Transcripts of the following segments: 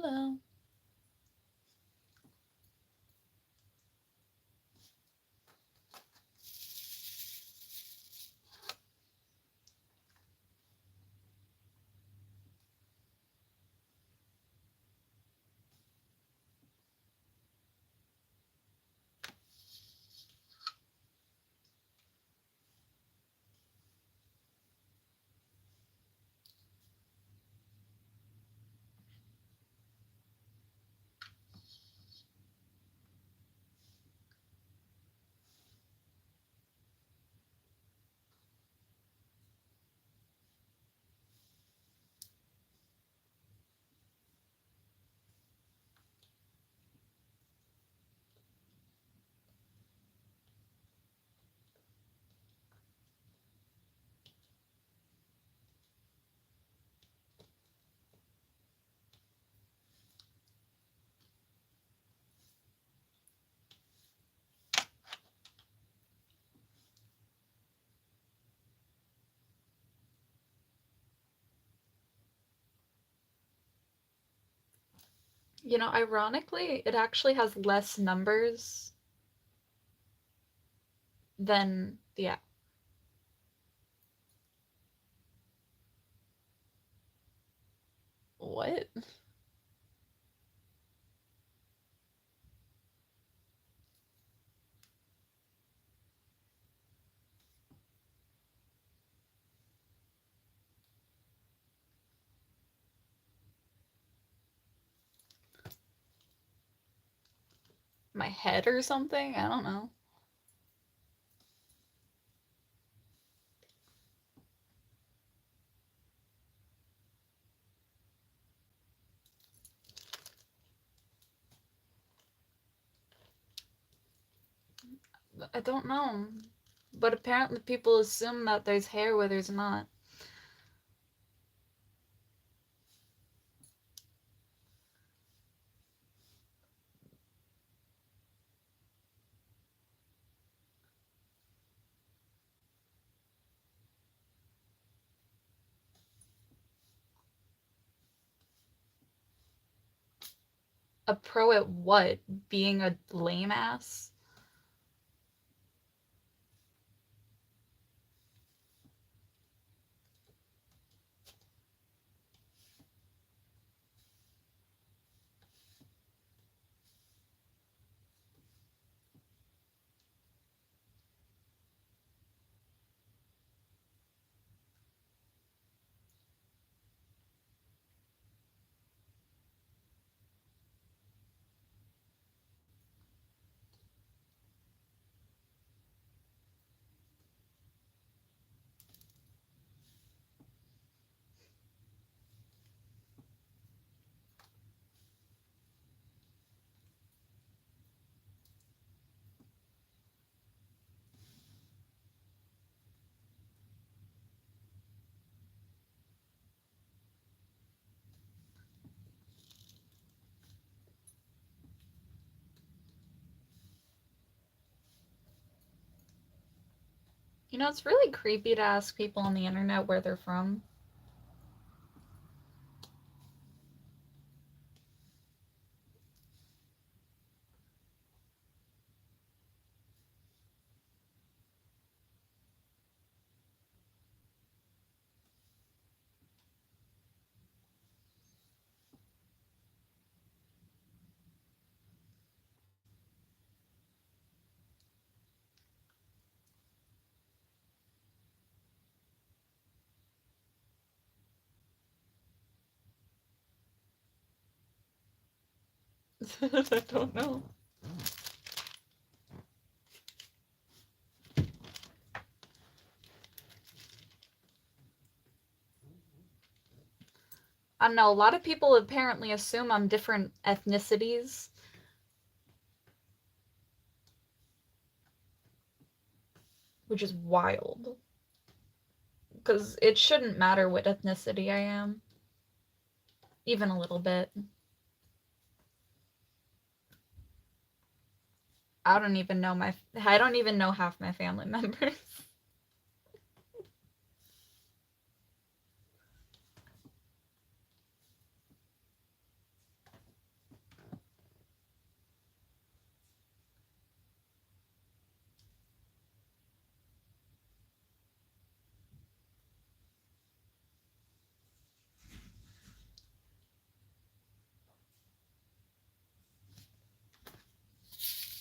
Hello. You know, ironically, it actually has less numbers than the app. What? My head or something? I don't know. I don't know. But apparently people assume that there's hair where there's not. A pro at what? Being a lame ass? You know, it's really creepy to ask people on the internet where they're from. I don't know. I don't know. A lot of people apparently assume I'm different ethnicities. Which is wild. Because it shouldn't matter what ethnicity I am. Even a little bit. I don't even know half my family members.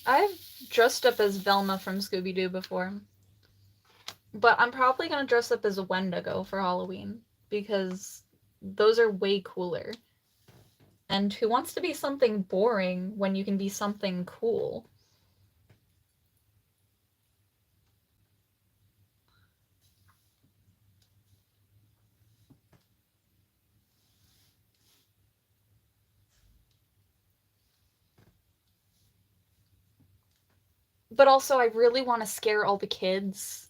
I've dressed up as Velma from Scooby-Doo before. But I'm probably gonna dress up as a Wendigo for Halloween, because those are way cooler. And who wants to be something boring when you can be something cool? But also, I really want to scare all the kids.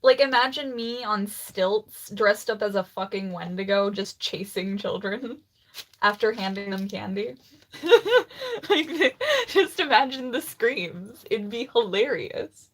Like, imagine me on stilts, dressed up as a fucking Wendigo, just chasing children after handing them candy. Like, just imagine the screams. It'd be hilarious.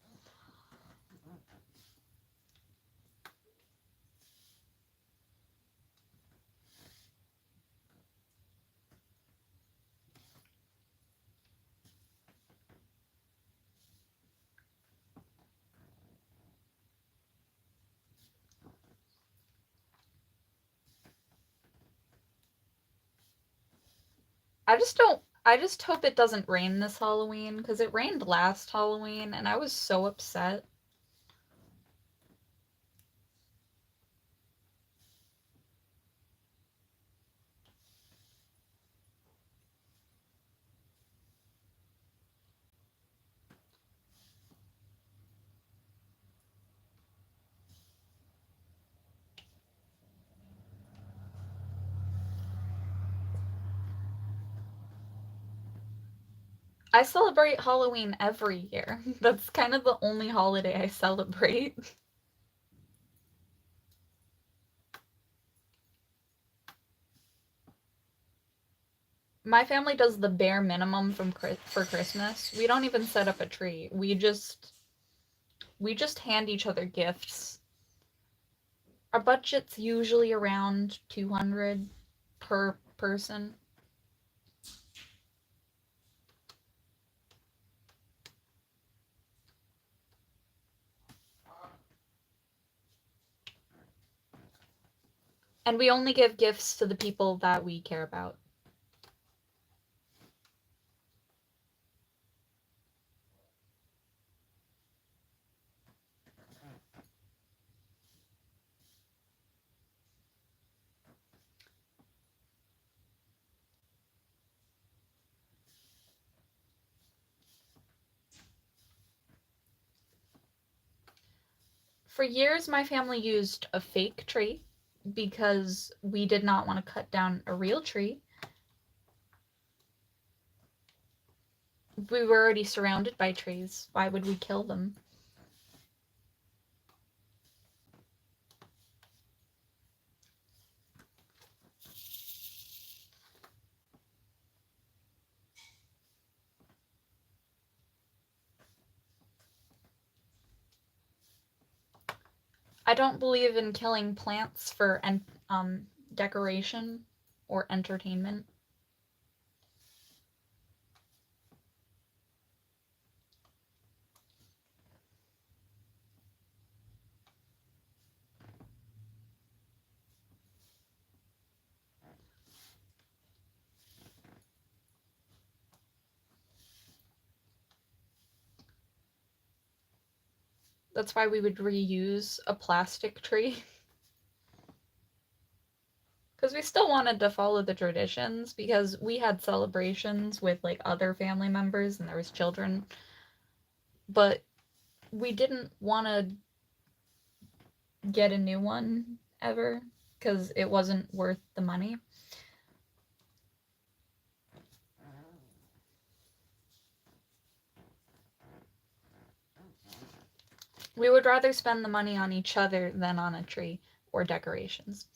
I just hope it doesn't rain this Halloween, because it rained last Halloween and I was so upset. I celebrate Halloween every year. That's kind of the only holiday I celebrate. My family does the bare minimum for Christmas. We don't even set up a tree. We just hand each other gifts. Our budget's usually around 200 per person. And we only give gifts to the people that we care about. For years, my family used a fake tree because we did not want to cut down a real tree. We were already surrounded by trees. Why would we kill them? I don't believe in killing plants for decoration or entertainment. That's why we would reuse a plastic tree. Because we still wanted to follow the traditions, because we had celebrations with like other family members and there was children. But we didn't want to get a new one ever because it wasn't worth the money. We would rather spend the money on each other than on a tree or decorations.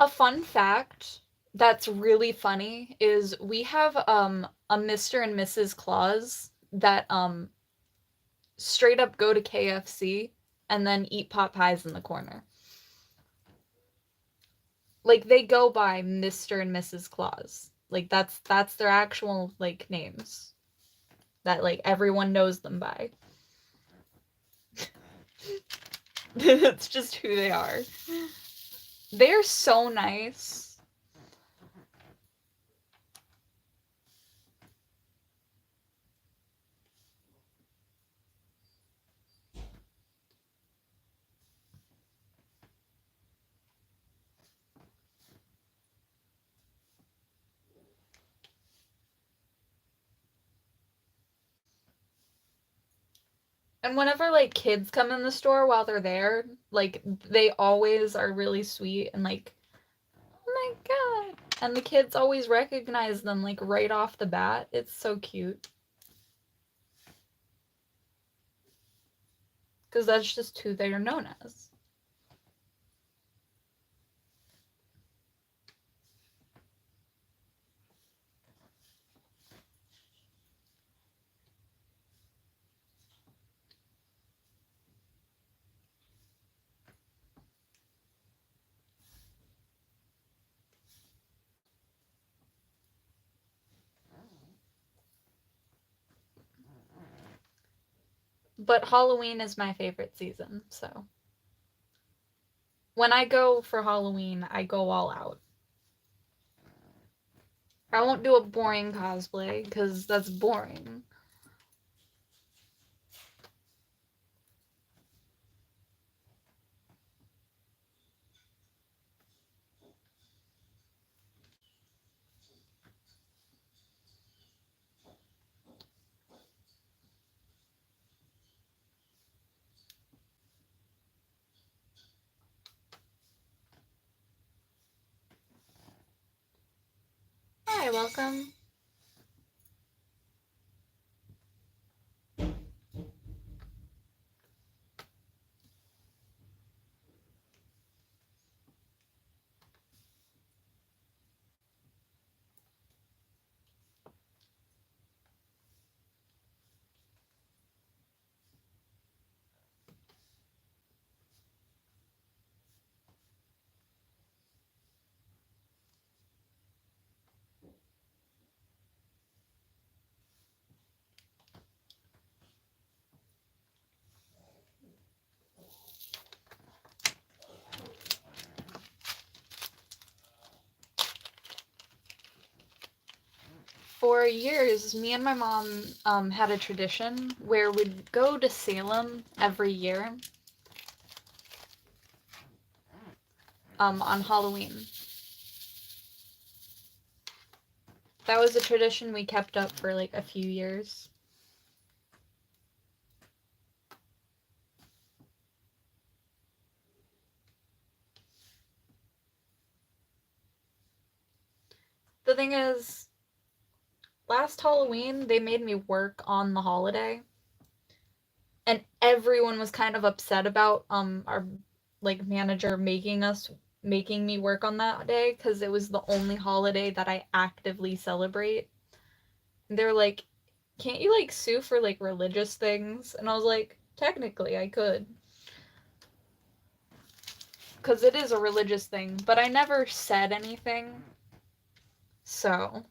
A fun fact that's really funny is we have a Mr. and Mrs. Claus that straight up go to KFC and then eat pot pies in the corner. like they go by Mr. and Mrs. Claus. Like that's their actual like names that like everyone knows them by. That's just who they are. They're so nice. And whenever like kids come in the store while they're there, like they always are really sweet and like, "Oh my god." And the kids always recognize them like right off the bat. It's so cute. Cuz that's just who they are known as. But Halloween is my favorite season, so when I go for Halloween, I go all out. I won't do a boring cosplay because that's boring. Hi, welcome. For years, me and my mom had a tradition where we'd go to Salem every year on Halloween. That was a tradition we kept up for like a few years. The thing is, last Halloween they made me work on the holiday, and everyone was kind of upset about our like manager making me work on that day because it was the only holiday that I actively celebrate. And they were like, "Can't you like sue for like religious things?" And I was like, "Technically, I could." Because it is a religious thing, but I never said anything. So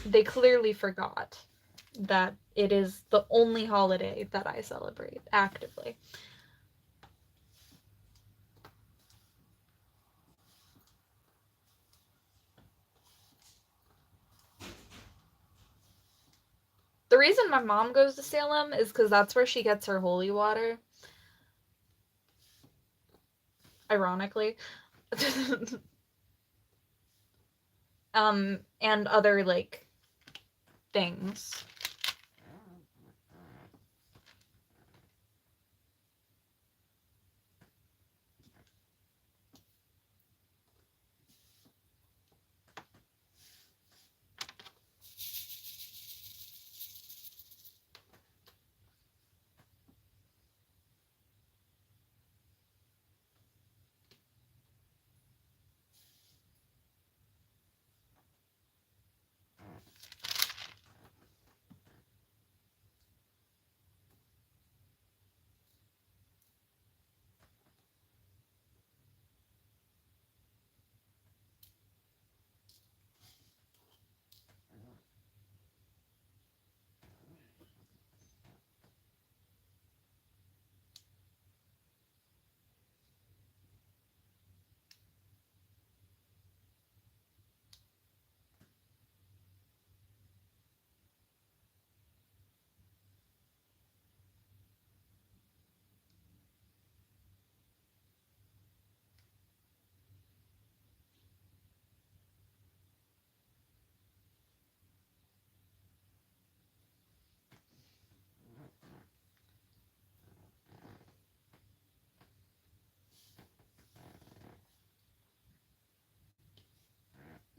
they clearly forgot that it is the only holiday that I celebrate actively. The reason my mom goes to Salem is because that's where she gets her holy water. Ironically. And other like things.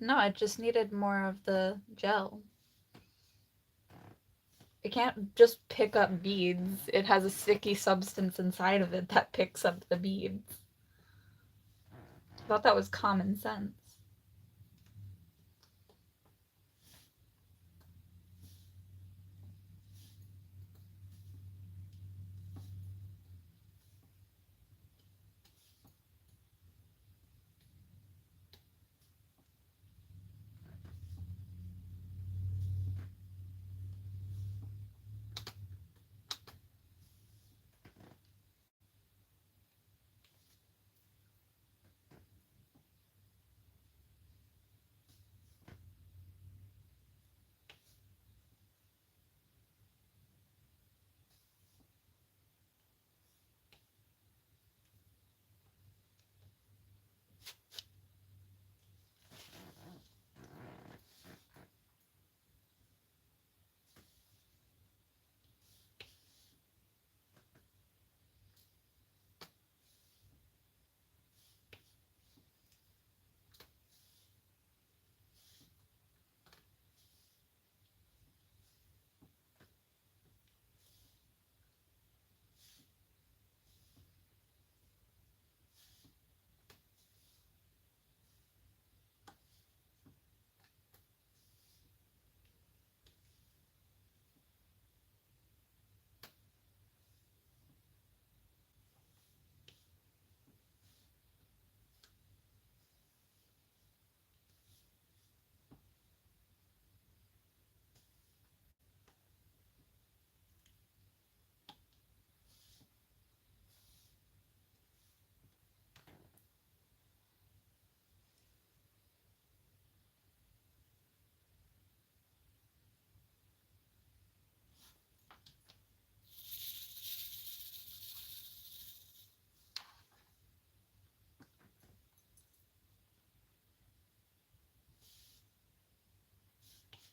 No, I just needed more of the gel. It can't just pick up beads. It has a sticky substance inside of it that picks up the beads. I thought that was common sense.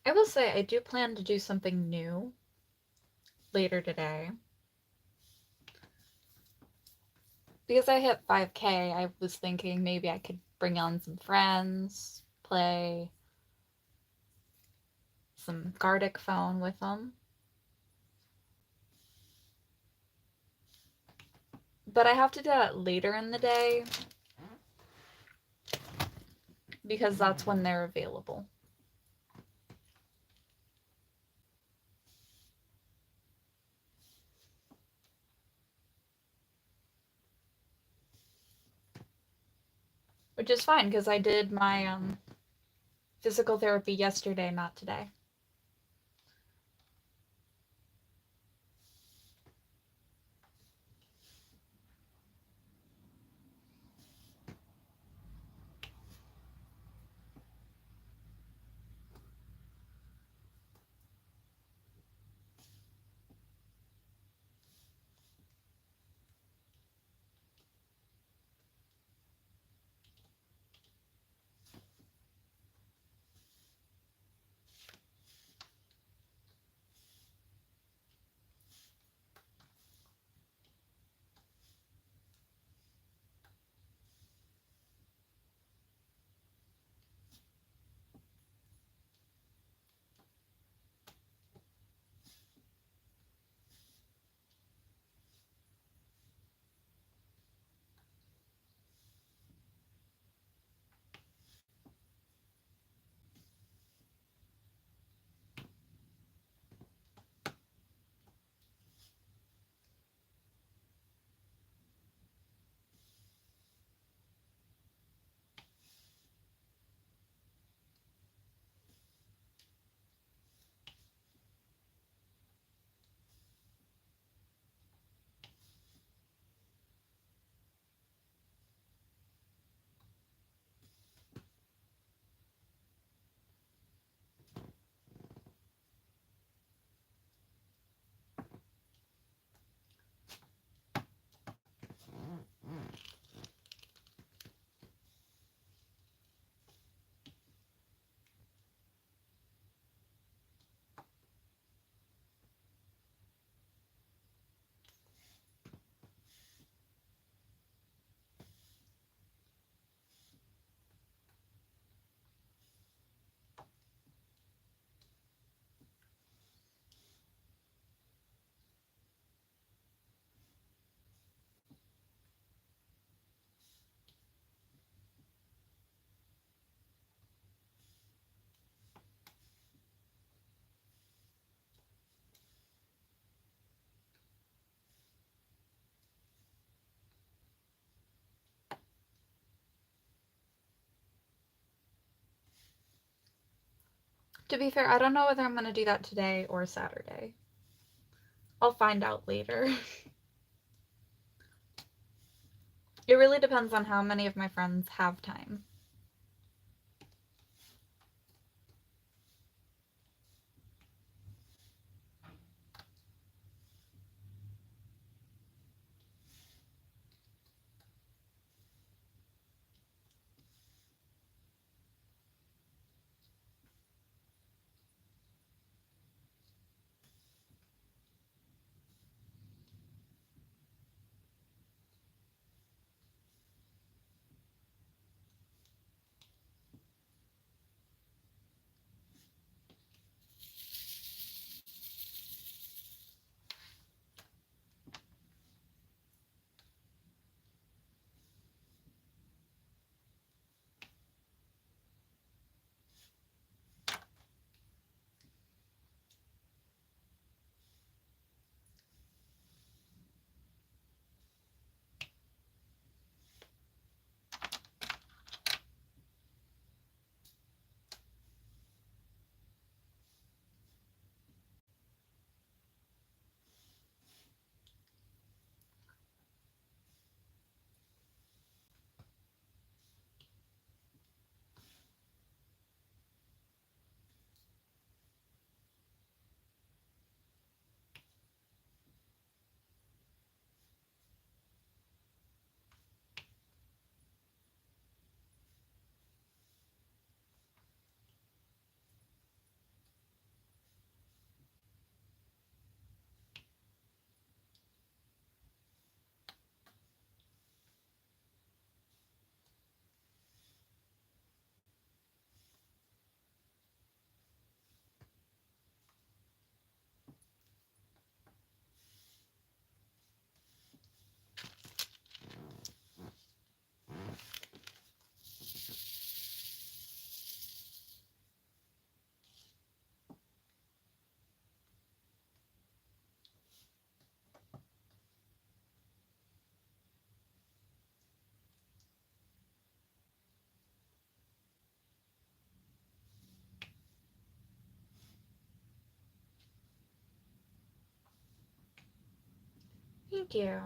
I will say I do plan to do something new later today. Because I hit 5K, I was thinking maybe I could bring on some friends, play some Gardic phone with them. But I have to do that later in the day because that's when they're available. Which is fine because I did my physical therapy yesterday, not today. To be fair, I don't know whether I'm going to do that today or Saturday. I'll find out later. It really depends on how many of my friends have time. Thank you.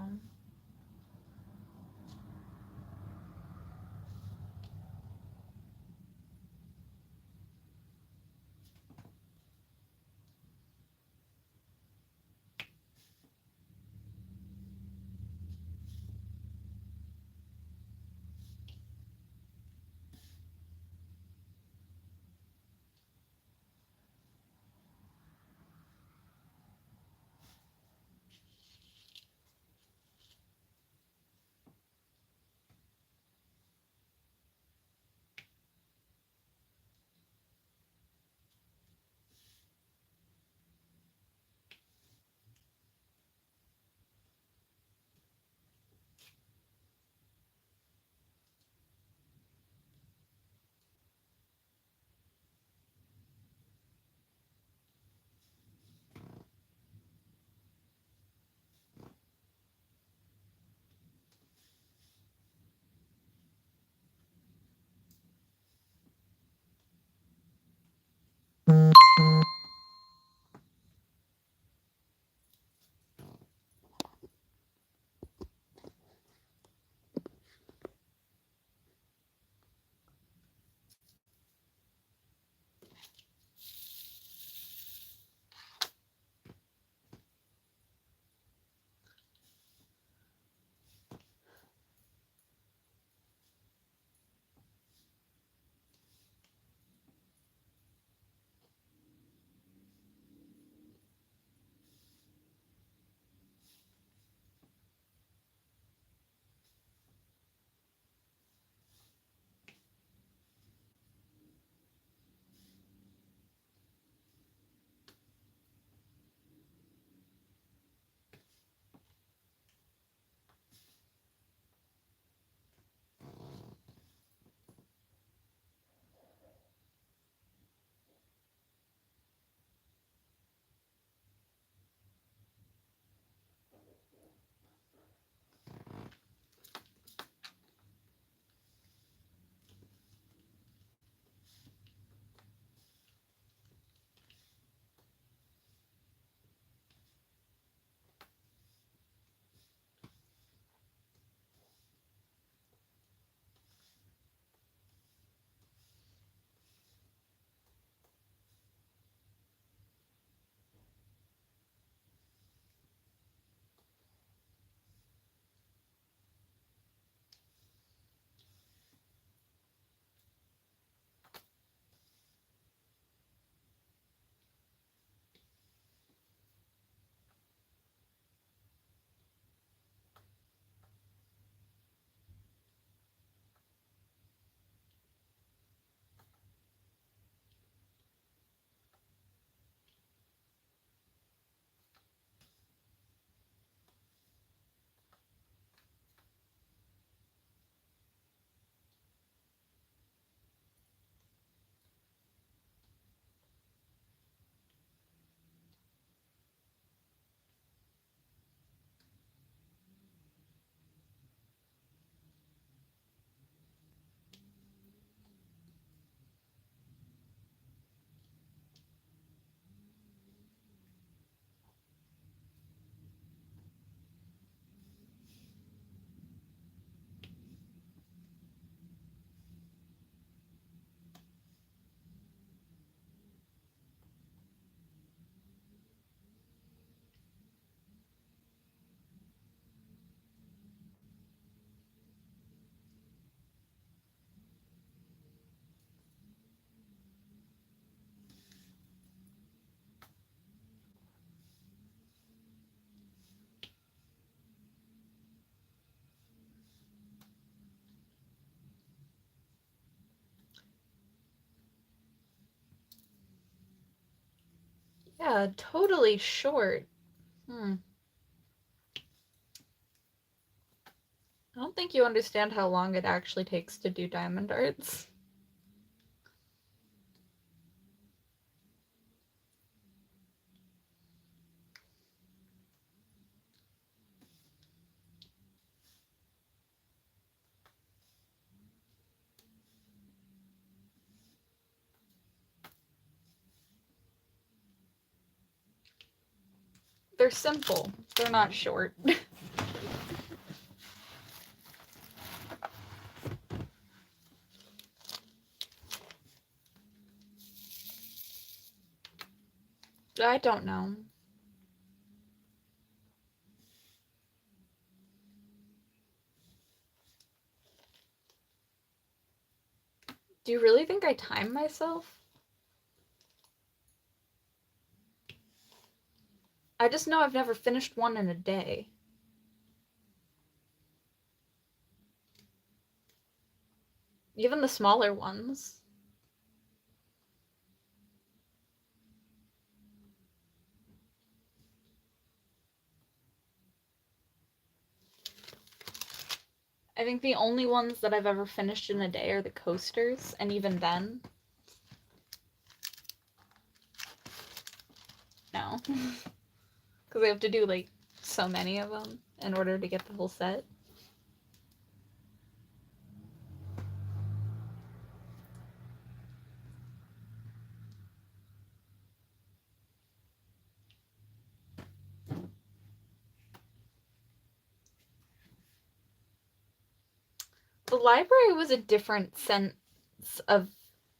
Yeah, totally short. I don't think you understand how long it actually takes to do diamond arts. They're simple. They're not short. I don't know. Do you really think I time myself? I just know I've never finished one in a day. Even the smaller ones. I think the only ones that I've ever finished in a day are the coasters, and even then, no. Because I have to do, like, so many of them in order to get the whole set. The library was a different sense of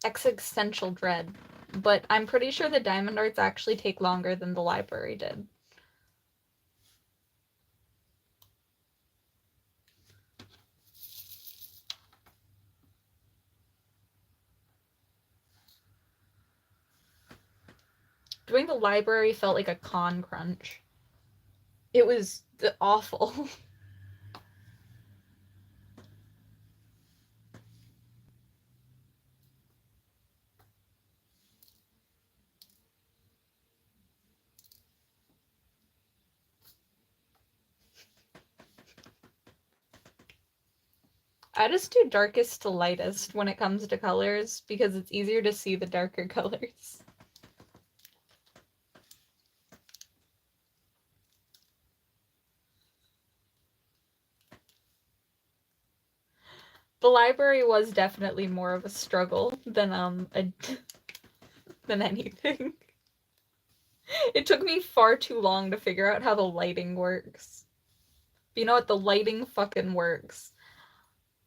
existential dread, but I'm pretty sure the diamond arts actually take longer than the library did. Doing the library felt like a con crunch. It was awful. I just do darkest to lightest when it comes to colors because it's easier to see the darker colors. The library was definitely more of a struggle than than anything. It took me far too long to figure out how the lighting works. But you know what? The lighting fucking works.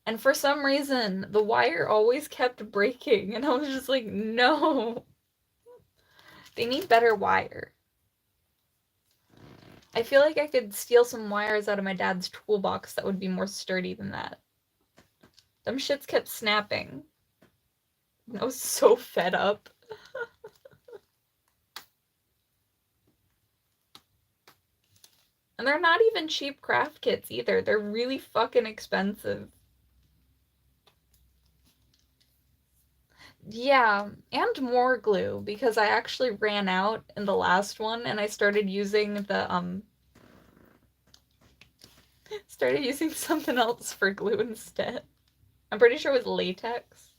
And for some reason, the wire always kept breaking, and I was just like, no. They need better wire. I feel like I could steal some wires out of my dad's toolbox that would be more sturdy than that. Them shits kept snapping. I was so fed up. And they're not even cheap craft kits either. They're really fucking expensive. Yeah, and more glue because I actually ran out in the last one and I started using something else for glue instead. I'm pretty sure it was latex.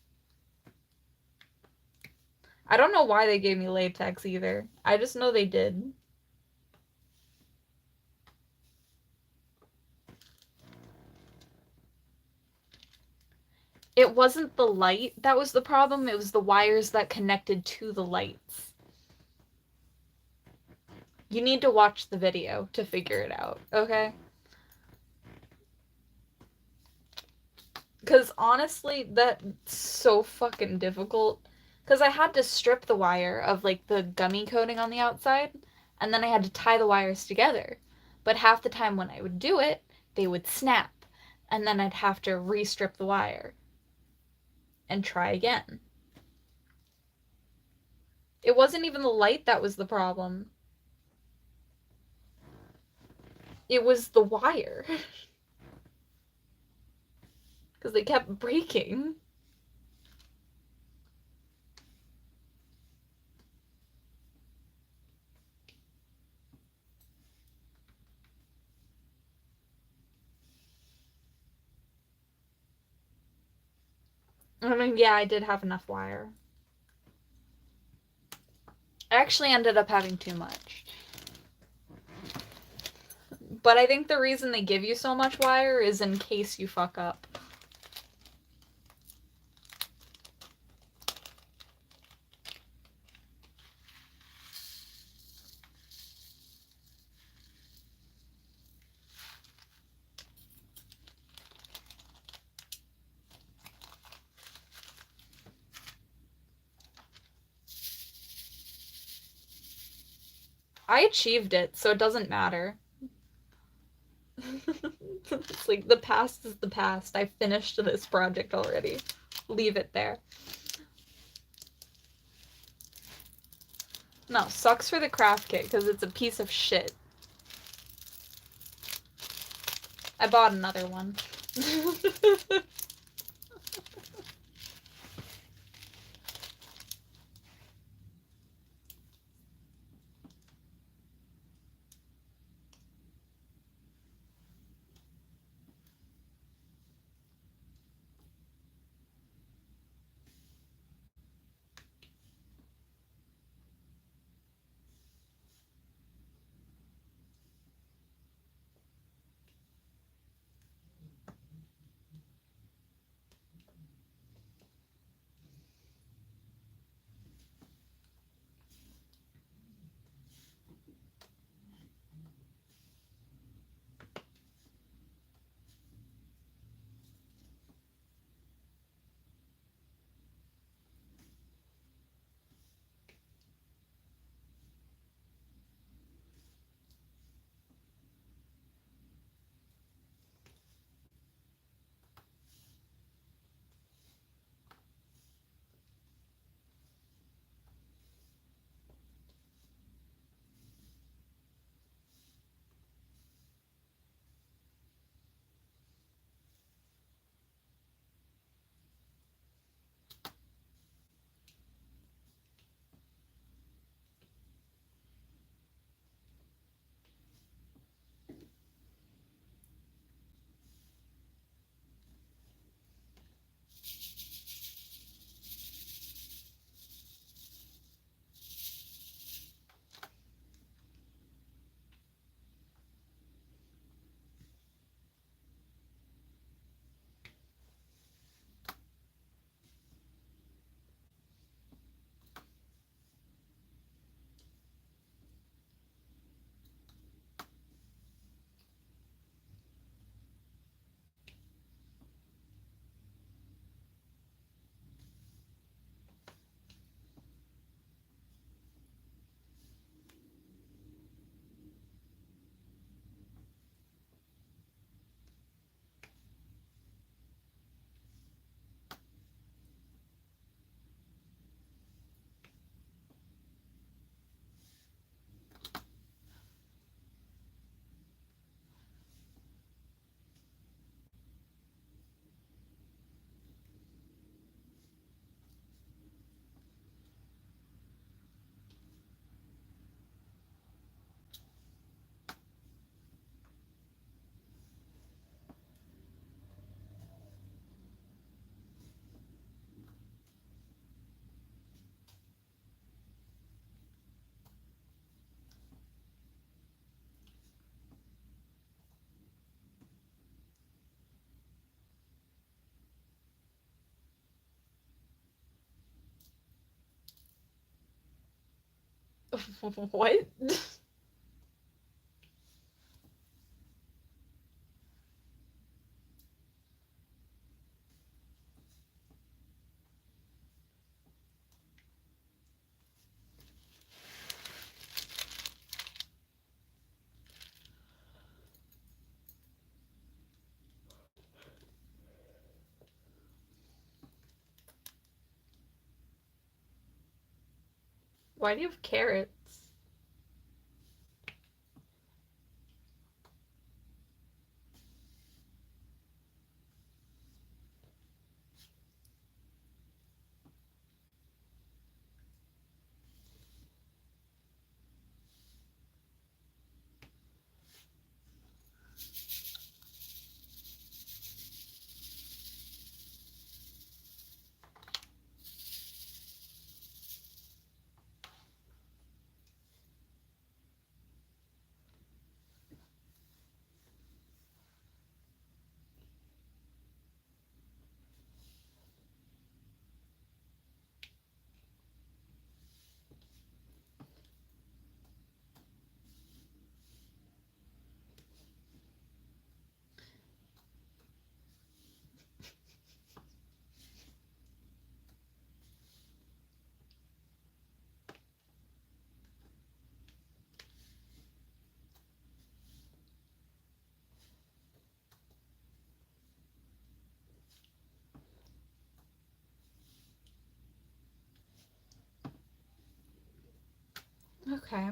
I don't know why they gave me latex either. I just know they did. It wasn't the light that was the problem, it was the wires that connected to the lights. You need to watch the video to figure it out, okay? Because honestly, that's so fucking difficult. Because I had to strip the wire of like the gummy coating on the outside, and then I had to tie the wires together. But half the time when I would do it, they would snap, and then I'd have to re-strip the wire and try again. It wasn't even the light that was the problem. It was the wire. Because they kept breaking. I mean, yeah, I did have enough wire. I actually ended up having too much. But I think the reason they give you so much wire is in case you fuck up. I achieved it, so it doesn't matter. It's like the past is the past. I finished this project already. Leave it there. No, sucks for the craft kit because it's a piece of shit. I bought another one. What? Why do you have carrots? Okay.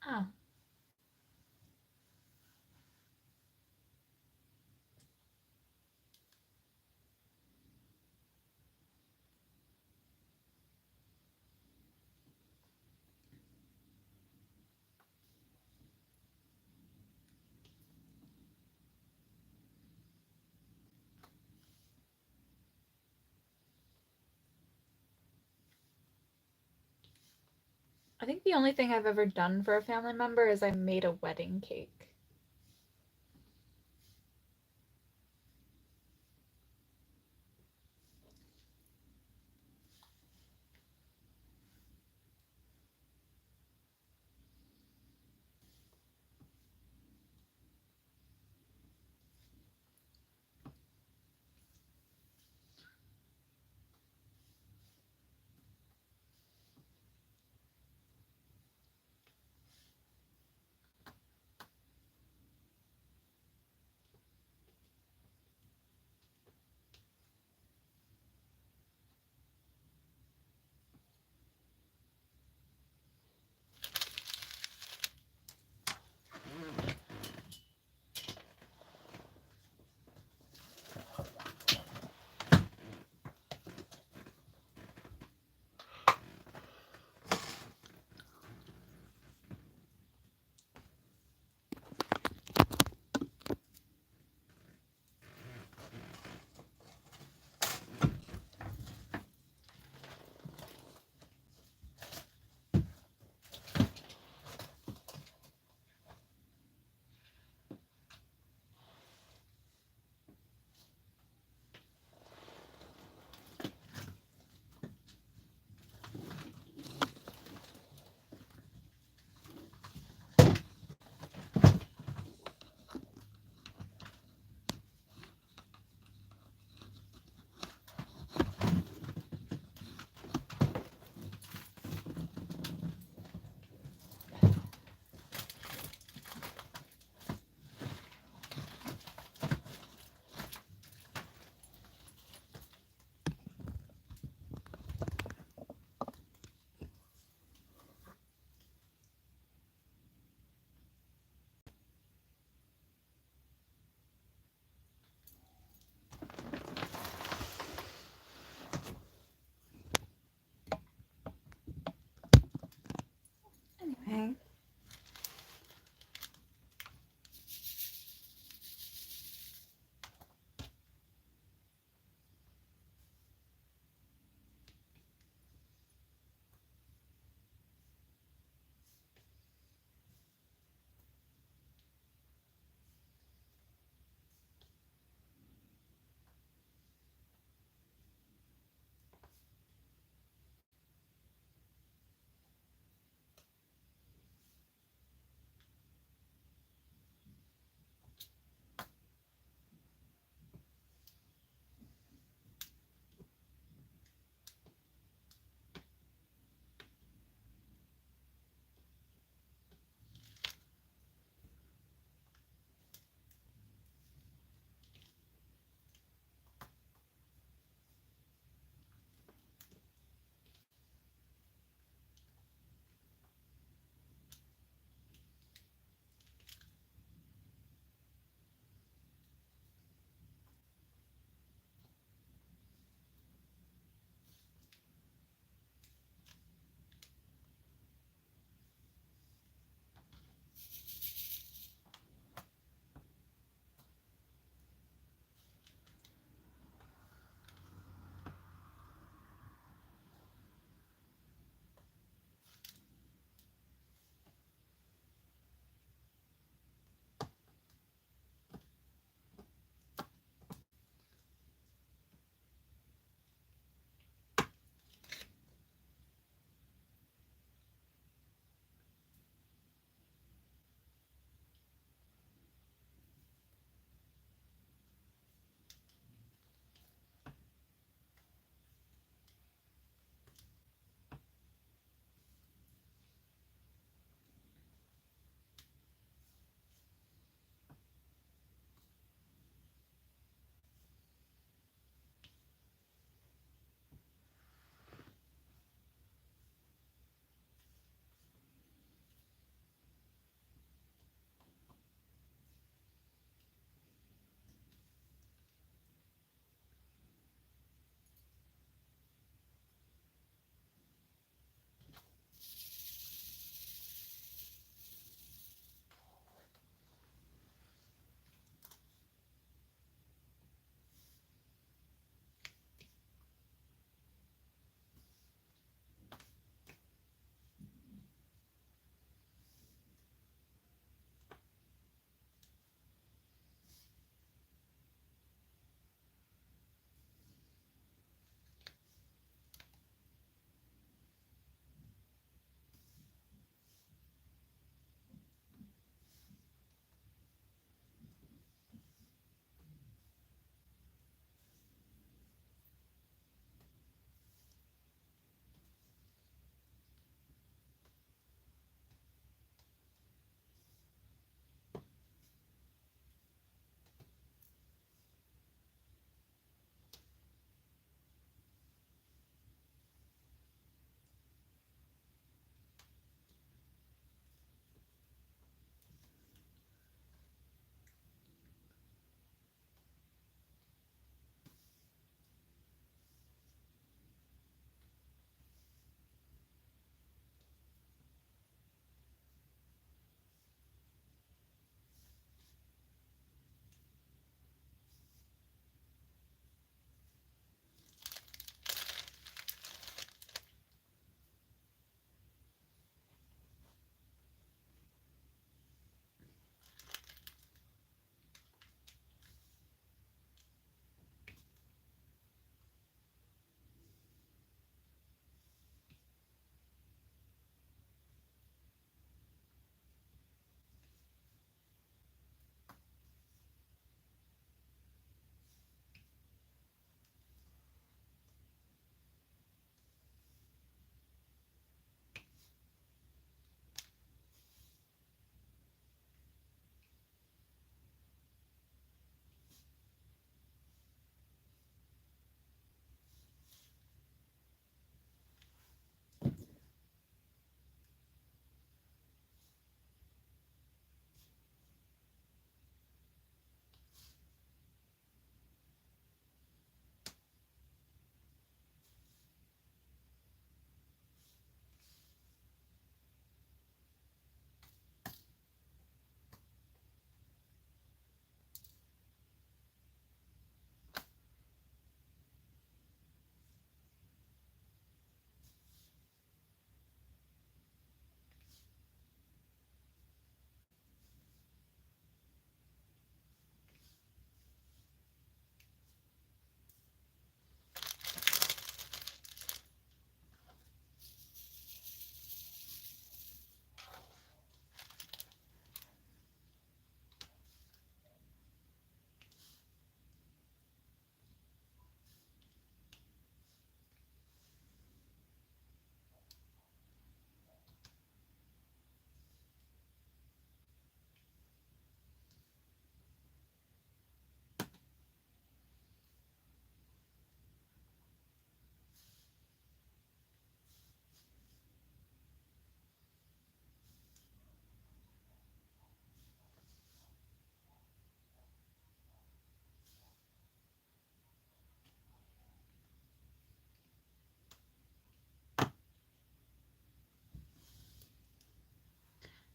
Ah, I think the only thing I've ever done for a family member is I made a wedding cake.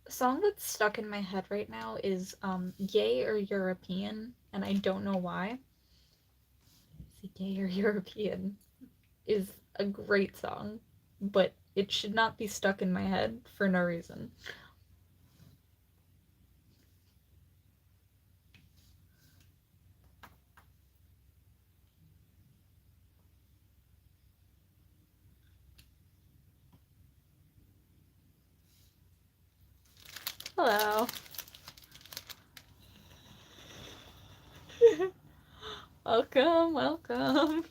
A song that's stuck in my head right now is Gay or European, and I don't know why. Is it Gay or European? Is a great song, but it should not be stuck in my head for no reason. Hello. Welcome, welcome.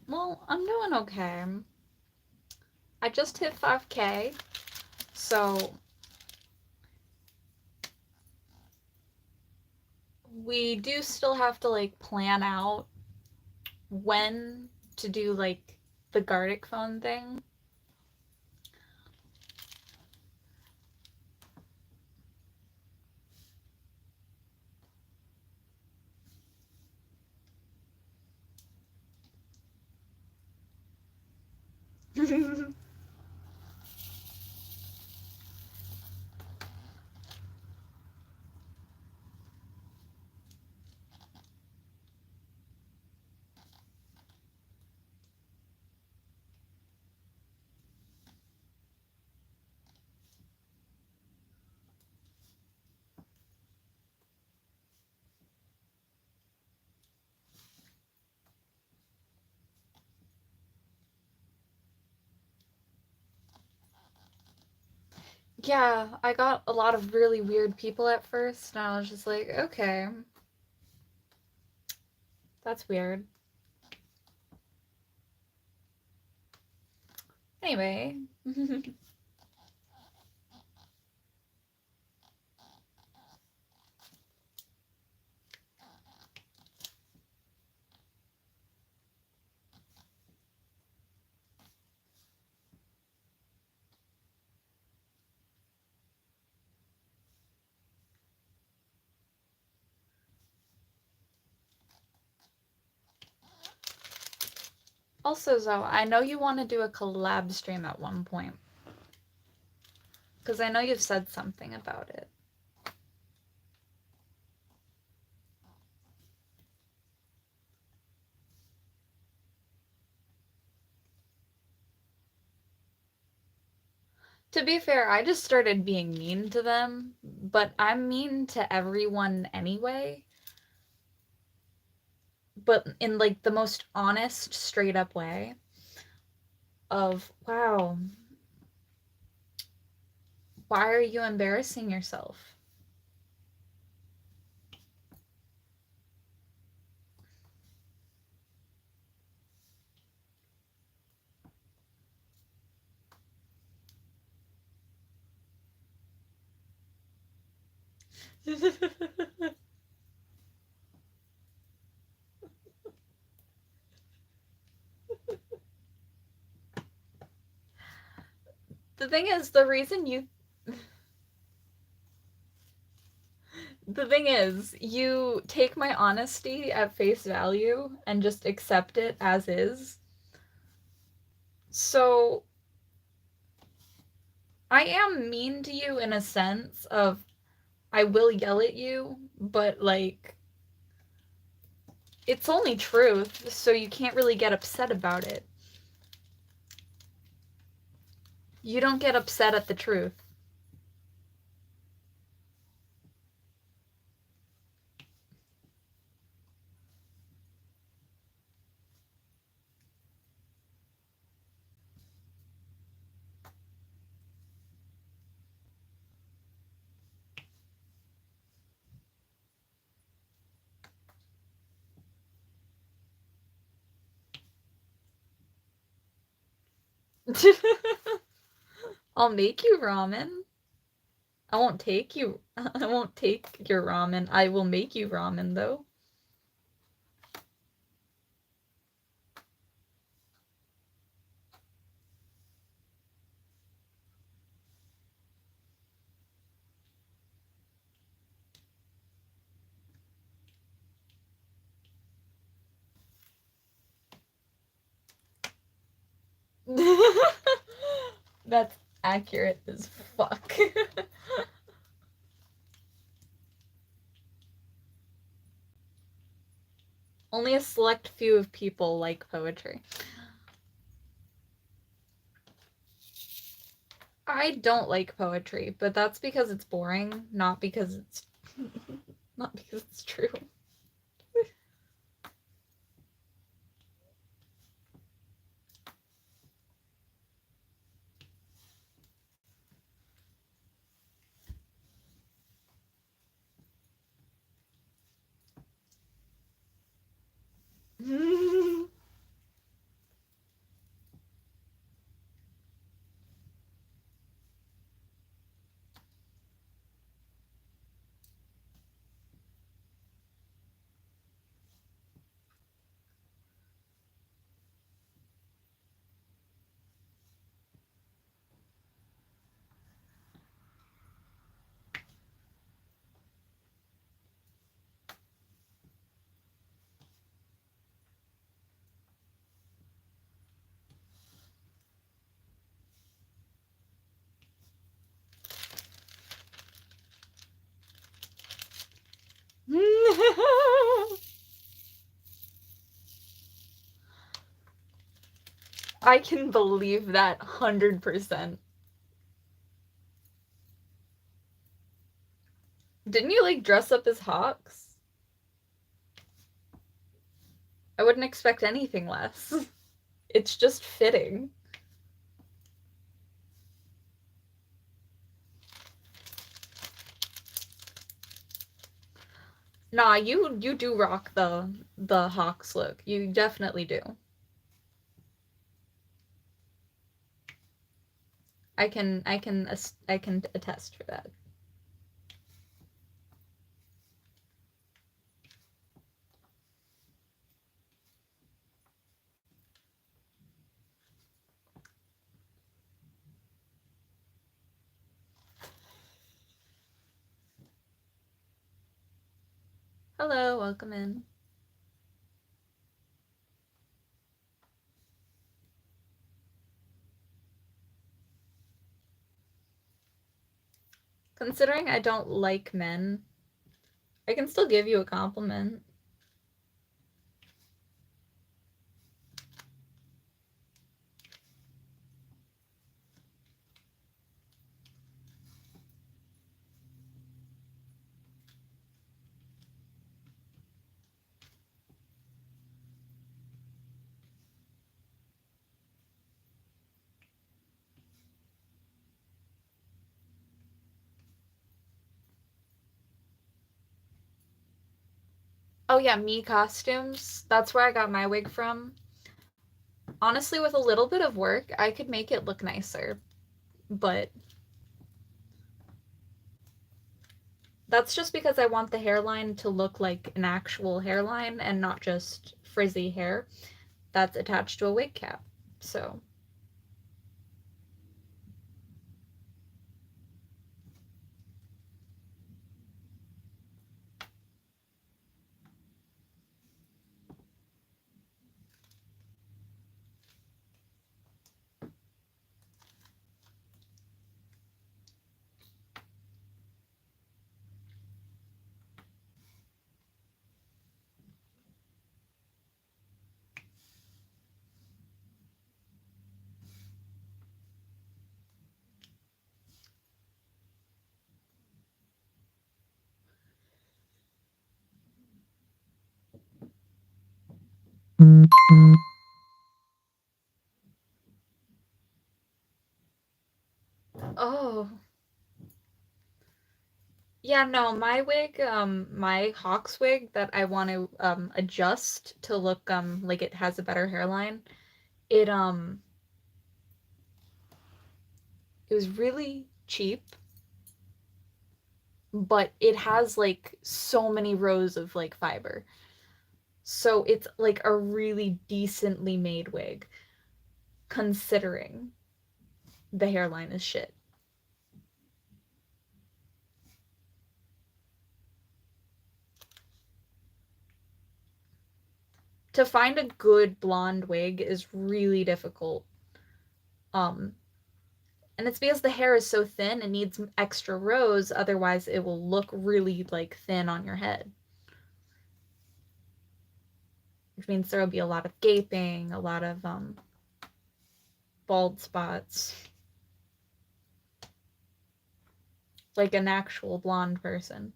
Well, I'm doing okay. I just hit 5K, so we do still have to like plan out when to do like the Gardic phone thing. Yeah, I got a lot of really weird people at first, and I was just like, okay, that's weird. Anyway. Also, Zoe, I know you want to do a collab stream at one point. Because I know you've said something about it. To be fair, I just started being mean to them, but I'm mean to everyone anyway. But in like the most honest, straight up way of, wow, why are you embarrassing yourself? The thing is, the thing is, you take my honesty at face value and just accept it as is. So I am mean to you in a sense of I will yell at you, but like it's only truth, so you can't really get upset about it. You don't get upset at the truth. I'll make you ramen. I won't take you. I won't take your ramen. I will make you ramen though. That's accurate as fuck. Only a select few of people like poetry. I don't like poetry, but that's because it's boring, not because it's not because it's true. I can believe that 100%. Didn't you like dress up as hawks? I wouldn't expect anything less. It's just fitting. Nah, you do rock the hawks look. You definitely do. I can attest for that. Hello, welcome in. Considering I don't like men, I can still give you a compliment. Oh yeah, me costumes. That's where I got my wig from. Honestly, with a little bit of work, I could make it look nicer. But that's just because I want the hairline to look like an actual hairline and not just frizzy hair that's attached to a wig cap. So, Oh. Yeah, no, my wig, my Hawks wig that I want to adjust to look like it has a better hairline. It it was really cheap, but it has like so many rows of like fiber. So it's like a really decently made wig considering the hairline is shit. To find a good blonde wig is really difficult. Um and it's because the hair is so thin, it needs extra rows, otherwise it will look really like thin on your head. Which means there will be a lot of gaping, a lot of bald spots. Like an actual blonde person.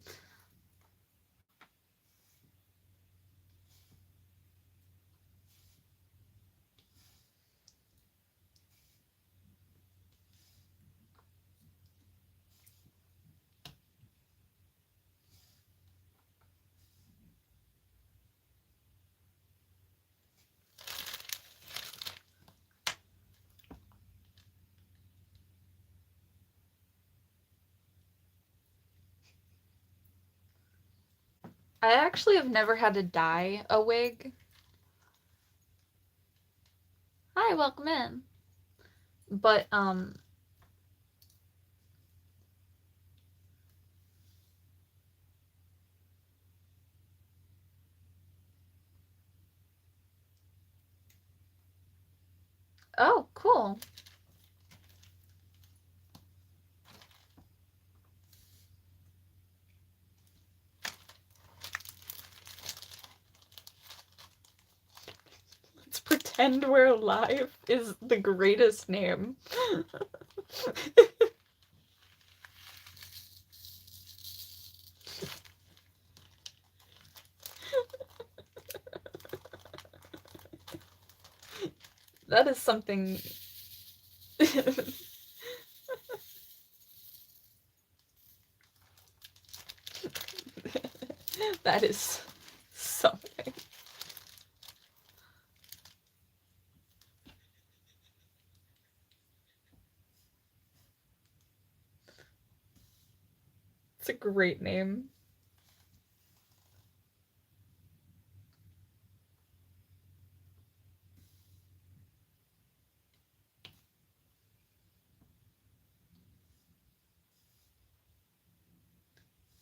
I actually have never had to dye a wig. Hi, welcome in. But oh, cool. Let's pretend we're alive is the greatest name. That is something. That is something. It's a great name.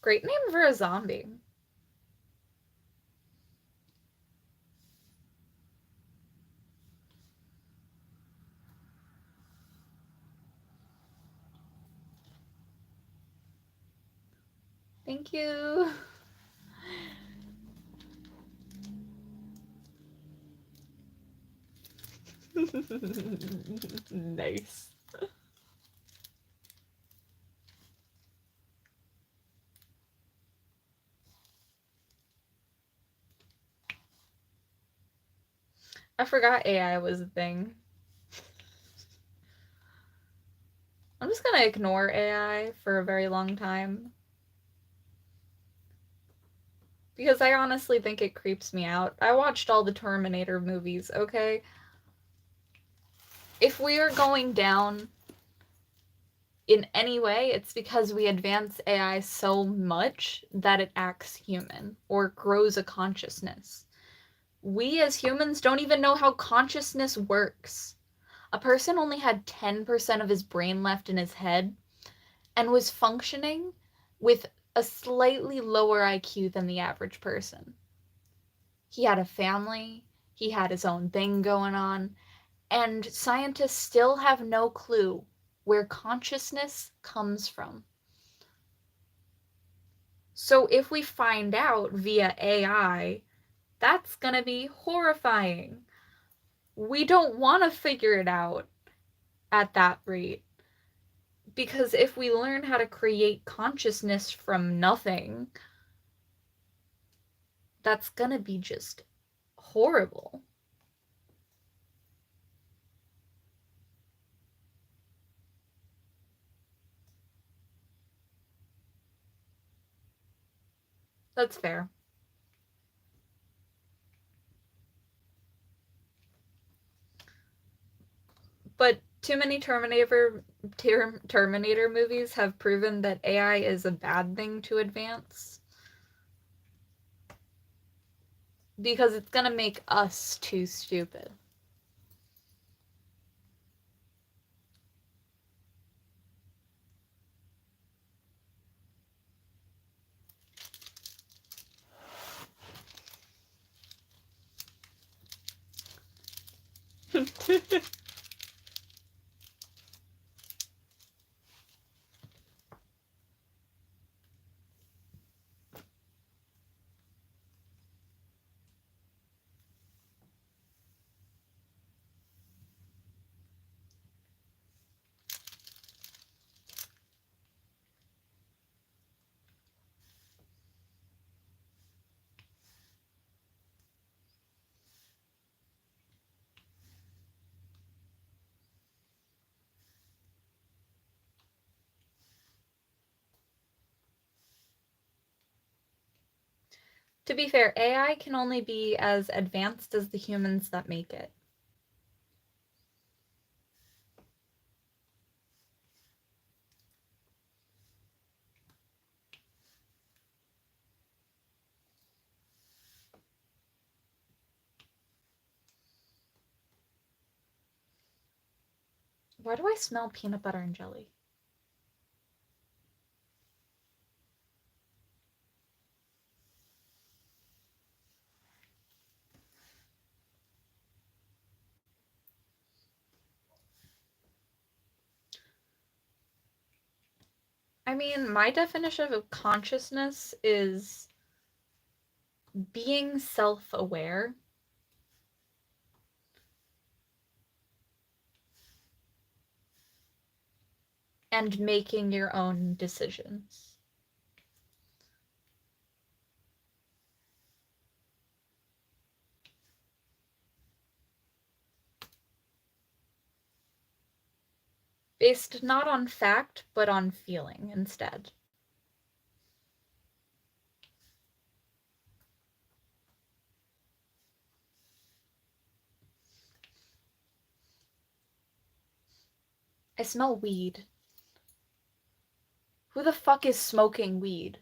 Great name for a zombie. Thank you. Nice. I forgot AI was a thing. I'm just gonna ignore AI for a very long time. Because I honestly think it creeps me out. I watched all the Terminator movies, okay? If we are going down in any way, it's because we advance AI so much that it acts human or grows a consciousness. We as humans don't even know how consciousness works. A person only had 10% of his brain left in his head and was functioning with a slightly lower IQ than the average person. He had a family, he had his own thing going on, and scientists still have no clue where consciousness comes from. So if we find out via AI, that's going to be horrifying. We don't want to figure it out at that rate. Because if we learn how to create consciousness from nothing, that's going to be just horrible. That's fair. But too many Terminator movies have proven that AI is a bad thing to advance because it's gonna make us too stupid. To be fair, AI can only be as advanced as the humans that make it. Why do I smell peanut butter and jelly? I mean, my definition of consciousness is being self-aware and making your own decisions. Based not on fact, but on feeling instead. I smell weed. Who the fuck is smoking weed?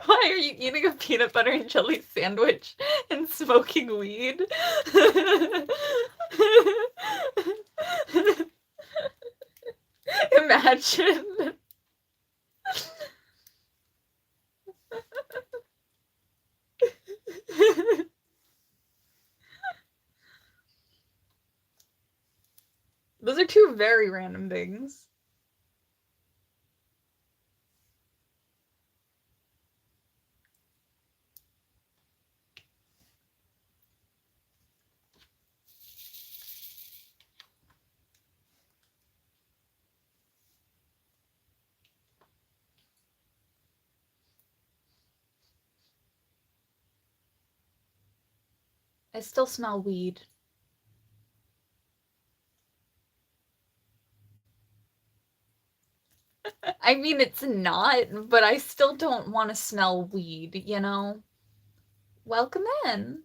Why are you eating a peanut butter and jelly sandwich and smoking weed? Imagine. Those are two very random things. I still smell weed. I mean, it's not, but I still don't want to smell weed, you know? Welcome in.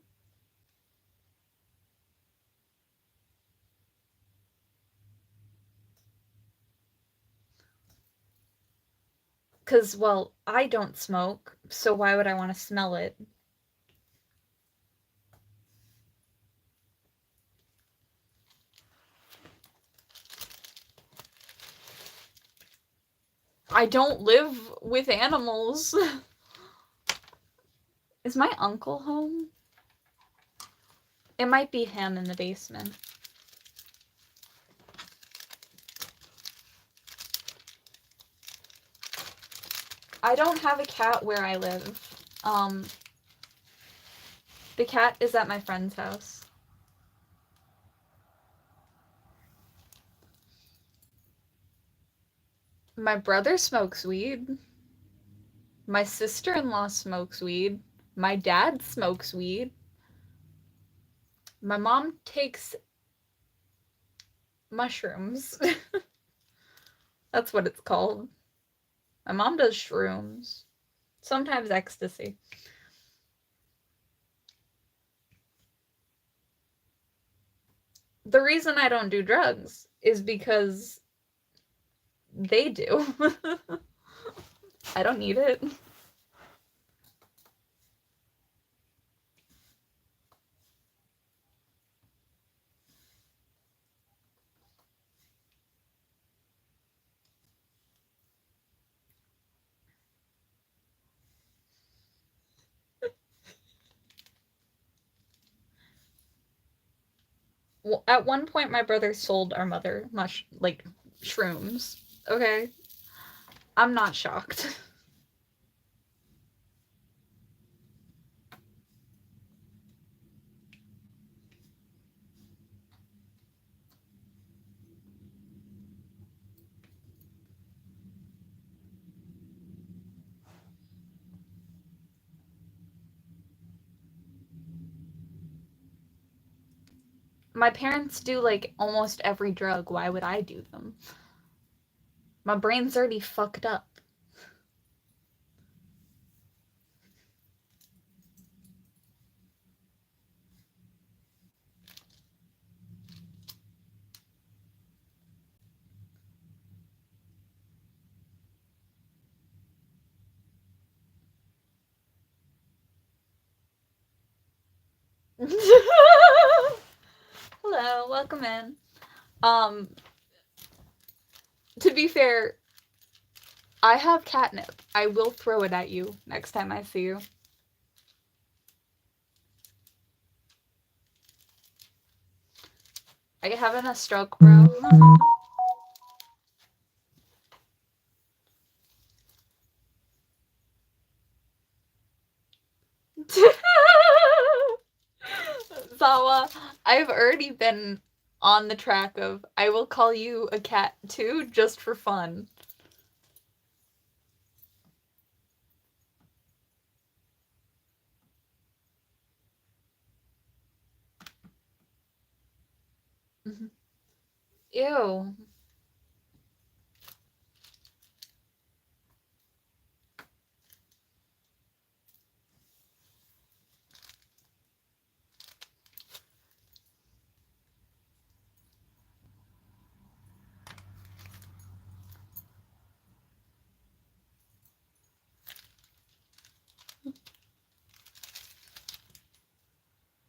Because, well, I don't smoke, so why would I want to smell it? I don't live with animals. Is my uncle home? It might be him in the basement. I don't have a cat where I live. The cat is at my friend's house. My brother smokes weed. My sister-in-law smokes weed. My dad smokes weed. My mom takes mushrooms. That's what it's called. My mom does shrooms. Sometimes ecstasy. The reason I don't do drugs is because they do. I don't need it. Well, at one point, my brother sold our mother shrooms. Okay? I'm not shocked. My parents do, like, almost every drug. Why would I do them? My brain's already fucked up. Hello, welcome in. To be fair, I have catnip. I will throw it at you next time I see you. Are you having a stroke, bro? Zawa, I've already been on the track of I will call you a cat too, just for fun. Ew.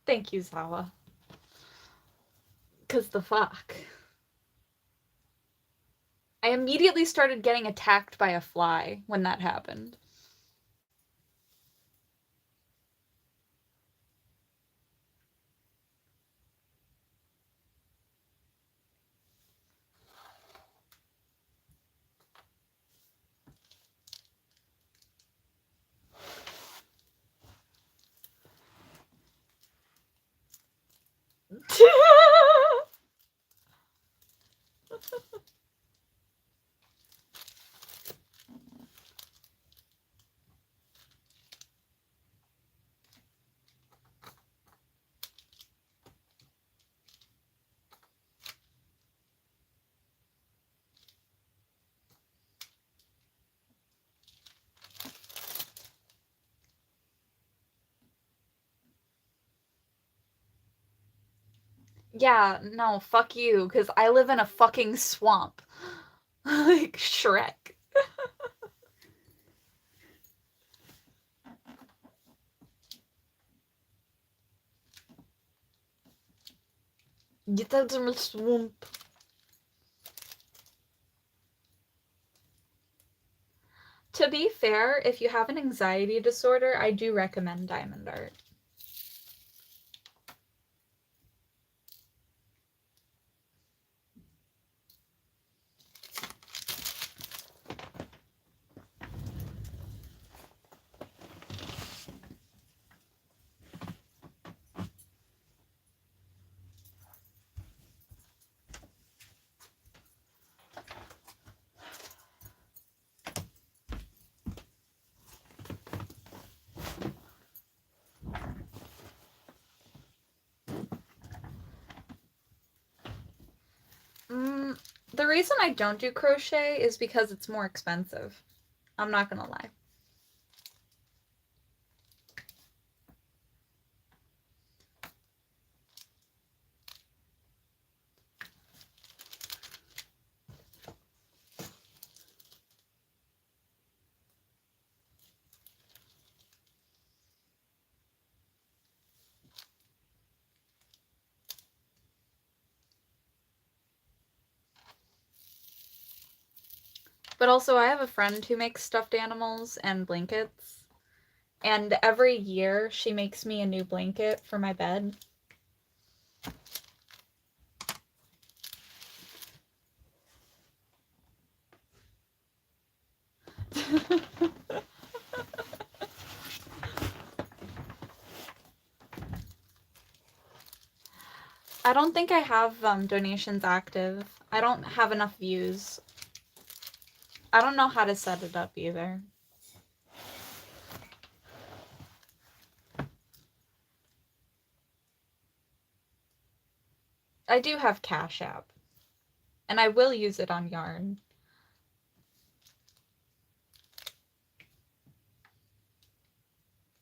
Thank you, Zawa. 'Cause the fuck. I immediately started getting attacked by a fly when that happened. Yeah, no, fuck you, because I live in a fucking swamp. Like Shrek. Get out of the swamp. fair, if you have an anxiety disorder, I do recommend diamond art. The reason I don't do crochet is because it's more expensive. I'm not gonna lie. But also, I have a friend who makes stuffed animals and blankets. And every year, she makes me a new blanket for my bed. I don't think I have donations active. I don't have enough views. I don't know how to set it up either. I do have Cash App. And I will use it on yarn.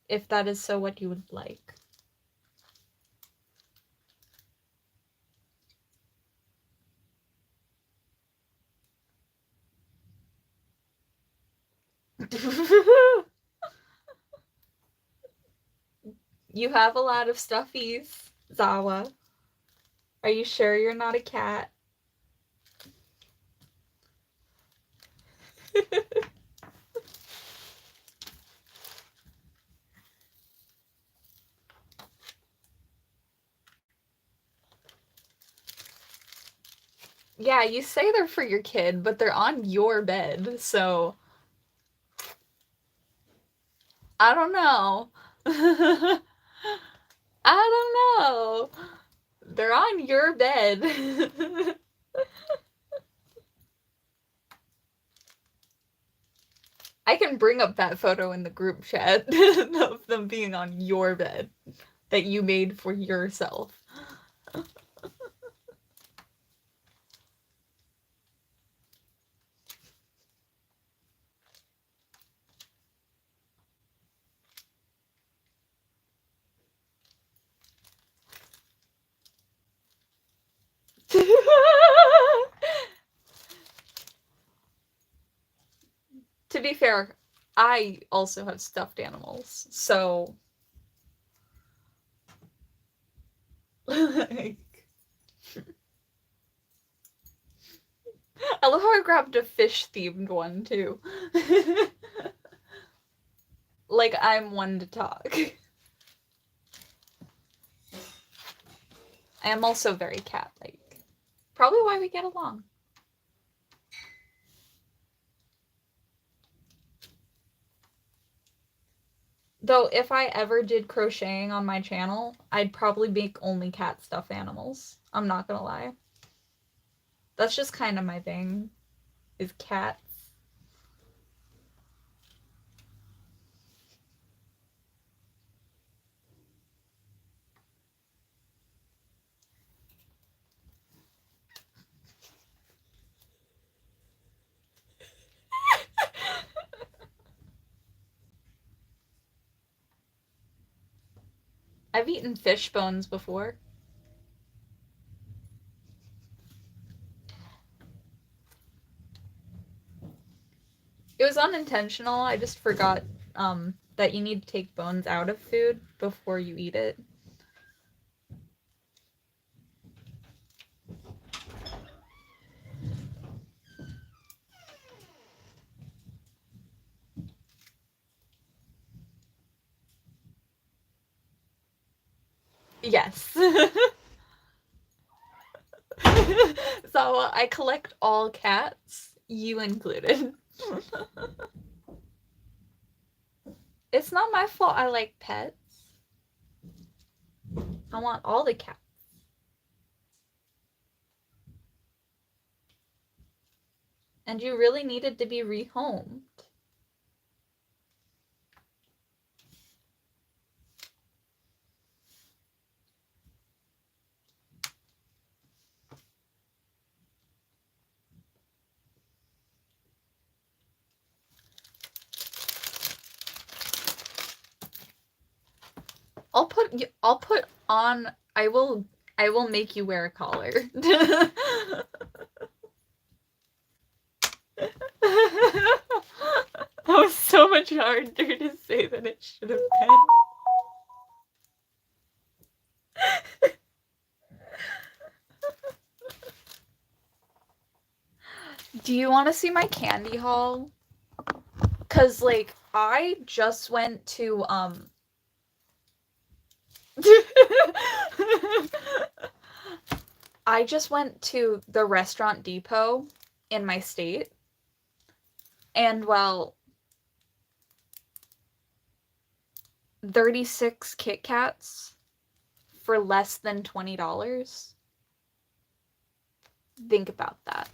If that is so what you would like. You have a lot of stuffies, Zawa. Are you sure you're not a cat? Yeah, you say they're for your kid, but they're on your bed, so... I don't know. I don't know. They're on your bed. I can bring up that photo in the group chat of them being on your bed that you made for yourself. To be fair, I also have stuffed animals, so... I love how I grabbed a fish-themed one, too. Like I'm one to talk. I am also very cat-like. Probably why we get along. Though, if I ever did crocheting on my channel, I'd probably make only cat stuffed animals. I'm not gonna lie. That's just kind of my thing, is cats. I've eaten fish bones before. It was unintentional. I just forgot that you need to take bones out of food before you eat it. Yes. So I collect all cats, you included. It's not my fault I like pets. I want all the cats. And you really needed to be rehomed. I'll put on I will make you wear a collar. That was so much harder to say than it should have been. Do you want to see my candy haul? Cause like I just went to I just went to the Restaurant Depot in my state, and well, 36 Kit Kats for less than $20. Think about that.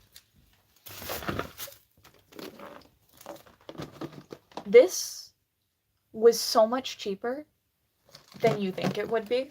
This was so much cheaper than you think it would be.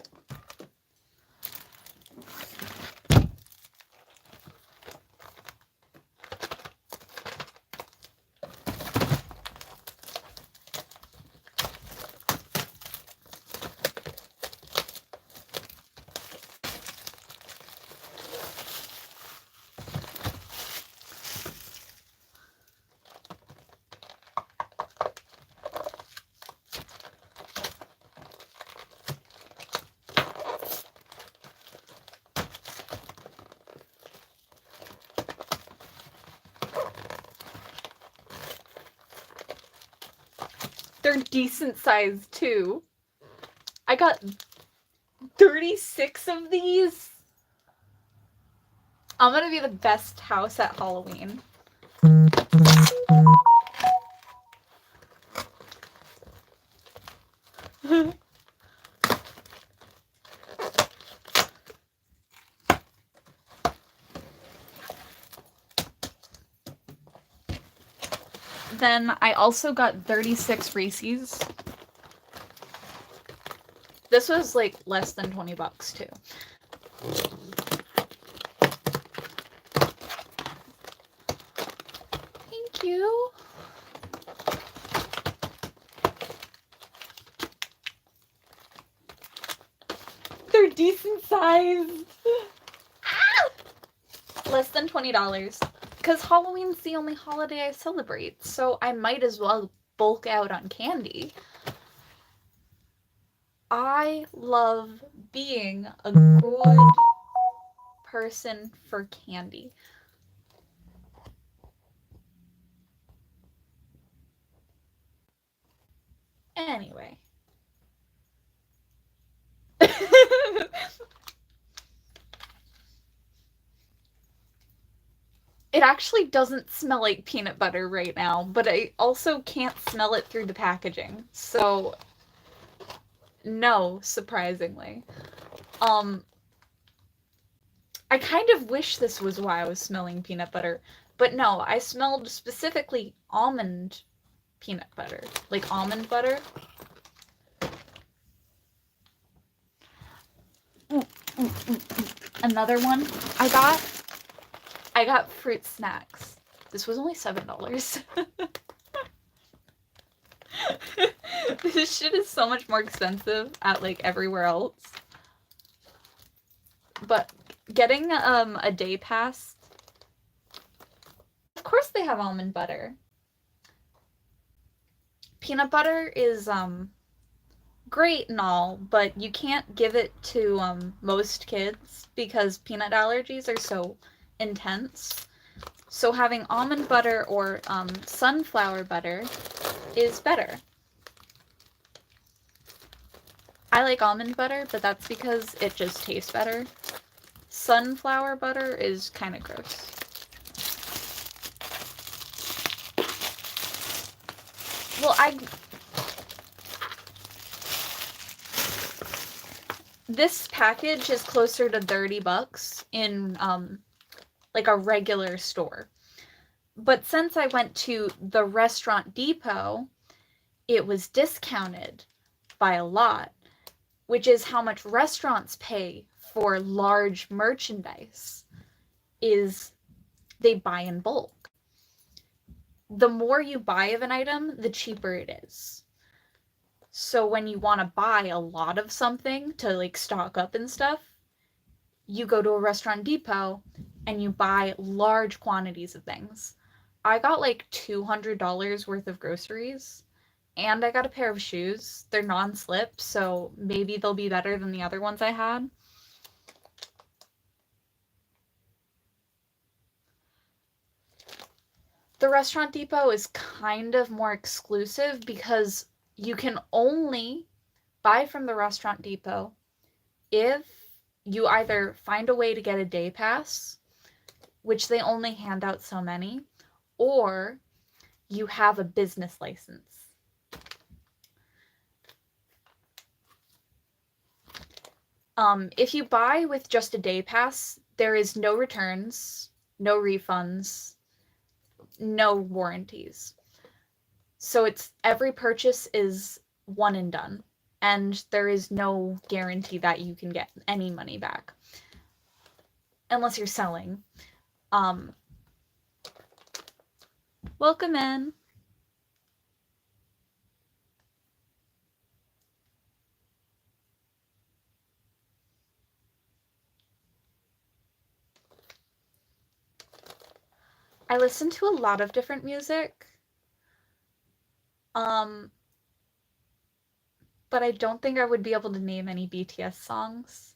They're decent sized too. I got 36 of these. I'm gonna be the best house at Halloween. Then I also got 36 Reese's. This was like less than $20 too. Thank you. They're decent sized. Less than $20. Because Halloween's the only holiday I celebrate, so I might as well bulk out on candy. I love being a good person for candy. Anyway. It actually doesn't smell like peanut butter right now, but I also can't smell it through the packaging. So, no, surprisingly. I kind of wish this was why I was smelling peanut butter, but no, I smelled specifically almond peanut butter, like almond butter. Another one I got fruit snacks. This was only $7. This shit is so much more expensive at like everywhere else. But getting a day pass, of course they have almond butter. Peanut butter is great and all, but you can't give it to most kids because peanut allergies are so intense. So having almond butter or sunflower butter is better. I like almond butter, but that's because it just tastes better. Sunflower butter is kind of gross. Well, this package is closer to $30 in like a regular store. But since I went to the Restaurant Depot, it was discounted by a lot, which is how much restaurants pay for large merchandise, is they buy in bulk. The more you buy of an item, the cheaper it is. So when you want to buy a lot of something to like stock up and stuff, you go to a Restaurant Depot and you buy large quantities of things. I got like $200 worth of groceries, and I got a pair of shoes. They're non-slip, so maybe they'll be better than the other ones I had. The Restaurant Depot is kind of more exclusive because you can only buy from the Restaurant Depot if you either find a way to get a day pass, which they only hand out so many, or you have a business license. If you buy with just a day pass, there is no returns, no refunds, no warranties. So it's every purchase is one and done, and there is no guarantee that you can get any money back unless you're selling. Welcome in. I listen to a lot of different music. But I don't think I would be able to name any BTS songs.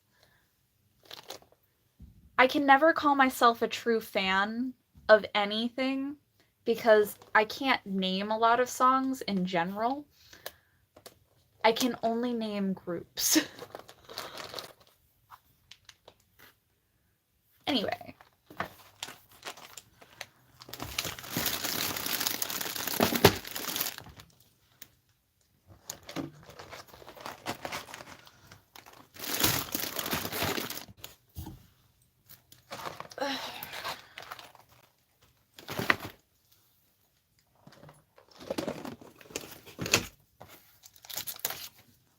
I can never call myself a true fan of anything because I can't name a lot of songs in general. I can only name groups. Anyway.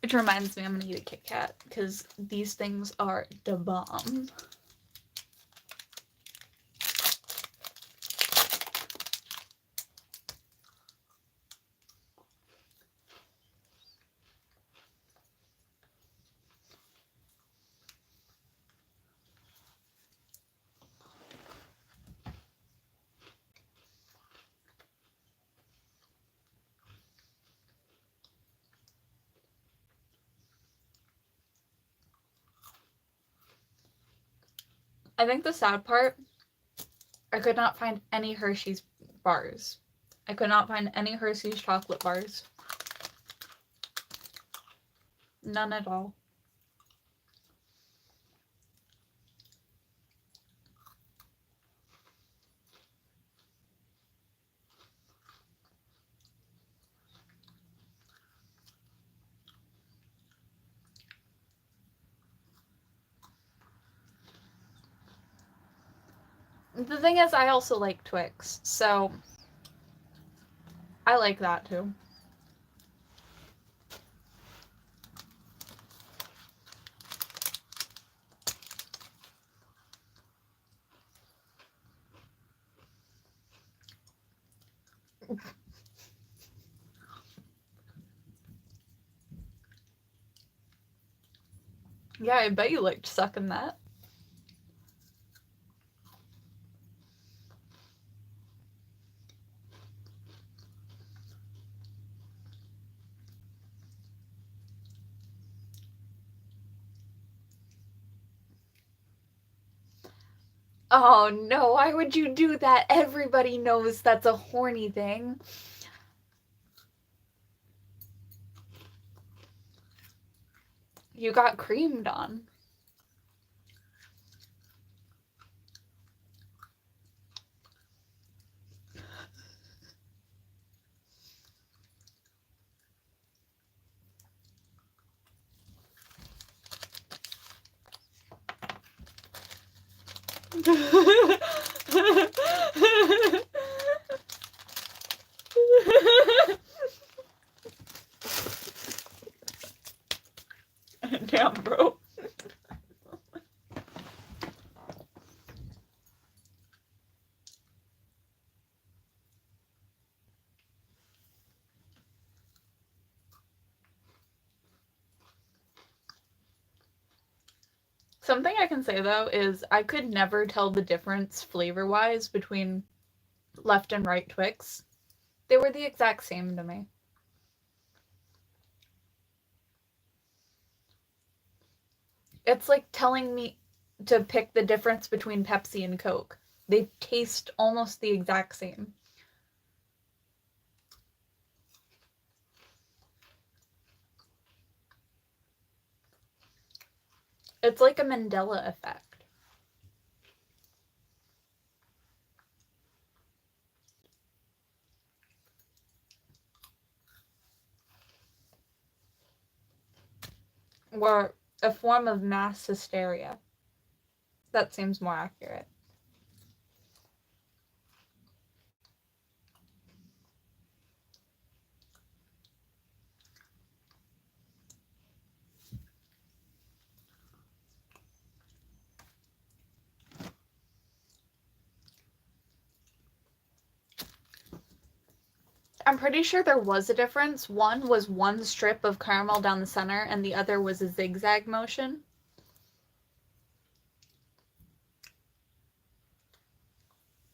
Which reminds me, I'm gonna eat a Kit Kat because these things are the bomb. I think the sad part, I could not find any Hershey's bars. I could not find any Hershey's chocolate bars. None at all. The thing is, I also like Twix, so I like that too. Yeah, I bet you liked sucking that. Oh no, why would you do that? Everybody knows that's a horny thing. You got creamed on. Damn, bro. Something I can say though is I could never tell the difference flavor-wise between left and right Twix. They were the exact same to me. It's like telling me to pick the difference between Pepsi and Coke. They taste almost the exact same. It's like a Mandela effect. Or a form of mass hysteria. That seems more accurate. I'm pretty sure there was a difference. One was one strip of caramel down the center, and the other was a zigzag motion.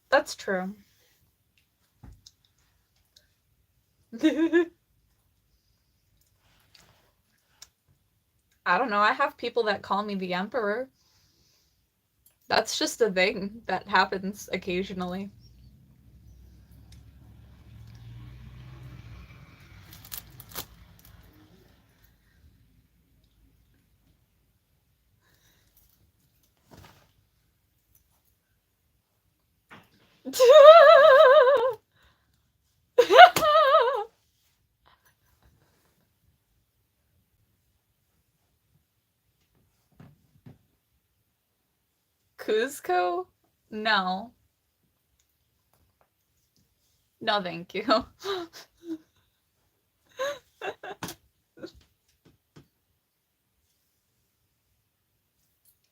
That's true. I don't know. I have people that call me the Emperor. That's just a thing that happens occasionally. Cusco? No. No, thank you.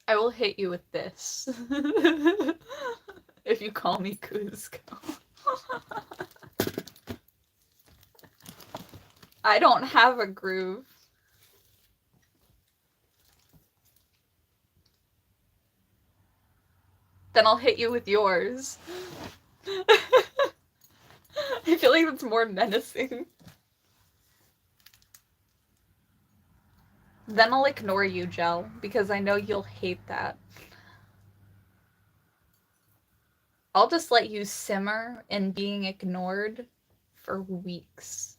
I will hit you with this. If you call me Cusco. I don't have a groove. Then I'll hit you with yours. I feel like that's more menacing. Then I'll ignore you, Jel, because I know you'll hate that. I'll just let you simmer in being ignored for weeks.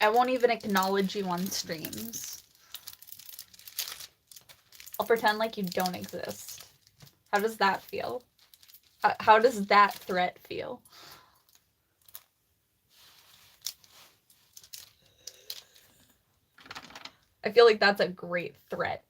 I won't even acknowledge you on streams. I'll pretend like you don't exist. How does that feel? How does that threat feel? I feel like that's a great threat.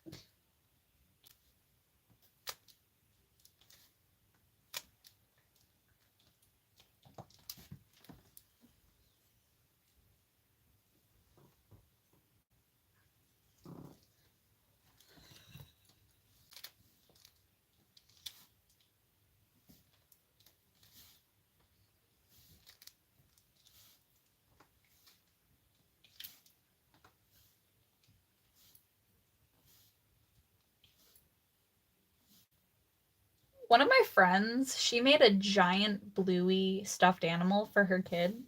One of my friends, she made a giant bluey stuffed animal for her kid.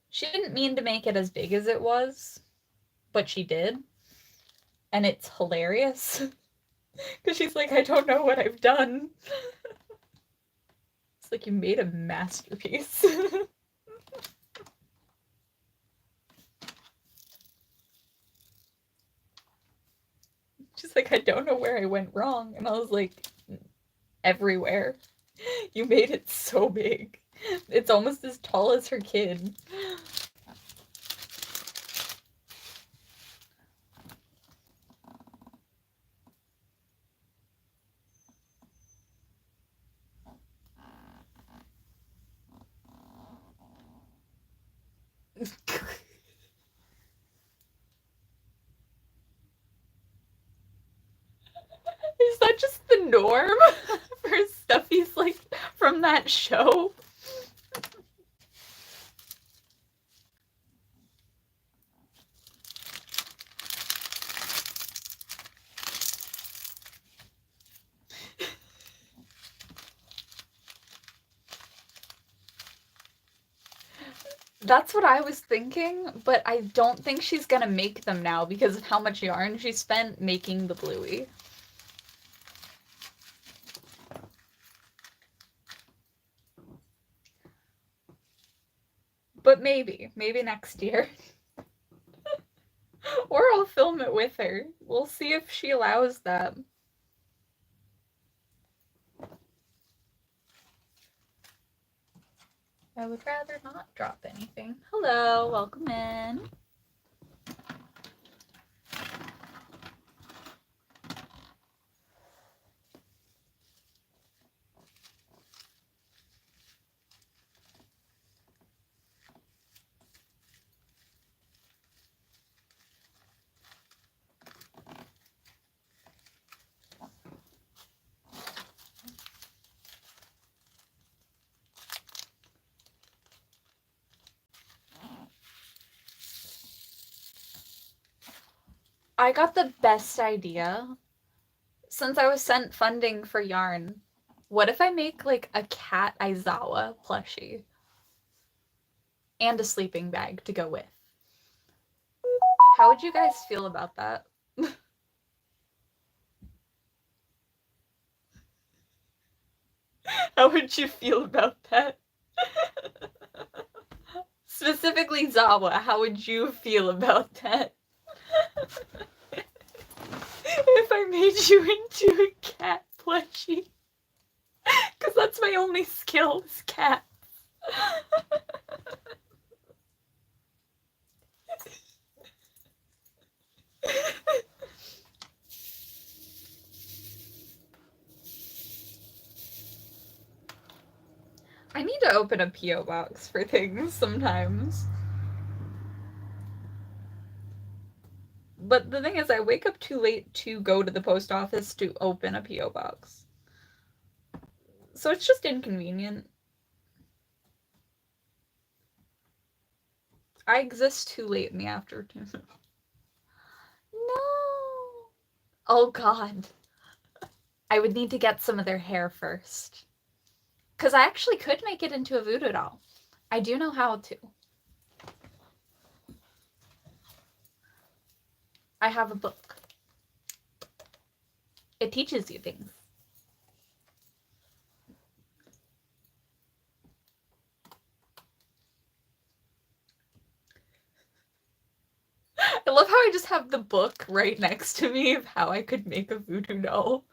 She didn't mean to make it as big as it was, but she did. And it's hilarious. Because she's like, I don't know what I've done. like you made a masterpiece. She's like, I don't know where I went wrong. And I was like, everywhere. You made it so big. It's almost as tall as her kid. Is that just the norm for stuffies like from that show? That's what I was thinking, but I don't think she's gonna make them now because of how much yarn she spent making the Bluey. But maybe next year. Or I'll film it with her. We'll see if she allows that. I would rather not drop anything. Hello, welcome in. I got the best idea. Since I was sent funding for yarn, what if I make like a cat Aizawa plushie? And a sleeping bag to go with. How would you guys feel about that? How would you feel about that? Specifically Zawa, how would you feel about that? If I made you into a cat plushie. Because that's my only skill, is cats. I need to open a P.O. box for things sometimes. But the thing is, I wake up too late to go to the post office to open a P.O. box. So it's just inconvenient. I exist too late in the afternoon. No! Oh god. I would need to get some of their hair first. Because I actually could make it into a voodoo doll. I do know how to. I have a book. It teaches you things. I love how I just have the book right next to me of how I could make a voodoo doll.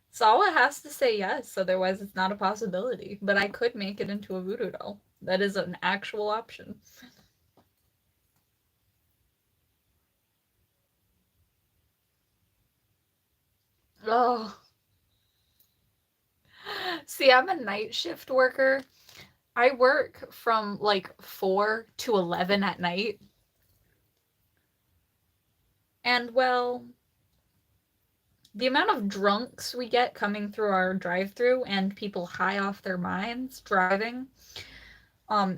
Sawa has to say yes, otherwise it's not a possibility. But I could make it into a voodoo doll. That is an actual option. Oh. See, I'm a night shift worker. I work from like 4 to 11 at night. And well, the amount of drunks we get coming through our drive-through and people high off their minds driving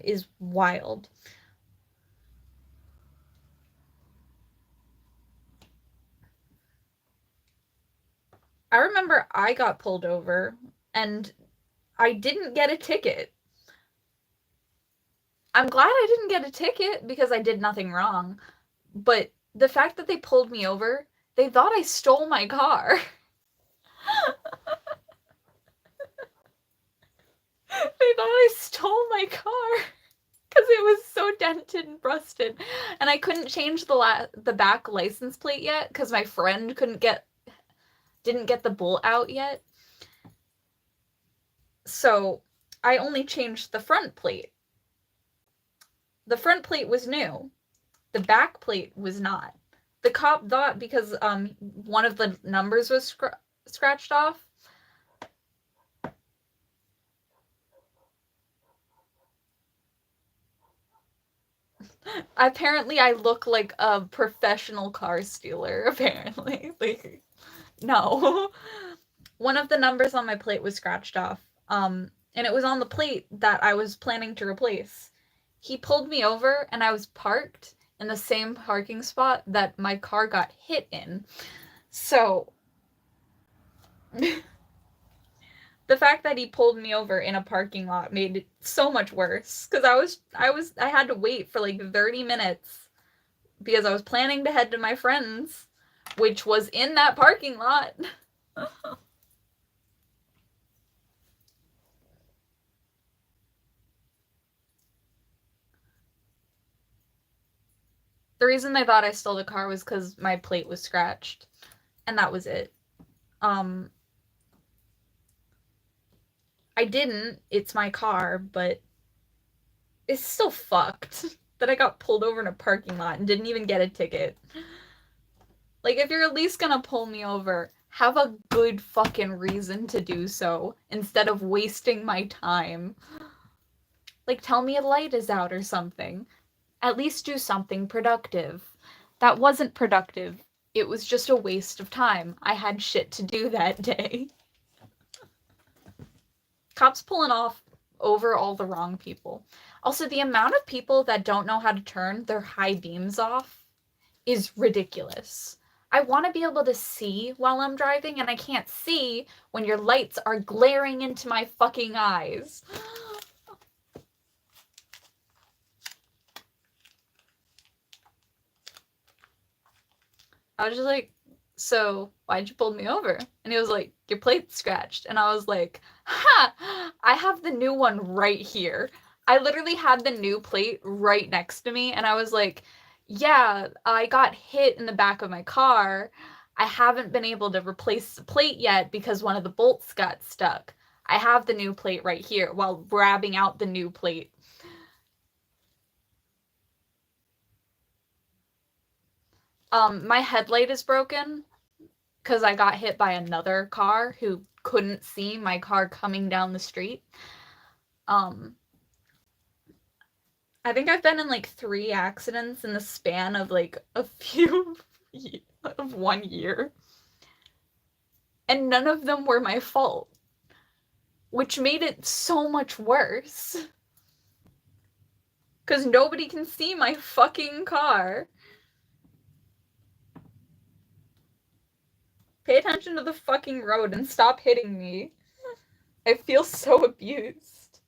is wild. I remember I got pulled over and I didn't get a ticket. I'm glad I didn't get a ticket because I did nothing wrong, But the fact that they pulled me over, they thought I stole my car. They thought I stole my car because it was so dented and rusted, and I couldn't change the back license plate yet because my friend didn't get the bolt out yet. So I only changed the front plate. The front plate was new. The back plate was not. The cop thought because one of the numbers was scratched off. Apparently, I look like a professional car stealer. Apparently, like, no. One of the numbers on my plate was scratched off. And it was on the plate that I was planning to replace. He pulled me over, and I was parked in the same parking spot that my car got hit in. So the fact that he pulled me over in a parking lot made it so much worse because I had to wait for like 30 minutes because I was planning to head to my friend's, which was in that parking lot. The reason they thought I stole the car was because my plate was scratched, and that was it. I didn't. It's my car, but it's still fucked that I got pulled over in a parking lot and didn't even get a ticket. Like, if you're at least gonna pull me over, have a good fucking reason to do so instead of wasting my time. Like, tell me a light is out or something. At least do something productive. That wasn't productive. It was just a waste of time. I had shit to do that day. Cops pulling off over all the wrong people. Also, the amount of people that don't know how to turn their high beams off is ridiculous. I want to be able to see while I'm driving, and I can't see when your lights are glaring into my fucking eyes. I was just like, so why'd you pull me over? And he was like, your plate's scratched. And I was like, ha! I have the new one right here. I literally had the new plate right next to me, and I was like, yeah, I got hit in the back of my car. I haven't been able to replace the plate yet because one of the bolts got stuck. I have the new plate right here while grabbing out the new plate. My headlight is broken because I got hit by another car who couldn't see my car coming down the street. I think I've been in like 3 accidents in the span of like a few of 1 year. And none of them were my fault, which made it so much worse. Because nobody can see my fucking car. Pay attention to the fucking road and stop hitting me. I feel so abused.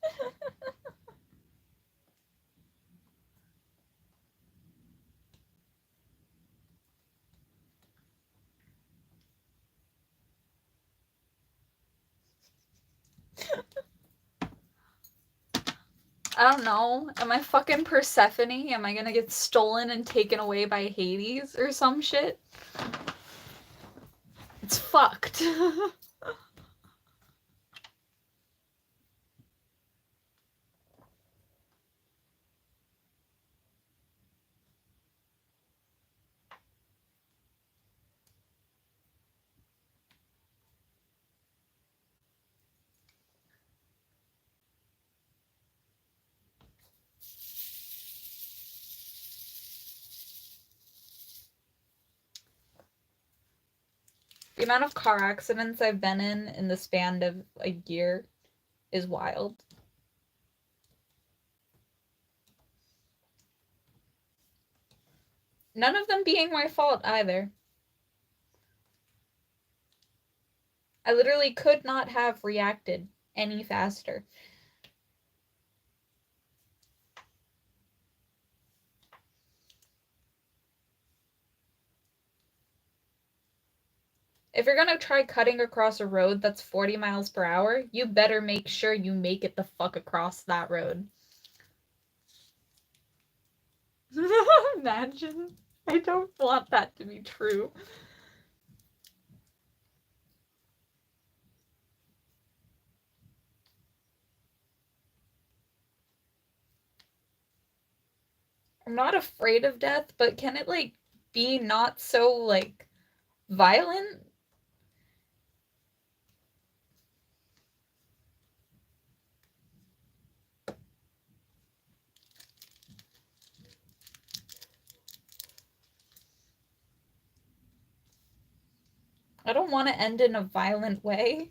I don't know. Am I fucking Persephone? Am I gonna get stolen and taken away by Hades or some shit? It's fucked. The amount of car accidents I've been in the span of a year is wild. None of them being my fault either. I literally could not have reacted any faster. If you're gonna try cutting across a road that's 40 miles per hour, you better make sure you make it the fuck across that road. Imagine. I don't want that to be true. I'm not afraid of death, but can it, like, be not so, like, violent? I don't want to end in a violent way.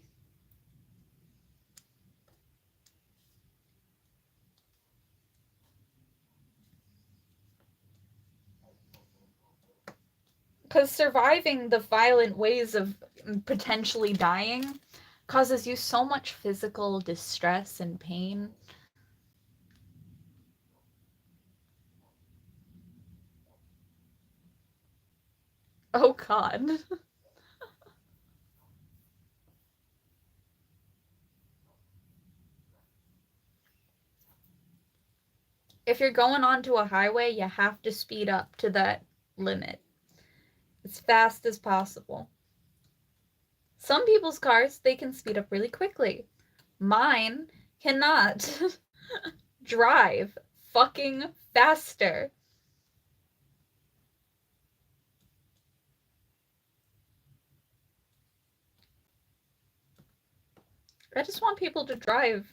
Because surviving the violent ways of potentially dying causes you so much physical distress and pain. Oh god. If you're going onto a highway, you have to speed up to that limit as fast as possible. Some people's cars, they can speed up really quickly. Mine cannot. Drive fucking faster. I just want people to drive.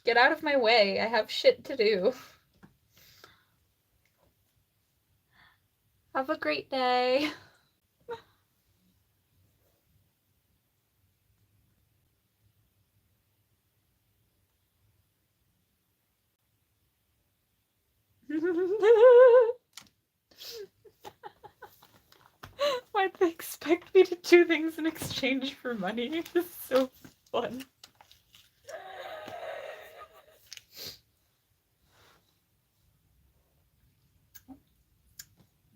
Get out of my way. I have shit to do. Have a great day. Why'd they expect me to do things in exchange for money? It's so fun.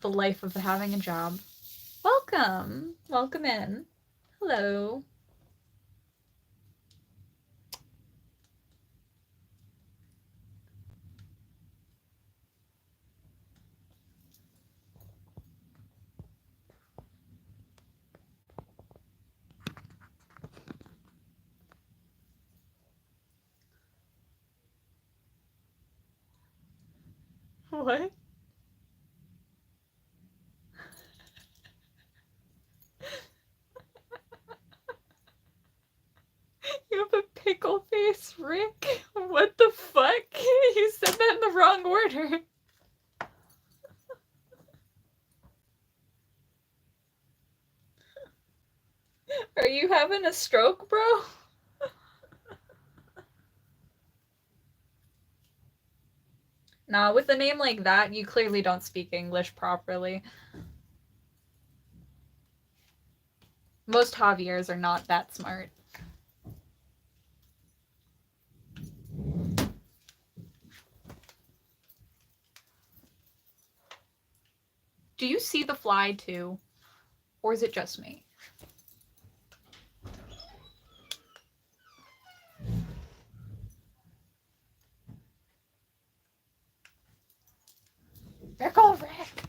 The life of having a job. Welcome. Welcome in. Hello. What? You have a pickle face, Rick? What the fuck? You said that in the wrong order. Are you having a stroke, bro? Nah, with a name like that, you clearly don't speak English properly. Most Javiers are not that smart. Do you see the fly too? Or is it just me? Pickle Rick!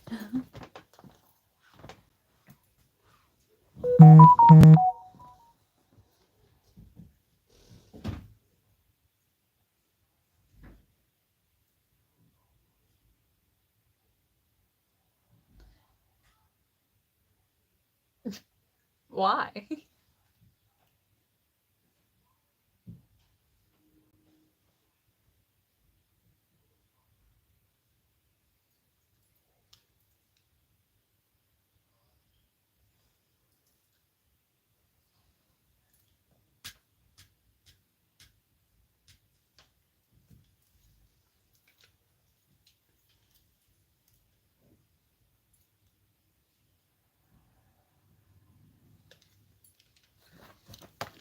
Why?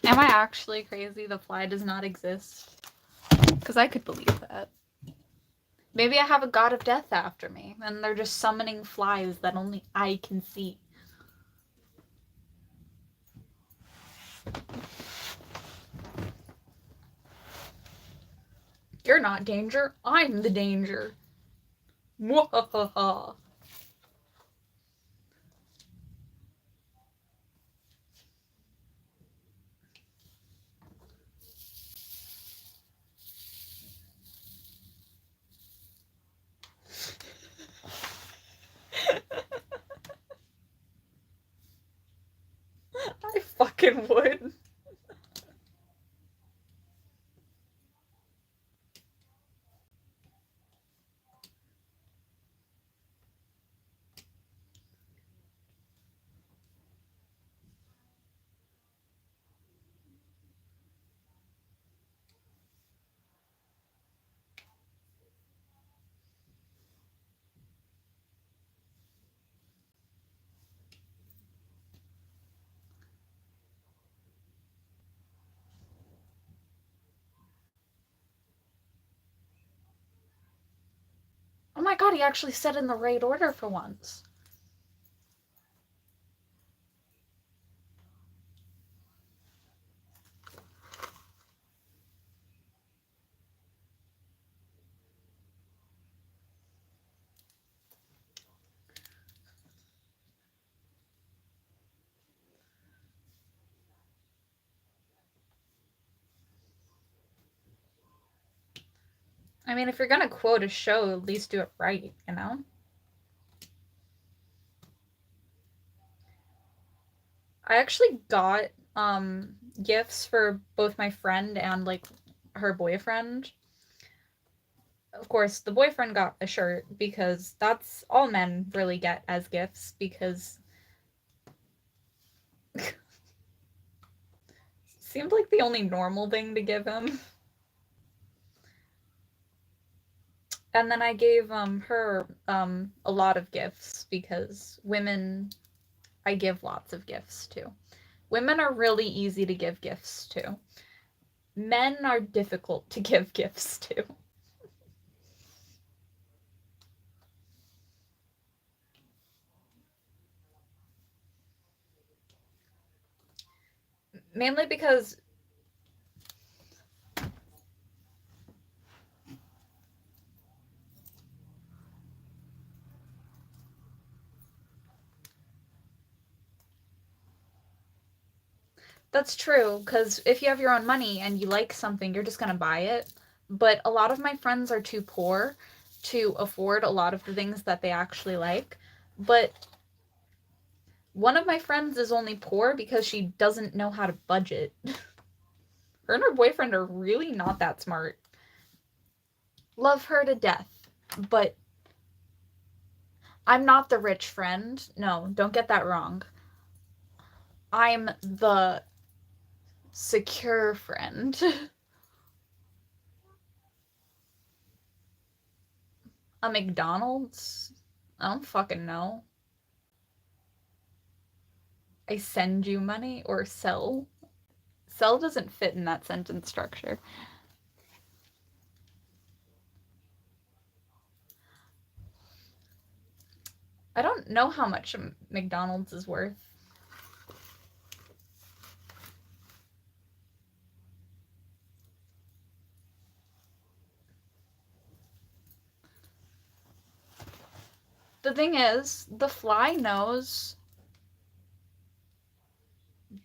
Am I actually crazy? The fly does not exist? Because I could believe that. Maybe I have a god of death after me, and they're just summoning flies that only I can see. You're not danger. I'm the danger. Mwahaha. I fucking would. Oh my god, he actually said in the right order for once. I mean, if you're gonna quote a show, at least do it right, you know? I actually got gifts for both my friend and like her boyfriend. Of course, the boyfriend got a shirt because that's all men really get as gifts because seemed like the only normal thing to give him. And then I gave her a lot of gifts because women I give lots of gifts to. Women are really easy to give gifts to. Men are difficult to give gifts to. Mainly because that's true, because if you have your own money and you like something, you're just going to buy it. But a lot of my friends are too poor to afford a lot of the things that they actually like. But one of my friends is only poor because she doesn't know how to budget. Her and her boyfriend are really not that smart. Love her to death. But I'm not the rich friend. No, don't get that wrong. I'm the secure friend. A McDonald's? I don't fucking know. I send you money or sell? Sell doesn't fit in that sentence structure. I don't know how much McDonald's is worth. The thing is, the fly knows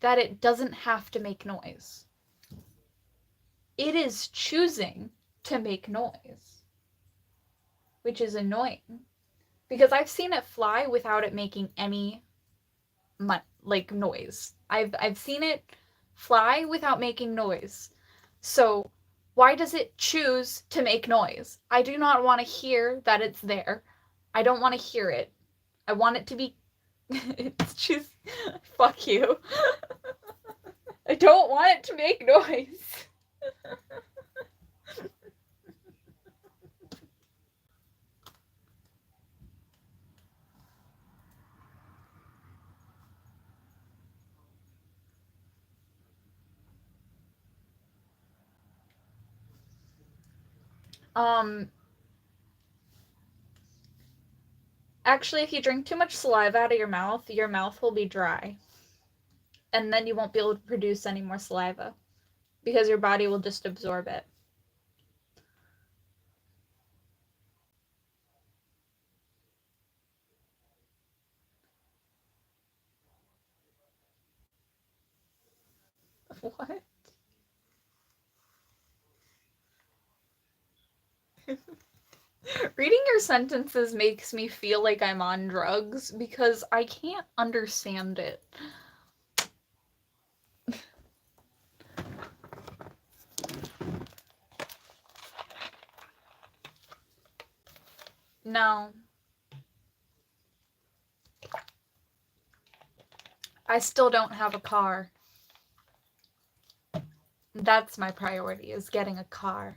that it doesn't have to make noise. It is choosing to make noise, which is annoying. Because I've seen it fly without it making any like noise. I've seen it fly without making noise. So why does it choose to make noise? I do not want to hear that it's there. I don't want to hear it. I want it to be it's just fuck you. I don't want it to make noise. Um Actually, if you drink too much saliva out of your mouth will be dry. and then you won't be able to produce any more saliva because your body will just absorb it. What? Reading your sentences makes me feel like I'm on drugs because I can't understand it. No. I still don't have a car. That's my priority, is getting a car.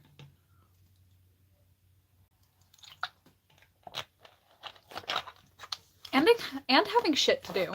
And having shit to do.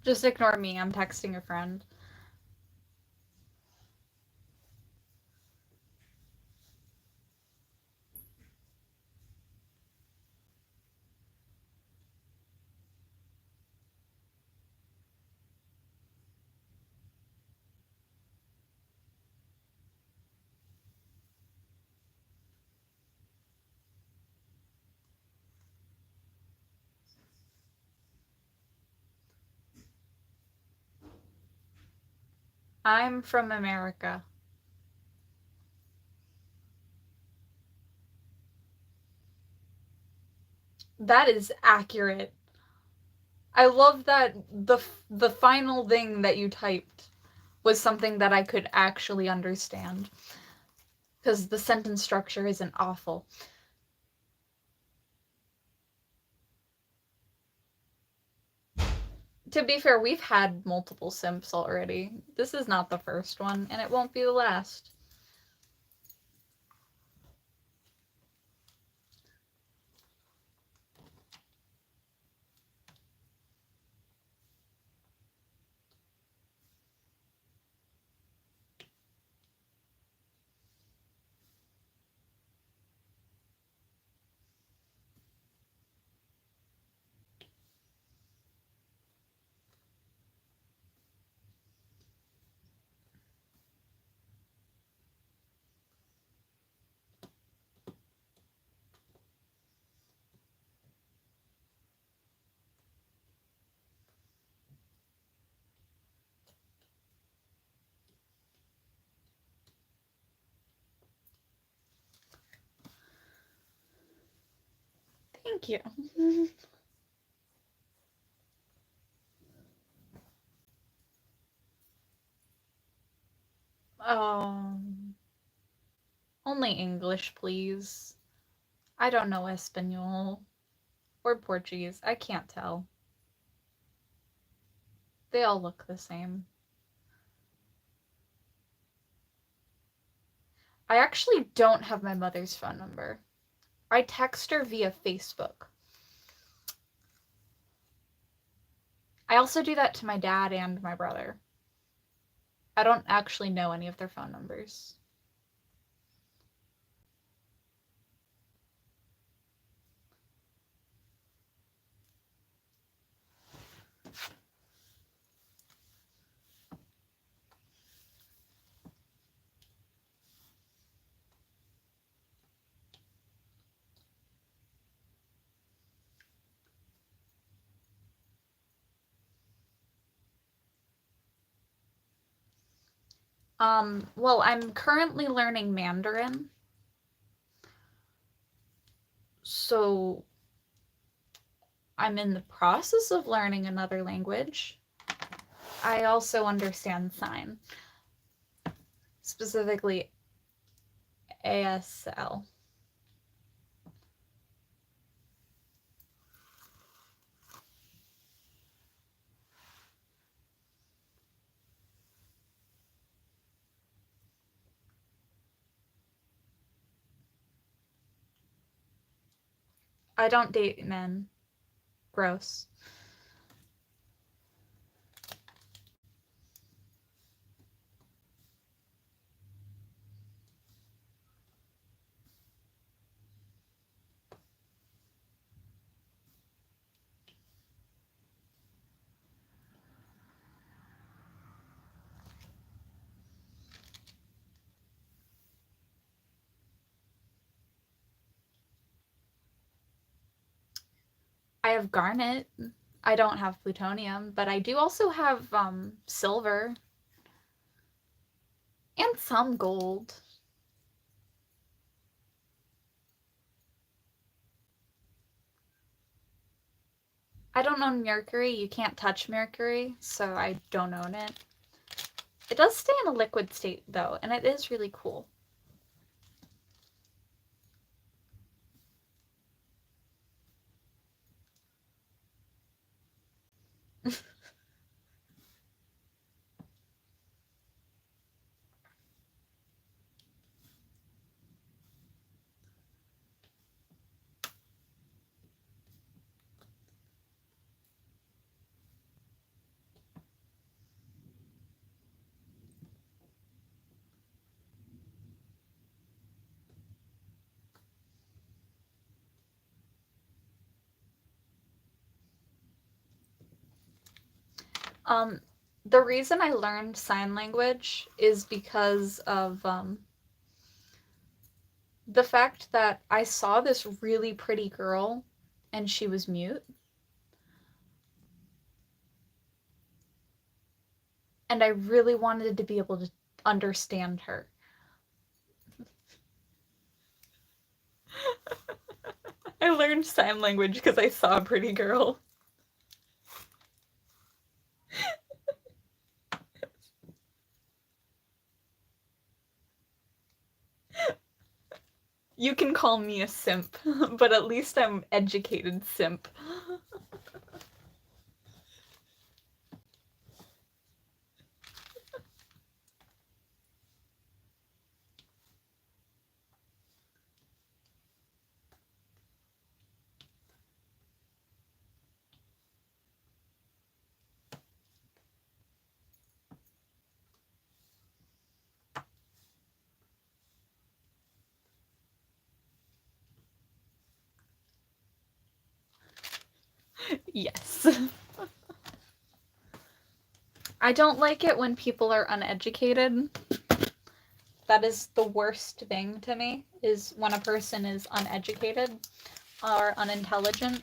Just ignore me, I'm texting a friend. I'm from America. That is accurate. I love that the final thing that you typed was something that I could actually understand. Because the sentence structure isn't awful. To be fair, we've had multiple simps already. This is not the first one, and it won't be the last. Thank you. Only English, please. I don't know Espanol or Portuguese. I can't tell. They all look the same. I actually don't have my mother's phone number. I text her via Facebook. I also do that to my dad and my brother. I don't actually know any of their phone numbers. Well, I'm currently learning Mandarin. So I'm in the process of learning another language. I also understand sign, specifically ASL. I don't date men. Gross. I have garnet. I don't have plutonium, but I do also have silver and some gold. I don't own mercury. You can't touch mercury, so I don't own it. It does stay in a liquid state, though, and it is really cool. Um, the reason I learned sign language is because of the fact that I saw this really pretty girl and she was mute. And I really wanted to be able to understand her. I learned sign language because I saw a pretty girl. You can call me a simp, but at least I'm educated simp. Yes. I don't like it when people are uneducated. That is the worst thing to me, is when a person is uneducated or unintelligent.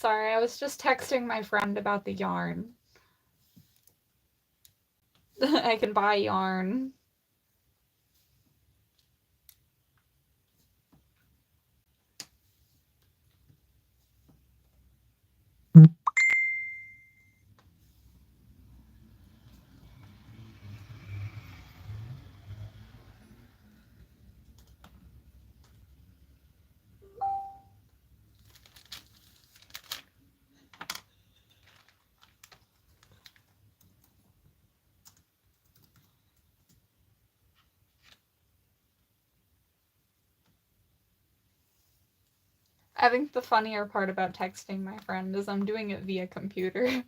Sorry, I was just texting my friend about the yarn. I can buy yarn. I think the funnier part about texting my friend is I'm doing it via computer.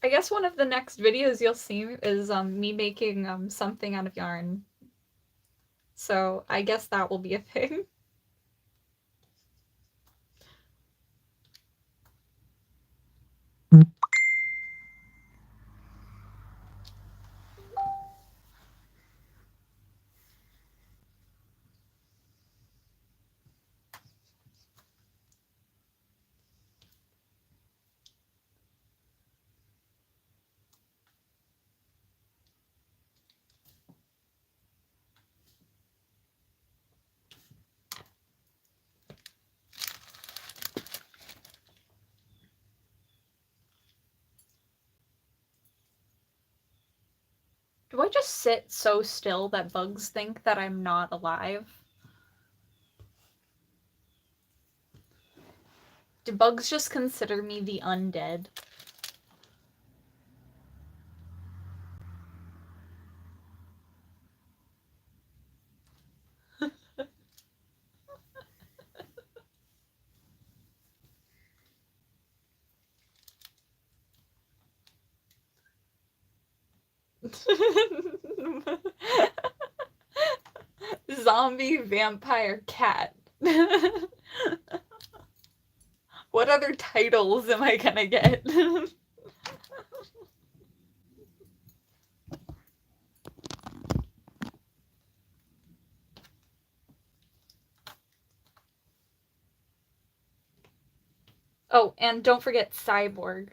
I guess one of the next videos you'll see is me making something out of yarn. So I guess that will be a thing. Do I just sit so still that bugs think that I'm not alive? Do bugs just consider me the undead? Zombie, vampire, cat. What other titles am I gonna get? Oh, and don't forget cyborg.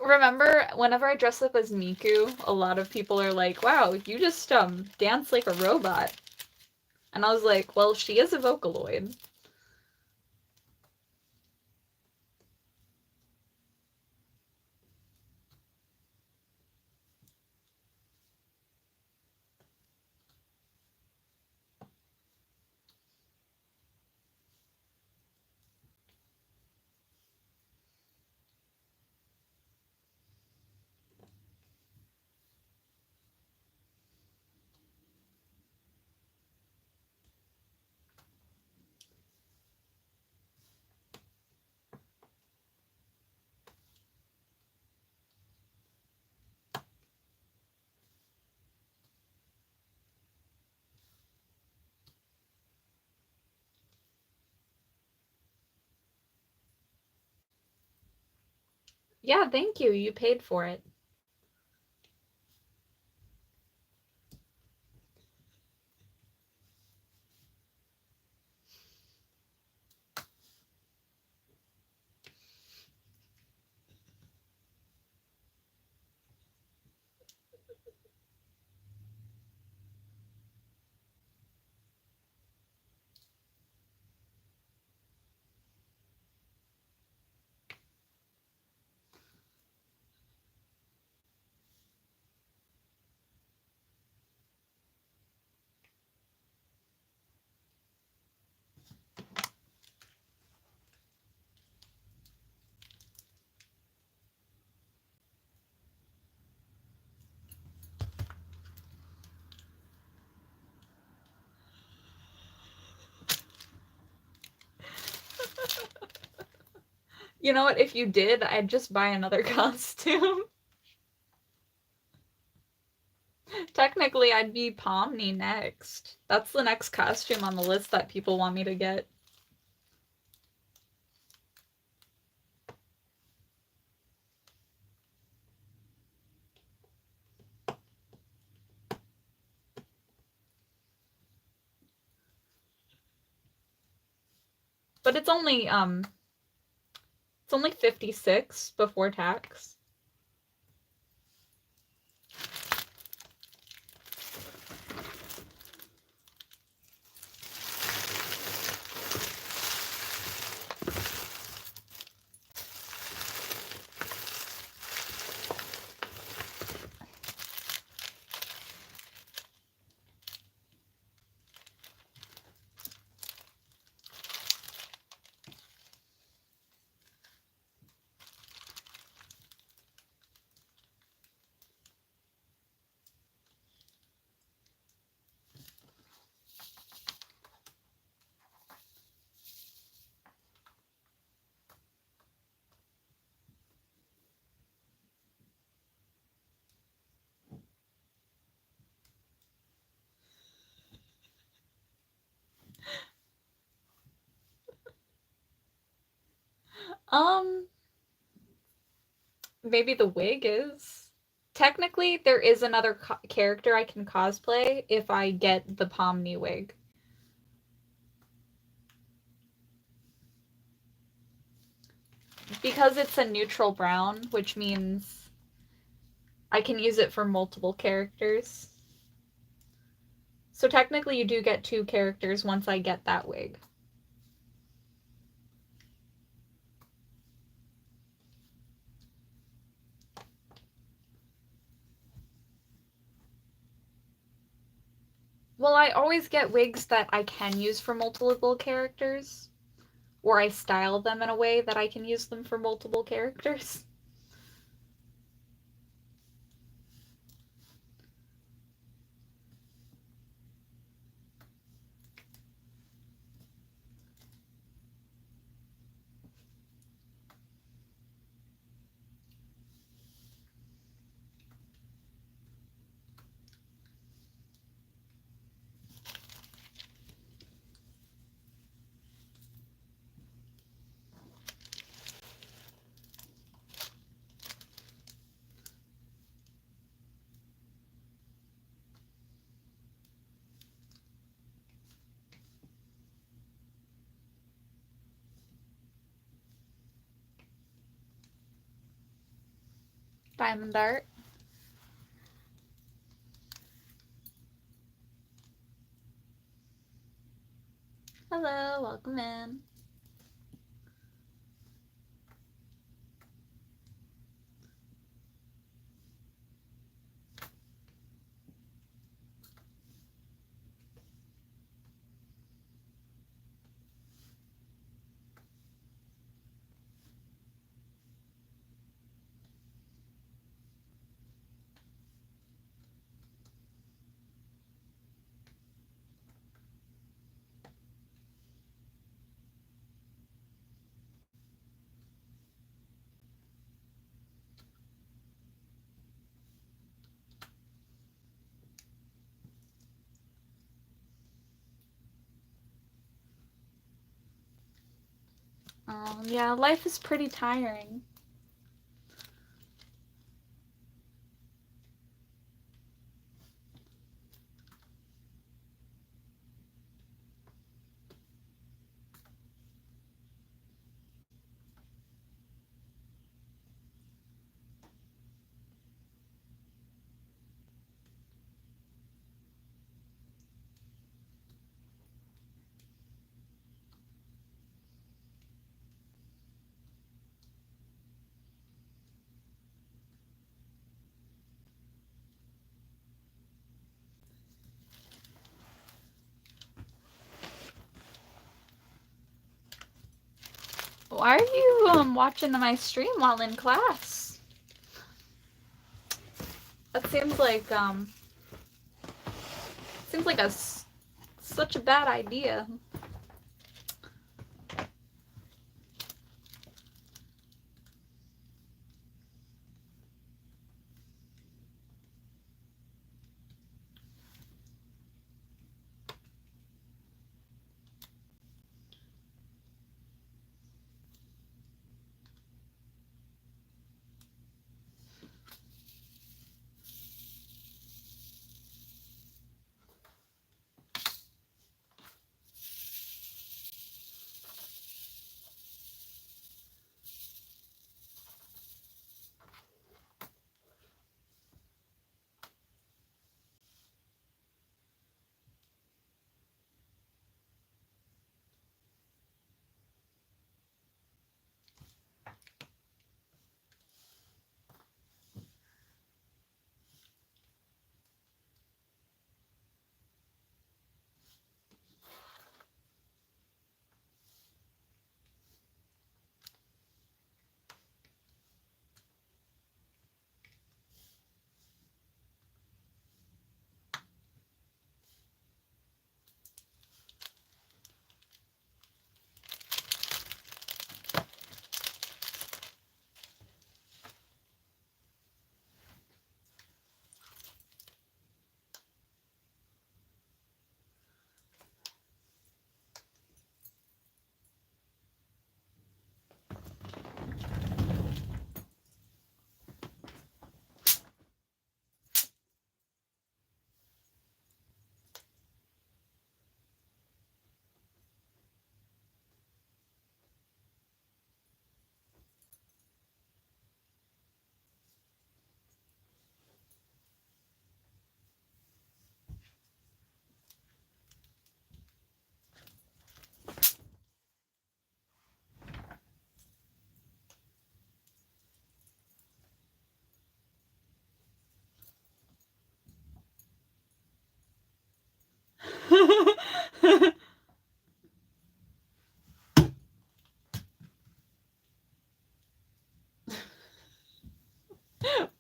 Remember, whenever I dress up as Miku, a lot of people are like, wow, you just dance like a robot. And I was like, well, she is a Vocaloid. Yeah, thank you. You paid for it. You know what? If you did, I'd just buy another costume. Technically, I'd be Pomni next. That's the next costume on the list that people want me to get. But it's only 56 before tax. Um, maybe the wig is. Technically, there is another character I can cosplay if I get the Pomni wig. Because it's a neutral brown, which means I can use it for multiple characters. So technically, you do get two characters once I get that wig. Well, I always get wigs that I can use for multiple characters, or I style them in a way that I can use them for multiple characters. Diamond art. Hello, welcome in. Yeah, life is pretty tiring. Why are you watching my stream while in class? That seems like such a bad idea.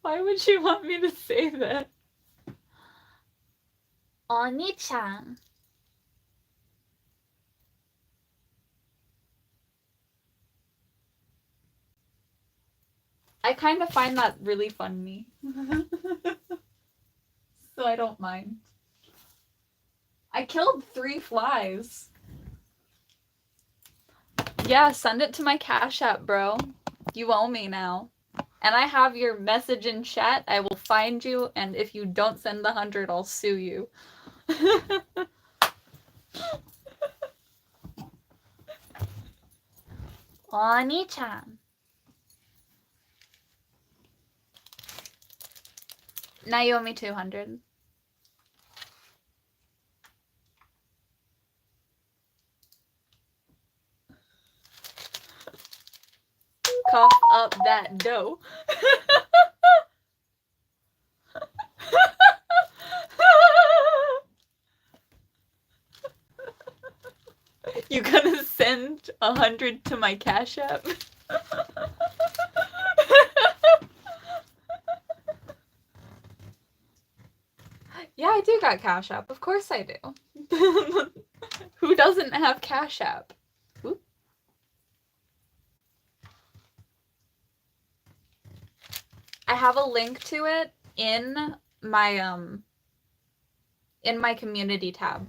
Why would you want me to say that? Oni-chan. I kind of find that really funny. So I don't mind. I killed 3 flies. Yeah, send it to my Cash App, bro. You owe me now. And I have your message in chat. I will find you, and if you don't send the 100, I'll sue you. Oni-chan. Now you owe me 200. Cough up that dough. You gonna send 100 to my Cash App? Yeah, I do got Cash App. Of course I do. Who doesn't have Cash App? Ooh. I have a link to it in my community tab.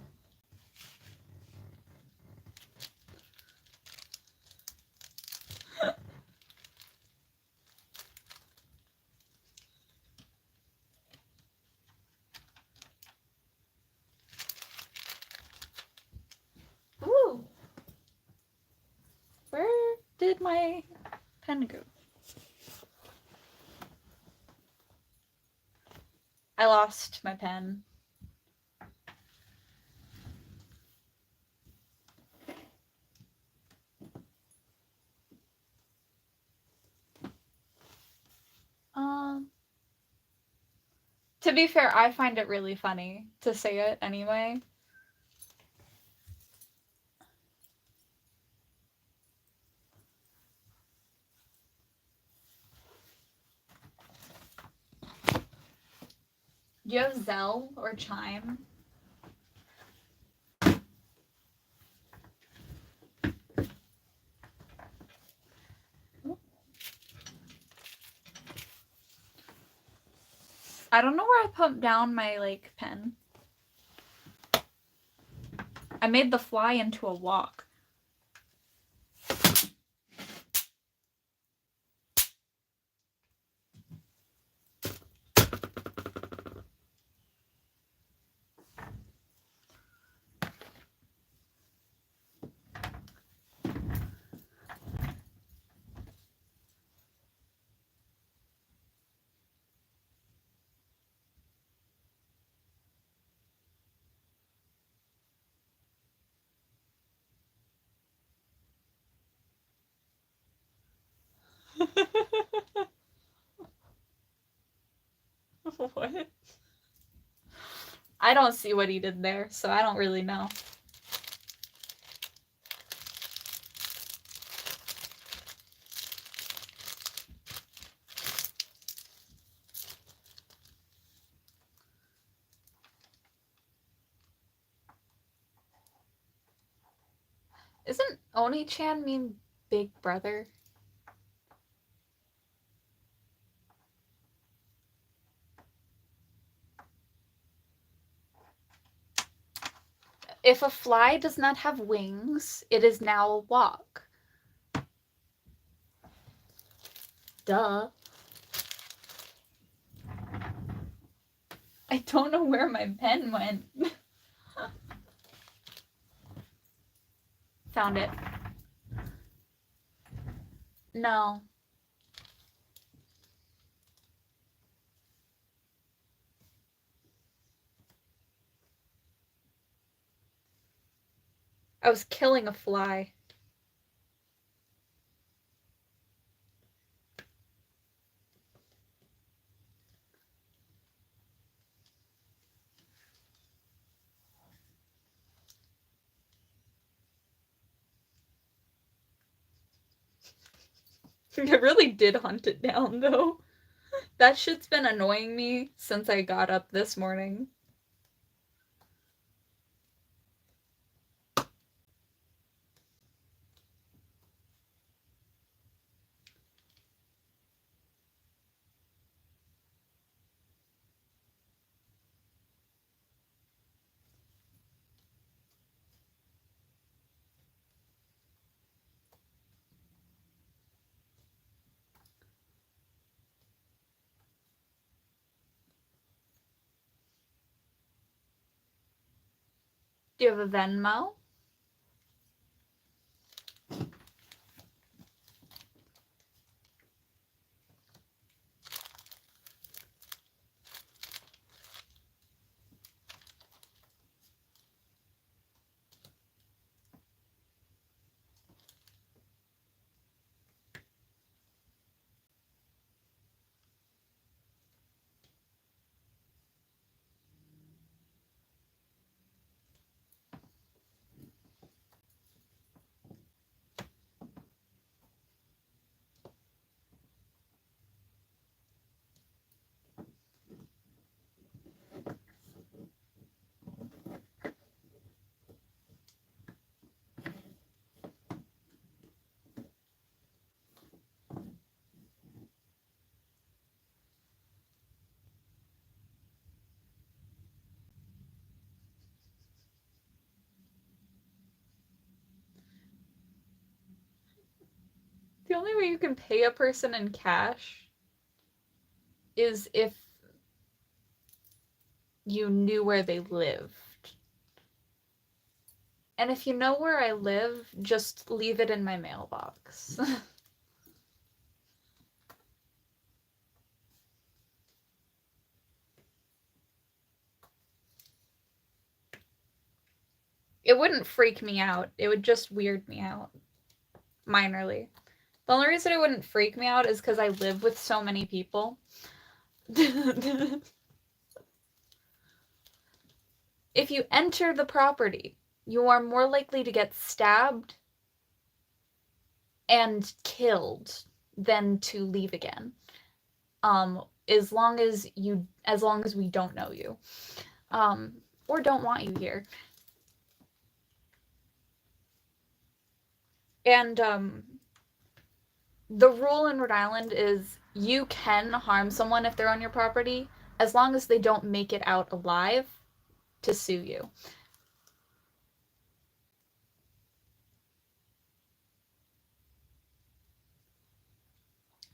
Ooh. Where did my pen go? I lost my pen. To be fair, I find it really funny to say it anyway. Do you have Zelle or Chime? I don't know where I put down my, like, pen. I made the fly into a walk. What? I don't see what he did there, so I don't really know. Isn't Oni-chan mean big brother? If a fly does not have wings, it is now a walk. Duh. I don't know where my pen went. Found it. No. I was killing a fly. I really did hunt it down, though. That shit's been annoying me since I got up this morning. Do you have a Venmo? The only way you can pay a person in cash is if you knew where they lived. And if you know where I live, just leave it in my mailbox. It wouldn't freak me out. It would just weird me out. Minorly. The only reason it wouldn't freak me out is because I live with so many people. If you enter the property, you are more likely to get stabbed and killed than to leave again. as long as we don't know you, or don't want you here. And the rule in Rhode Island is you can harm someone if they're on your property, as long as they don't make it out alive to sue you.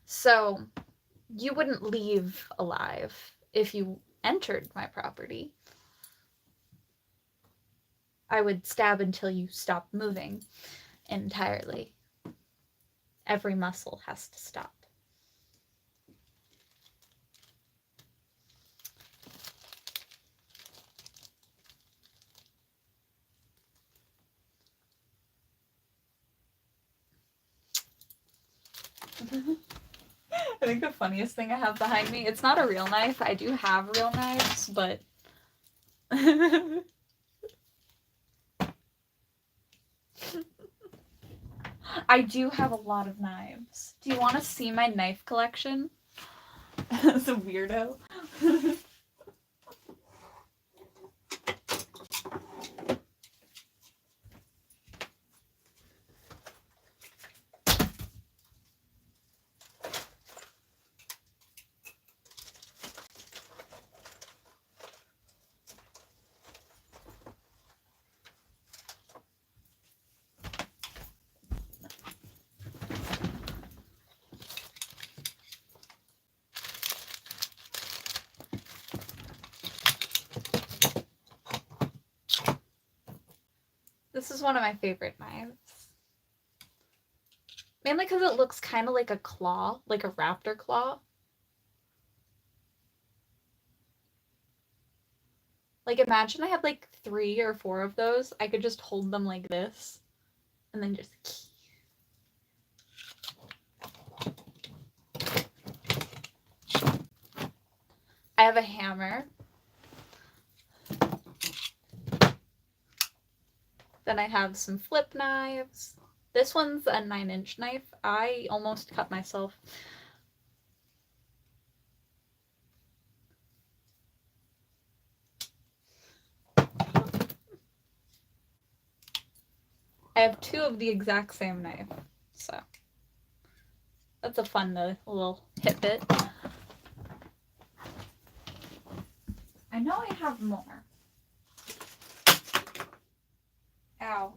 So you wouldn't leave alive if you entered my property. I would stab until you stop moving entirely. Every muscle has to stop. I think the funniest thing I have behind me, it's not a real knife. I do have real knives, but I do have a lot of knives. Do you want to see my knife collection? As a weirdo. This is one of my favorite knives. Mainly because it looks kind of like a claw, like a raptor claw. Like, imagine I had like 3 or 4 of those. I could just hold them like this. And then just... I have a hammer. Then I have some flip knives. This one's a 9-inch knife. I almost cut myself. I have 2 of the exact same knife, so that's a fun little tidbit. I know I have more. Ow.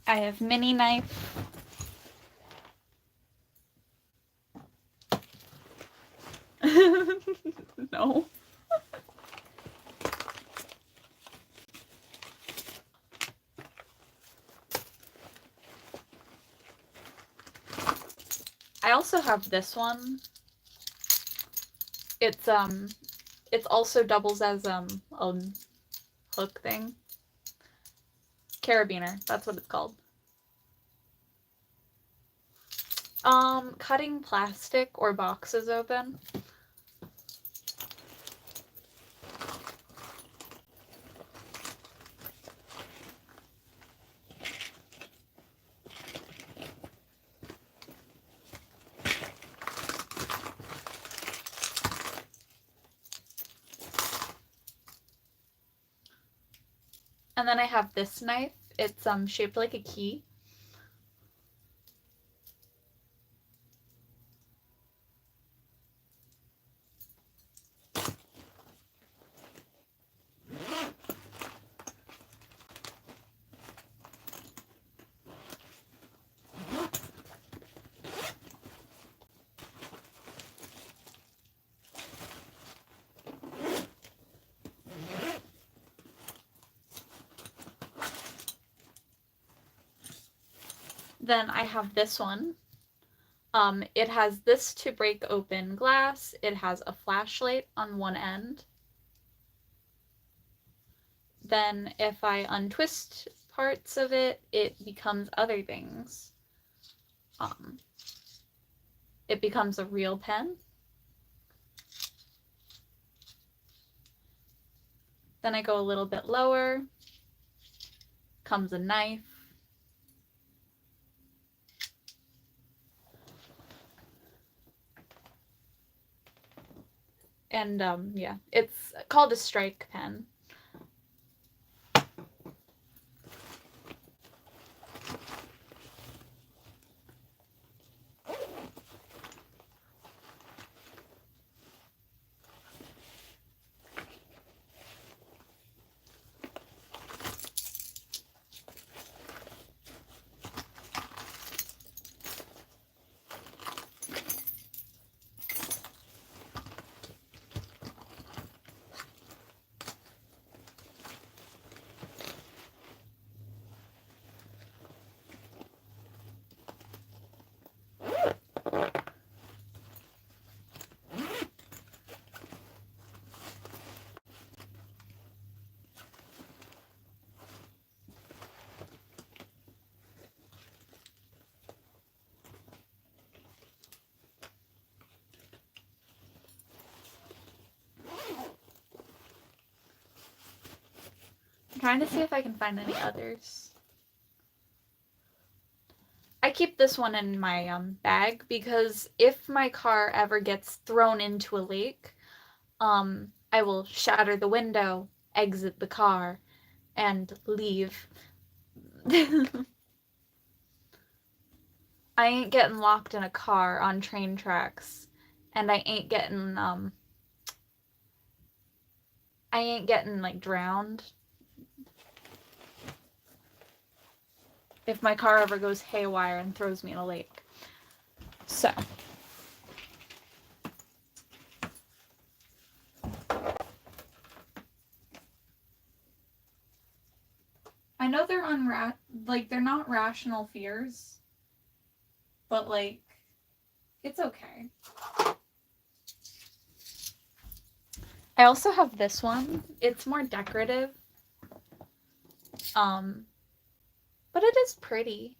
I have mini knife. No. I also have this one. It's also doubles as a hook thing. Carabiner, that's what it's called. Cutting plastic or boxes open. And then I have this knife. It's shaped like a key. Then I have this one. It has this to break open glass. It has a flashlight on one end. Then if I untwist parts of it, it becomes other things. it becomes a real pen. Then I go a little bit lower, comes a knife. And yeah, it's called a strike pen. I'm trying to see if I can find any others. I keep this one in my bag because if my car ever gets thrown into a lake, I will shatter the window, exit the car, and leave. I ain't getting locked in a car on train tracks, and I ain't getting like drowned. If my car ever goes haywire and throws me in a lake. So. I know they're they're not rational fears, but like, it's okay. I also have this one. It's more decorative. But it is pretty.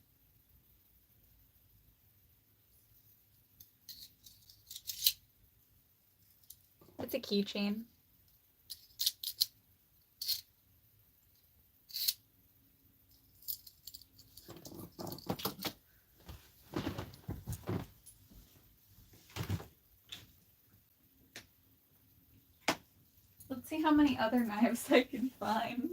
It's a keychain. Let's see how many other knives I can find.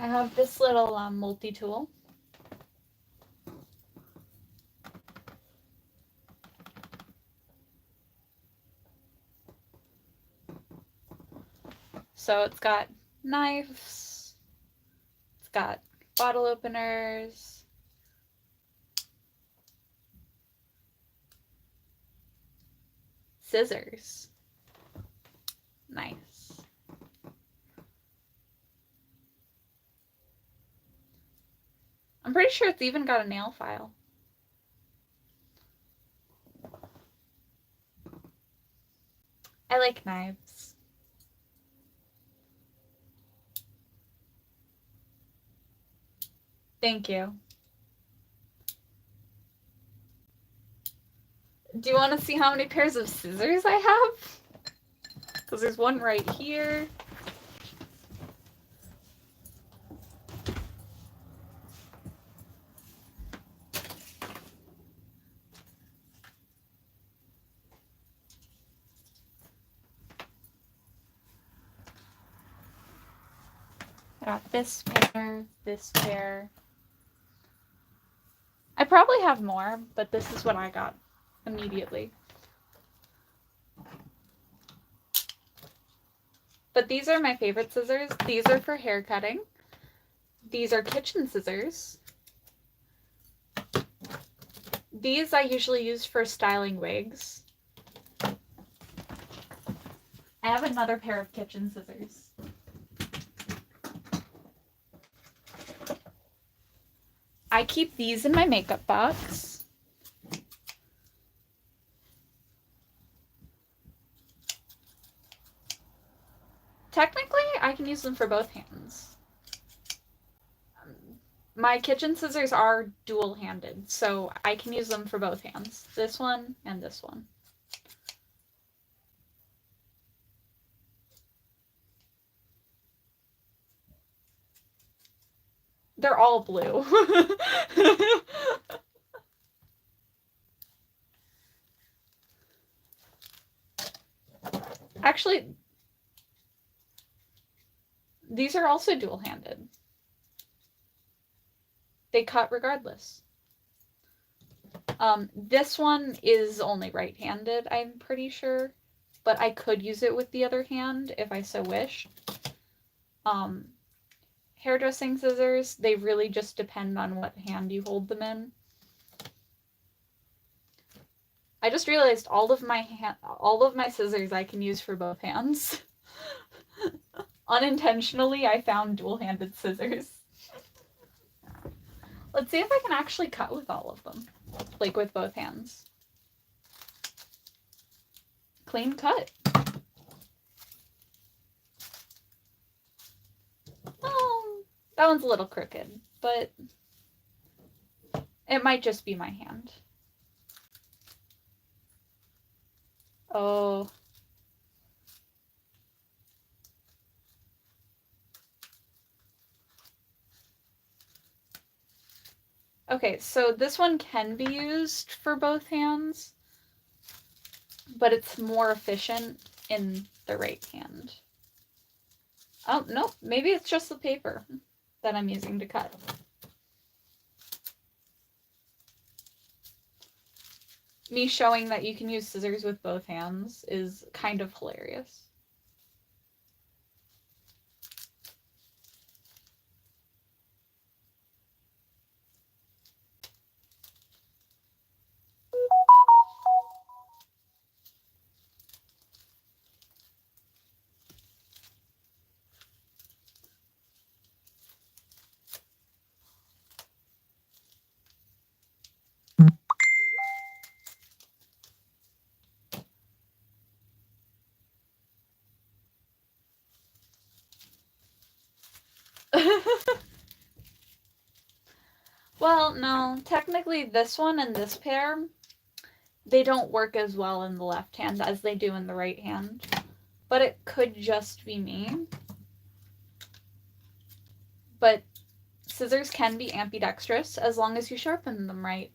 I have this little multi-tool. So it's got knives, it's got bottle openers, scissors. Nice. I'm pretty sure it's even got a nail file. I like knives. Thank you. Do you want to see how many pairs of scissors I have? Because there's one right here. I got this pair. I probably have more, but this is what I got immediately. But these are my favorite scissors. These are for hair cutting. These are kitchen scissors. These I usually use for styling wigs. I have another pair of kitchen scissors. I keep these in my makeup box. Technically, I can use them for both hands. My kitchen scissors are dual-handed, so I can use them for both hands. This one and this one. They're all blue. Actually, these are also dual-handed. They cut regardless. This one is only right-handed, I'm pretty sure, but I could use it with the other hand if I so wished. Hairdressing scissors, they really just depend on what hand you hold them in. I just realized all of my scissors I can use for both hands. Unintentionally, I found dual-handed scissors. Let's see if I can actually cut with all of them, like with both hands. Clean cut. Oh, that one's a little crooked, but it might just be my hand. Oh. Okay, so this one can be used for both hands, but it's more efficient in the right hand. Oh, nope, maybe it's just the paper that I'm using to cut. Me showing that you can use scissors with both hands is kind of hilarious. Well, no, technically this one and this pair, they don't work as well in the left hand as they do in the right hand. But it could just be me. But scissors can be ambidextrous as long as you sharpen them right.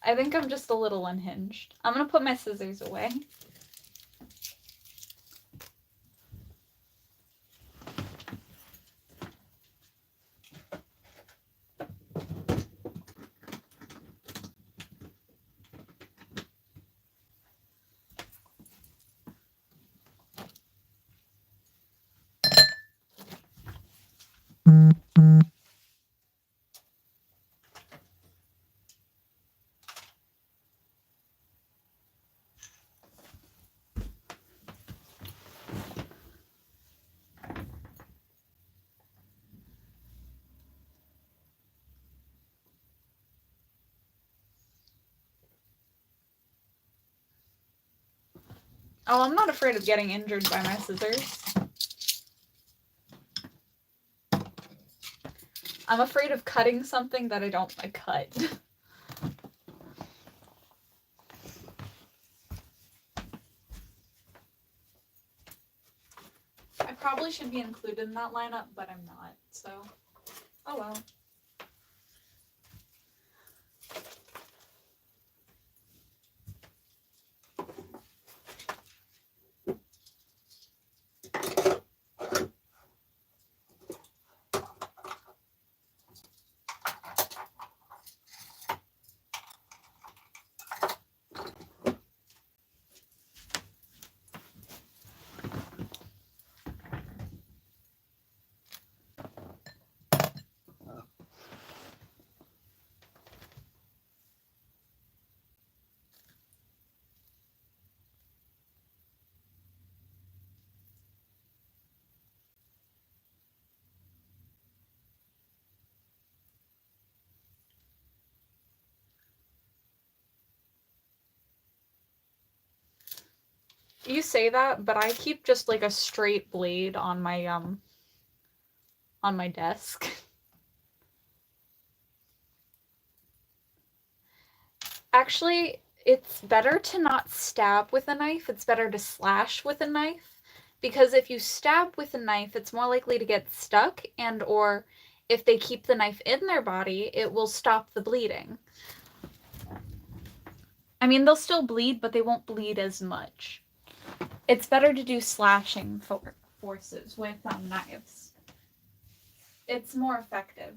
I think I'm just a little unhinged. I'm gonna put my scissors away. Oh, I'm not afraid of getting injured by my scissors. I'm afraid of cutting something that I don't want to cut. I probably should be included in that lineup, but I'm not, so oh well. You say that, but I keep just like a straight blade on my desk. Actually, it's better to not stab with a knife. It's better to slash with a knife, because if you stab with a knife, it's more likely to get stuck, and or if they keep the knife in their body, it will stop the bleeding. I mean, they'll still bleed, but they won't bleed as much. It's better to do slashing forces with knives. It's more effective.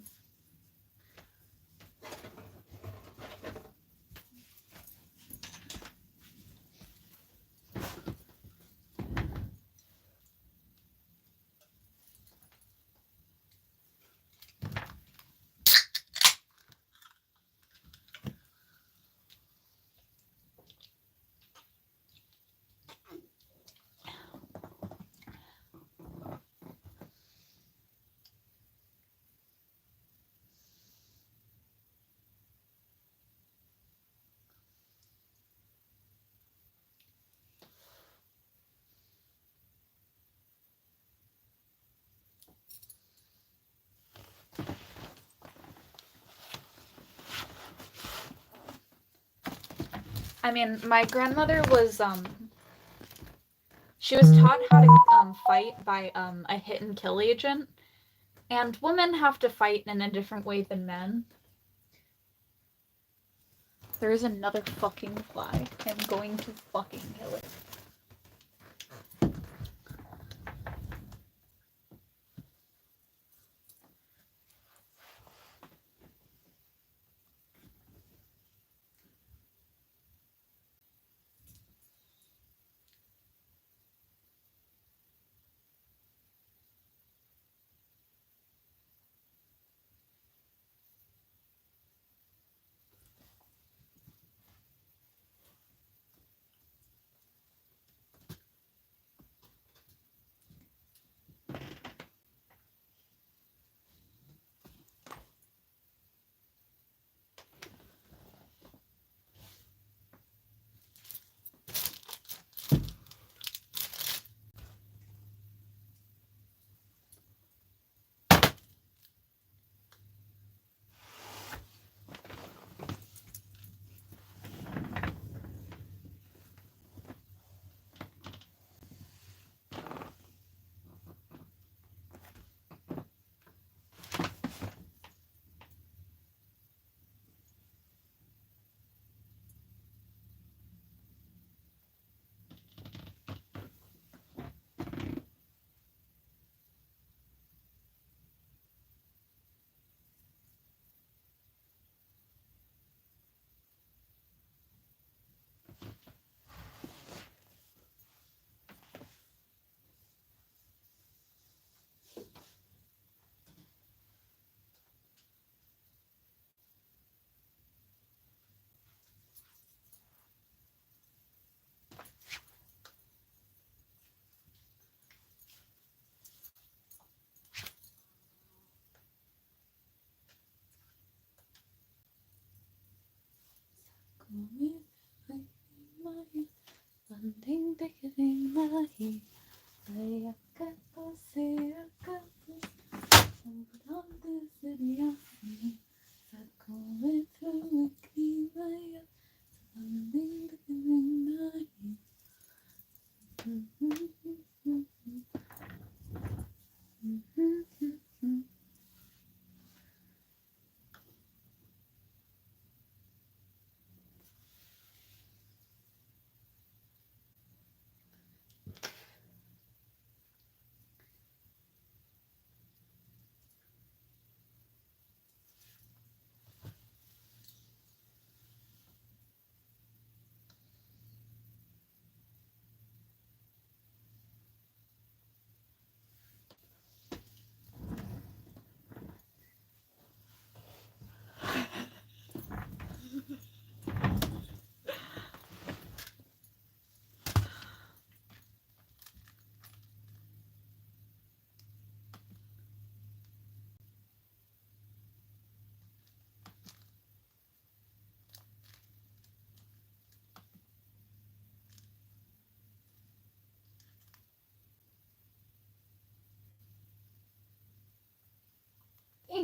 I mean, my grandmother was she was taught how to fight by a hit and kill agent, and women have to fight in a different way than men. There is another fucking fly. I'm going to fucking kill it.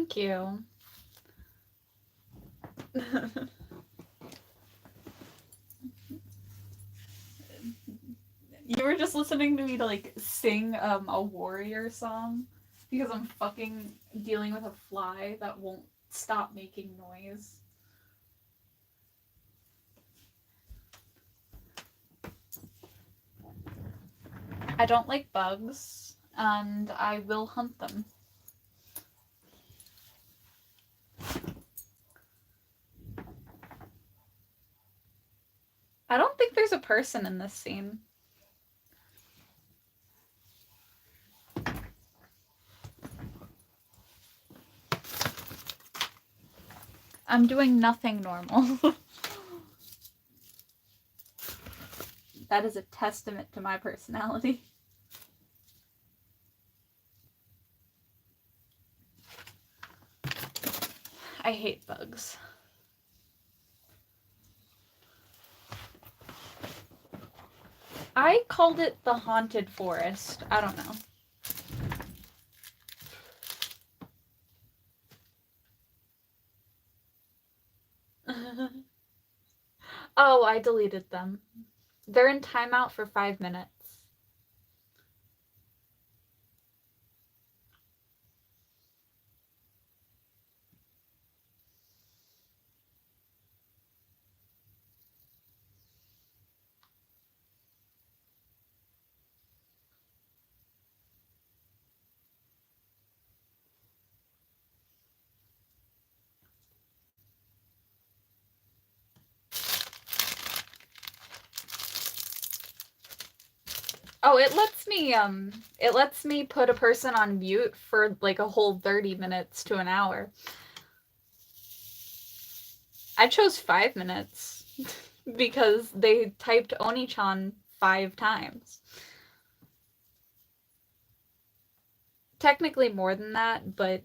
Thank you. You were just listening to me to like sing a warrior song because I'm fucking dealing with a fly that won't stop making noise. I don't like bugs, and I will hunt them. I don't think there's a person in this scene. I'm doing nothing normal. That is a testament to my personality. I hate bugs. I called it the haunted forest. I don't know. Oh, I deleted them. They're in timeout for 5 minutes. Oh, it lets me put a person on mute for like a whole 30 minutes to an hour. I chose 5 minutes because they typed Oni-chan 5 times. Technically more than that, but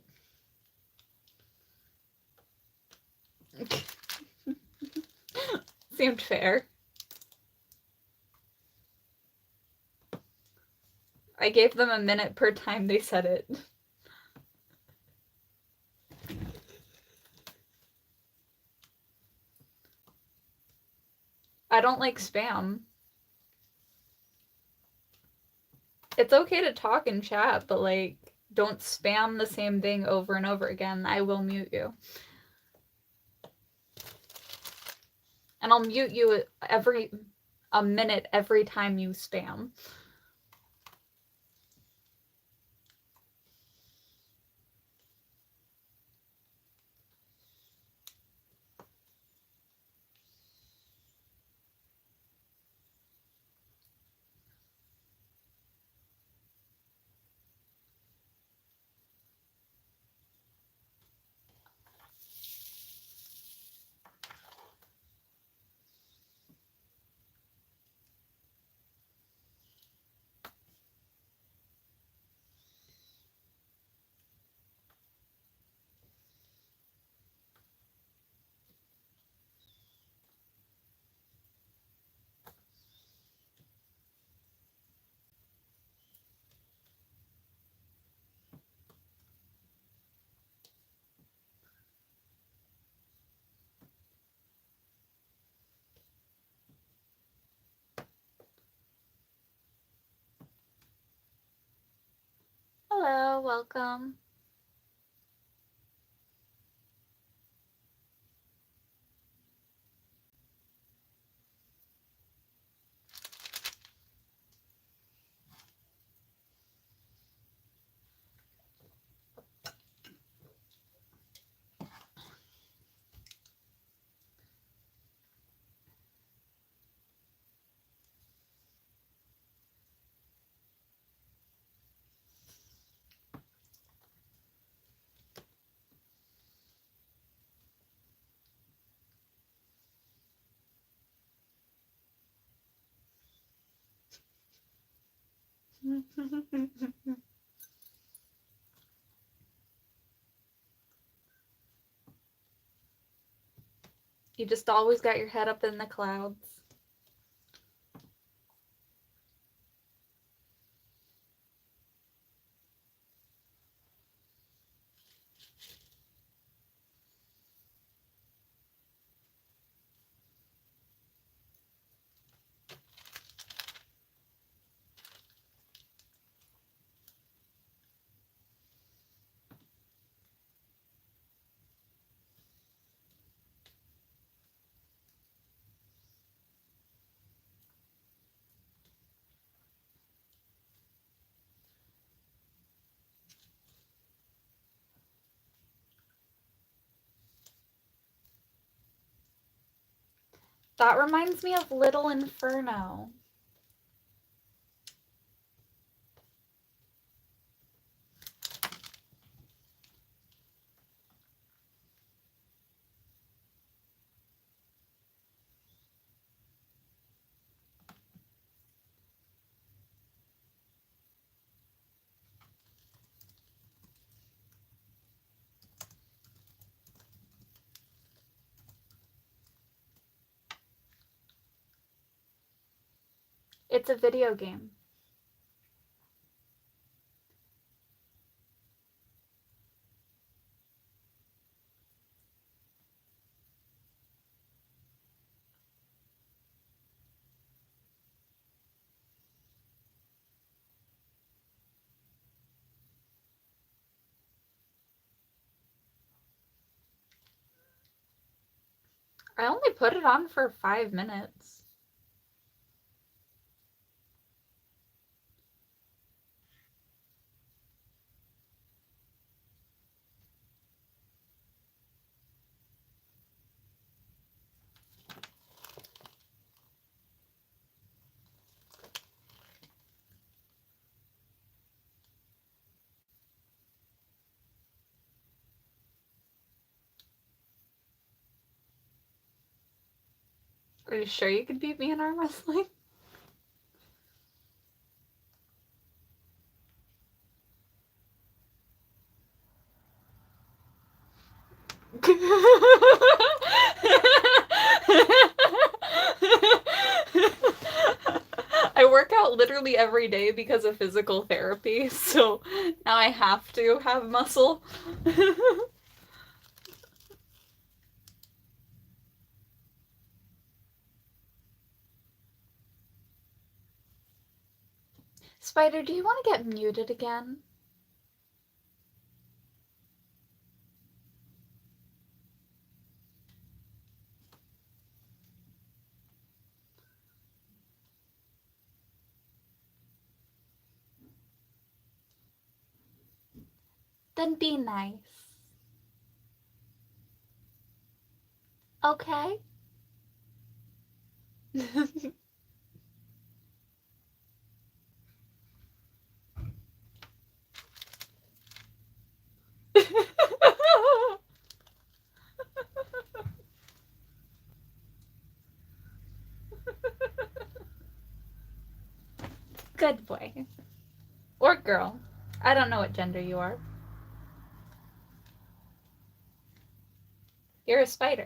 seemed fair. I gave them a minute per time they said it. I don't like spam. It's okay to talk and chat, but like, don't spam the same thing over and over again. I will mute you. And I'll mute you a minute every time you spam. Hello, welcome. You just always got your head up in the clouds. That reminds me of Little Inferno. It's a video game. I only put it on for 5 minutes. Are you sure you could beat me in arm wrestling? I work out literally every day because of physical therapy, so now I have to have muscle. Spider, do you want to get muted again? Then be nice. Okay? Good boy. Or girl. I don't know what gender you are. You're a spider.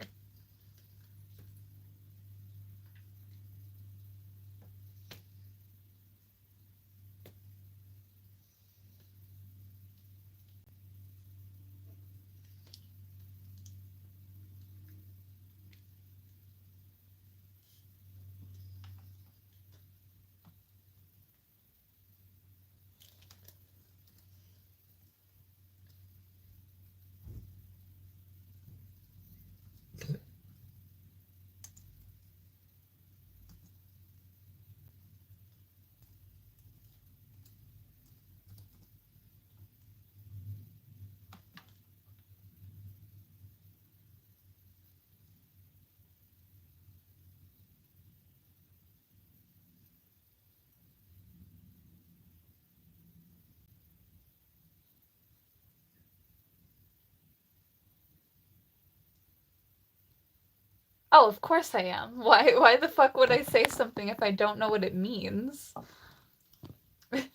Oh, of course I am. Why the fuck would I say something if I don't know what it means? Like,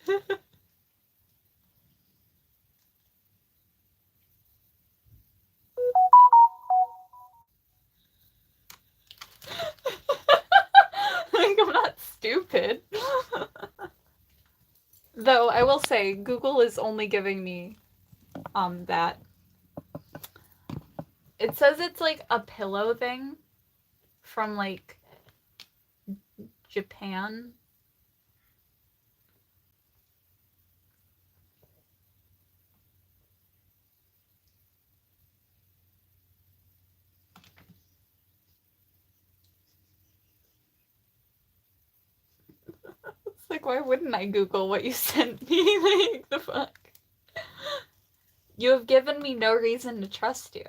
I'm not stupid. Though, I will say, Google is only giving me, that. It says it's, like, a pillow thing from, like, Japan. It's like, why wouldn't I Google what you sent me? Like, the fuck? You have given me no reason to trust you.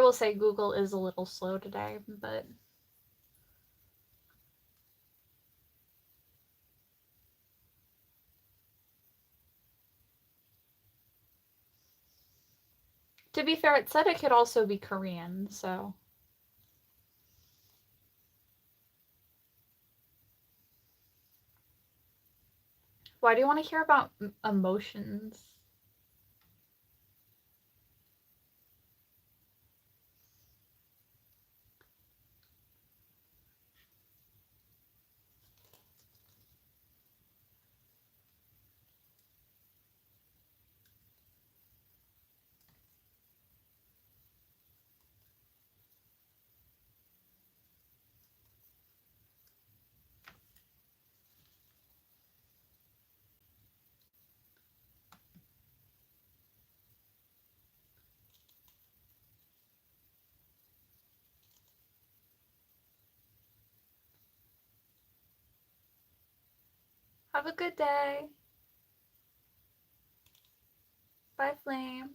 will say Google is a little slow today, but... To be fair, it said it could also be Korean, so... Why do you want to hear about emotions? Have a good day. Bye, Flame.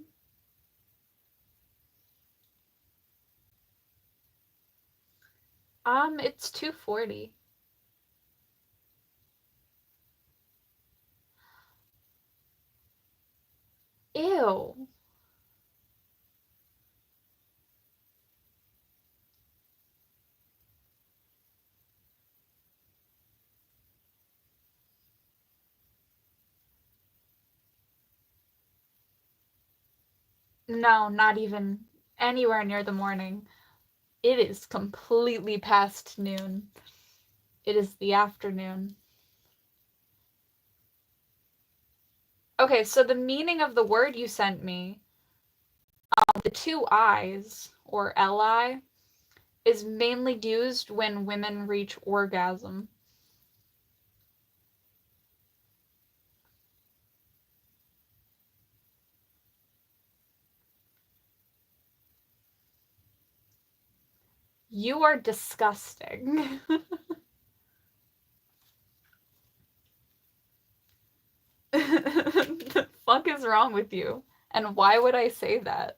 It's 2:40. Ew. No, not even anywhere near the morning. It is completely past noon. It is the afternoon. Okay, so the meaning of the word you sent me, the two I's, or Li, is mainly used when women reach orgasm. You are disgusting. The fuck is wrong with you? And why would I say that?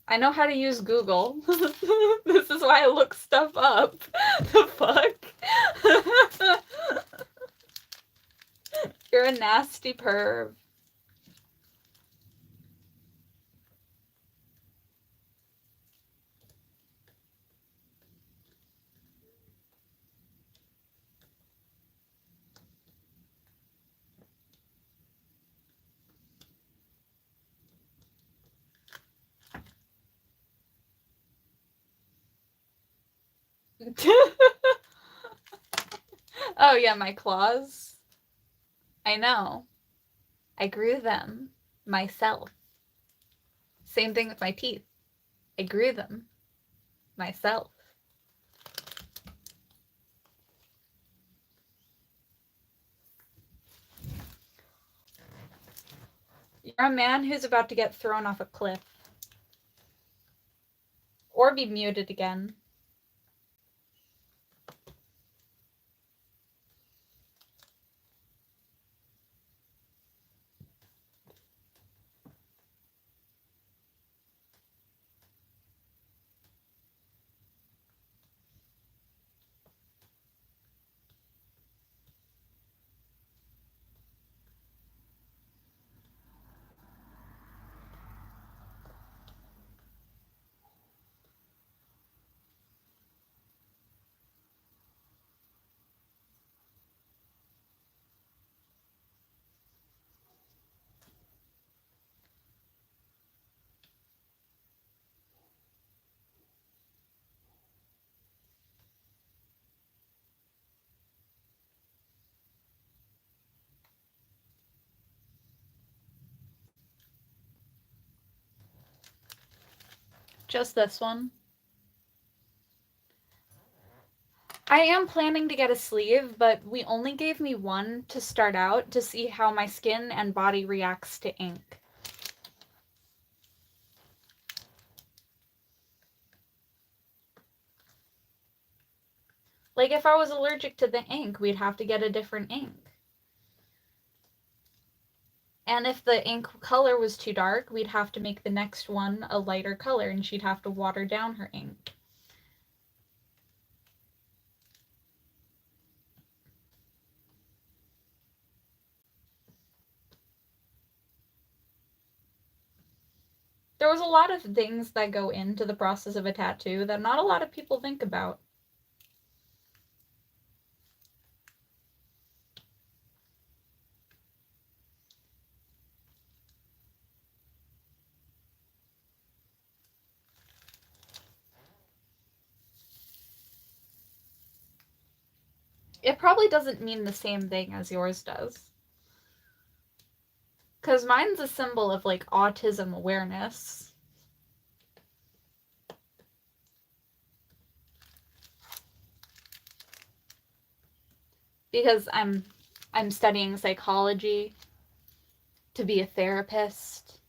I know how to use Google. This is why I look stuff up. The fuck? You're a nasty perv. Oh yeah, my claws. I know. I grew them myself. Same thing with my teeth. I grew them myself. You're a man who's about to get thrown off a cliff. Or be muted again. Just this one. I am planning to get a sleeve, but we only gave me one to start out to see how my skin and body reacts to ink. Like if I was allergic to the ink, we'd have to get a different ink. And if the ink color was too dark, we'd have to make the next one a lighter color and she'd have to water down her ink. There was a lot of things that go into the process of a tattoo that not a lot of people think about. It probably doesn't mean the same thing as yours does. Because mine's a symbol of like autism awareness. Because I'm studying psychology to be a therapist.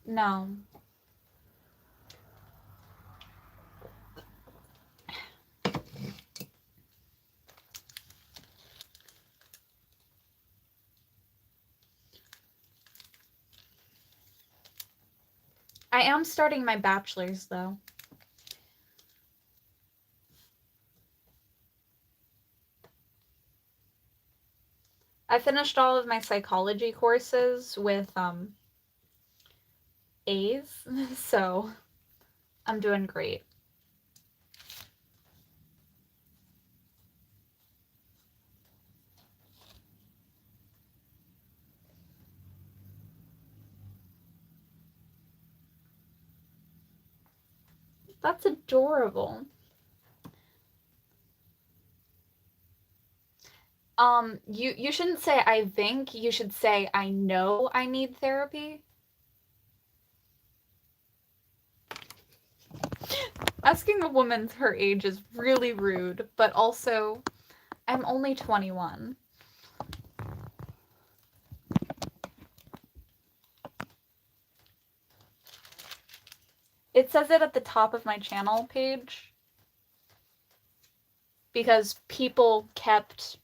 No. I am starting my bachelor's though. I finished all of my psychology courses with A's, so I'm doing great. That's adorable. You shouldn't say I think, you should say I know I need therapy. Asking a woman her age is really rude, but also I'm only 21. It says it at the top of my channel page because people kept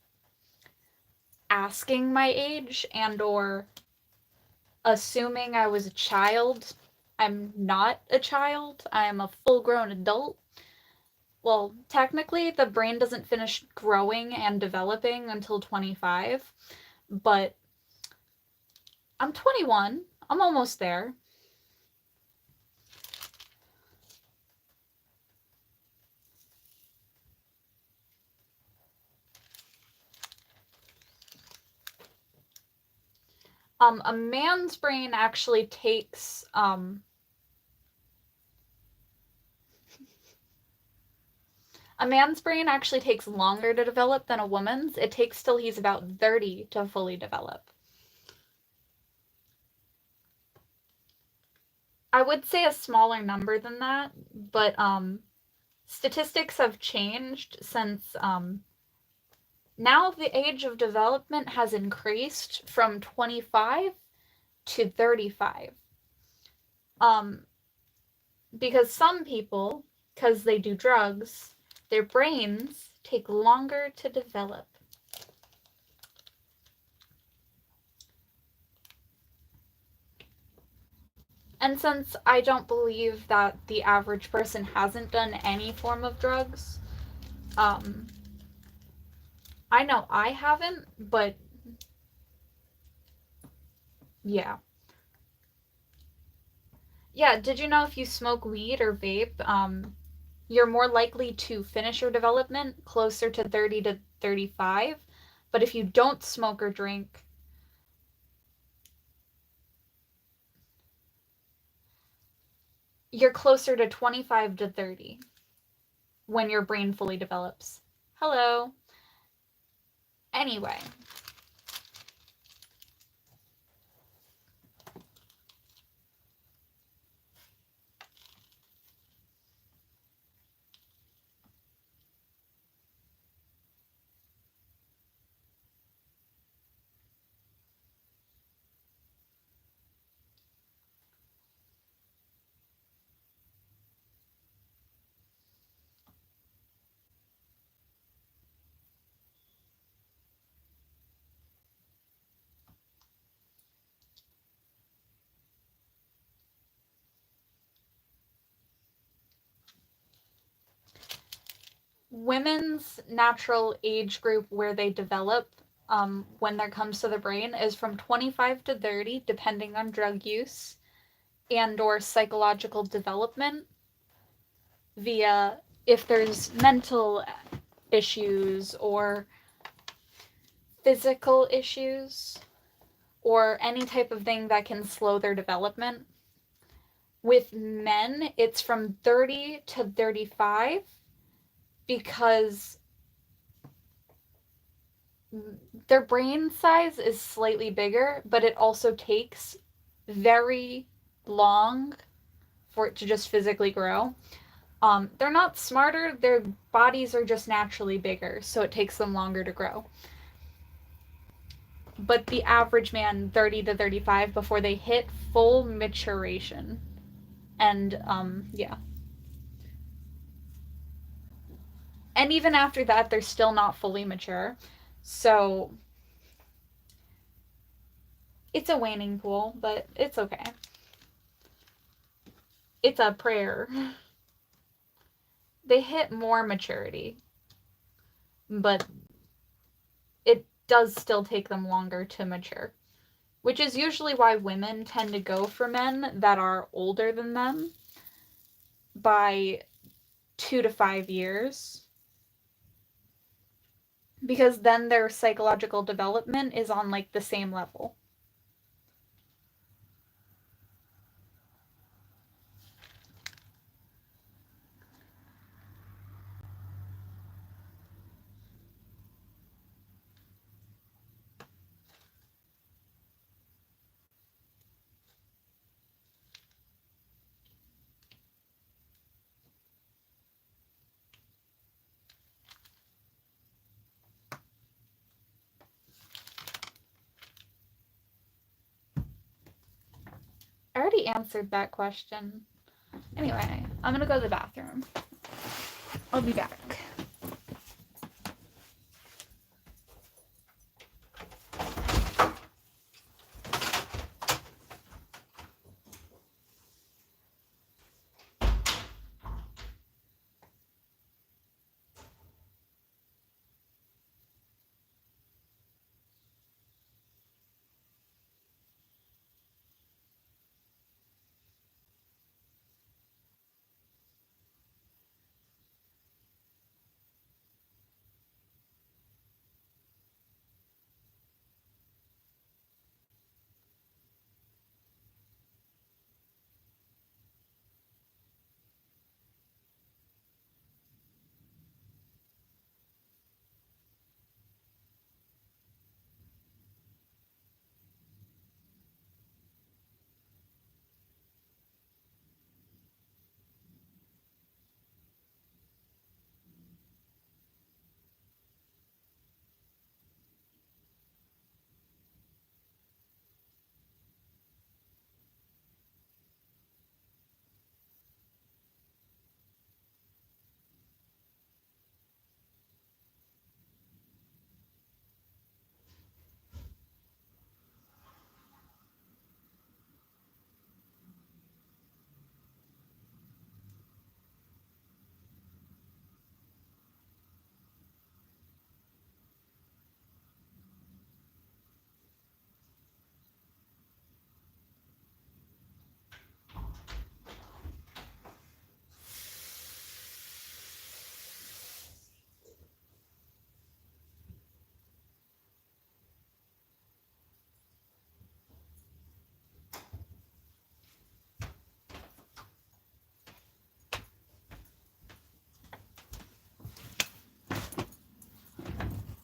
asking my age and or assuming I was a child. I'm not a child. I am a full-grown adult. Well, technically the brain doesn't finish growing and developing until 25, but I'm 21. I'm almost there. A man's brain actually takes a man's brain actually takes longer to develop than a woman's. It takes till he's about 30 to fully develop. I would say a smaller number than that, but statistics have changed since now the age of development has increased from 25 to 35. Because some people, because they do drugs, their brains take longer to develop. And since I don't believe that the average person hasn't done any form of drugs, I know I haven't, but yeah. Yeah, did you know if you smoke weed or vape, you're more likely to finish your development closer to 30 to 35? But if you don't smoke or drink, you're closer to 25 to 30 when your brain fully develops. Hello. Anyway, women's natural age group where they develop when there comes to the brain is from 25 to 30, depending on drug use and or psychological development via if there's mental issues or physical issues or any type of thing that can slow their development. With men, it's from 30 to 35 because their brain size is slightly bigger, but it also takes very long for it to just physically grow. They're not smarter, their bodies are just naturally bigger, so it takes them longer to grow. But the average man, 30 to 35, before they hit full maturation. And, yeah. And even after that, they're still not fully mature. So, it's a waning pool, but it's okay. It's a prayer. They hit more maturity, but it does still take them longer to mature, which is usually why women tend to go for men that are older than them by 2 to 5 years, because then their psychological development is on like the same level. I already answered that question. Anyway, I'm gonna go to the bathroom. I'll be back.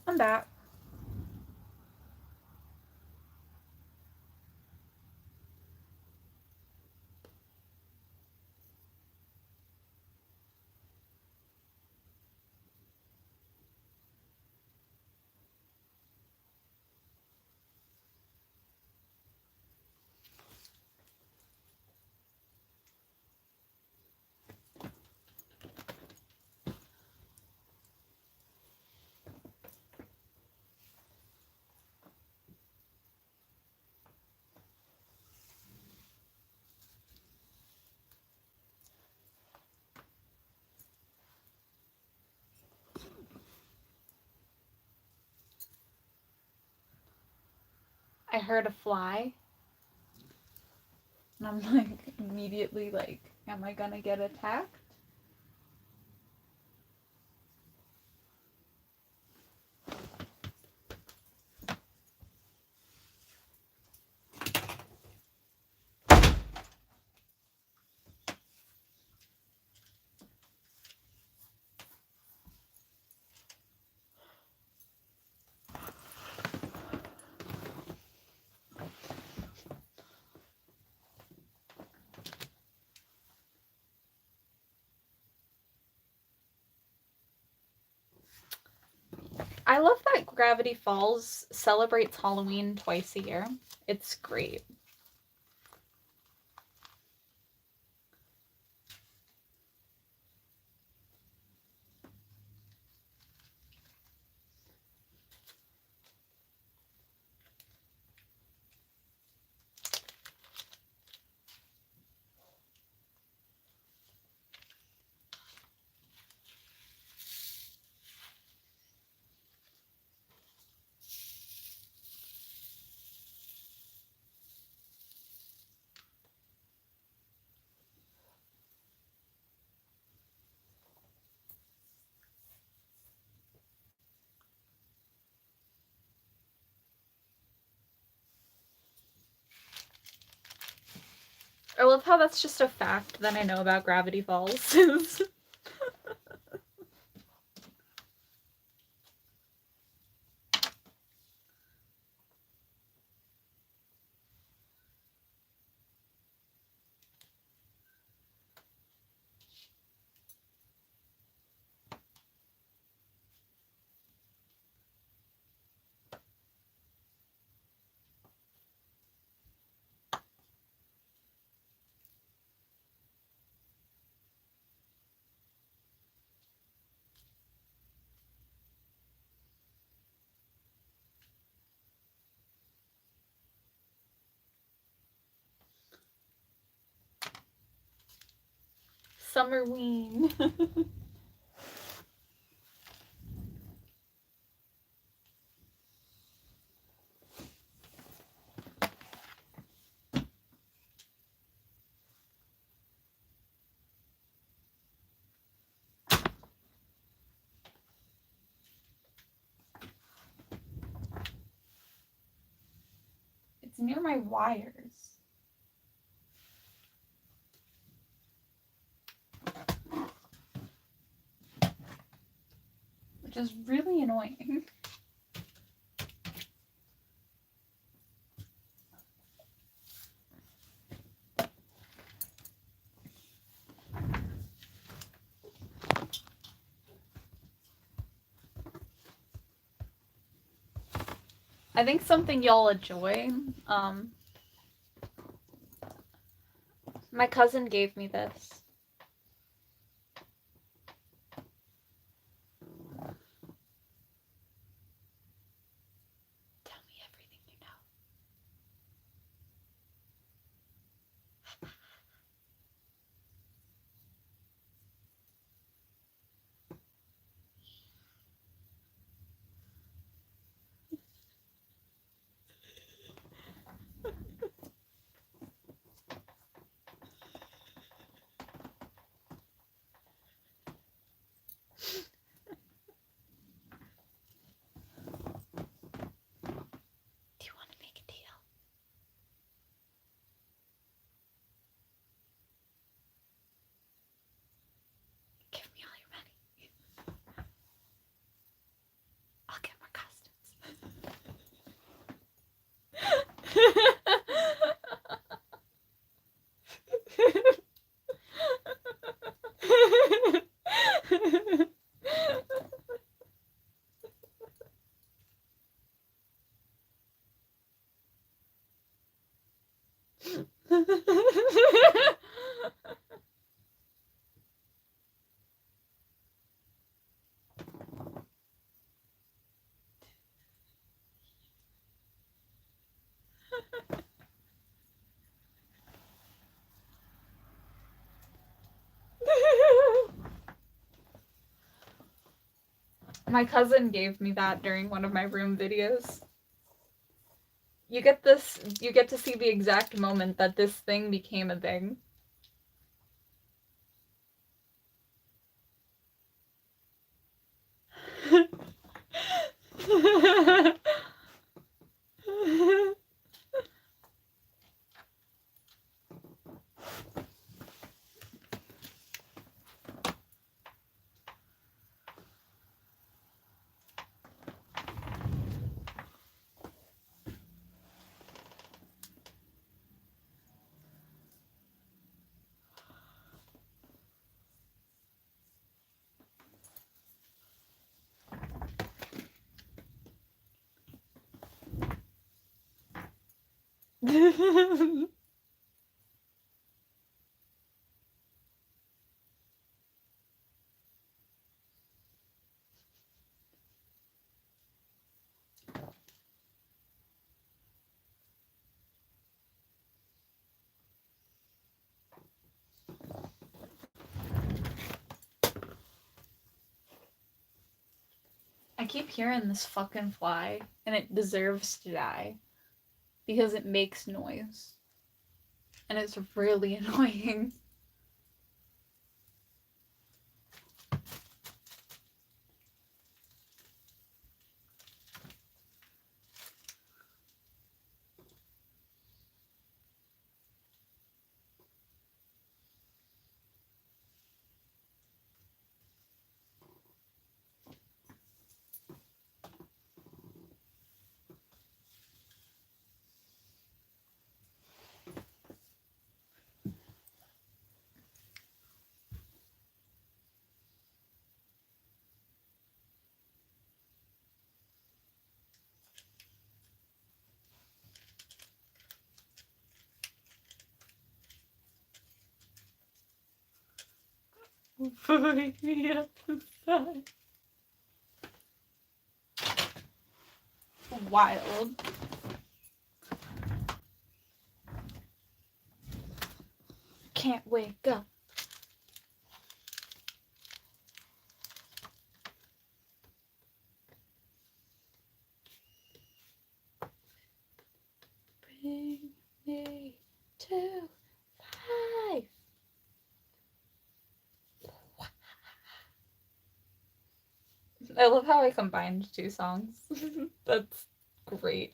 I'm back. I heard a fly. And I'm like, immediately like, am I gonna get attacked? I love that Gravity Falls celebrates Halloween twice a year. It's great. I love how that's just a fact that I know about Gravity Falls. Summerween. It's near my wires. Which is really annoying. I think something y'all enjoy. My cousin gave me this. Tell me everything you know. Do you want to make a deal? Give me all your money. I'll get more costumes. My cousin gave me that during one of my room videos. You get to see the exact moment that this thing became a thing. I keep hearing this fucking fly, and it deserves to die. Because it makes noise. And it's really annoying. Putting me up inside. Wild. Can't wake up. Bring me to life. I love how I combined two songs. That's great.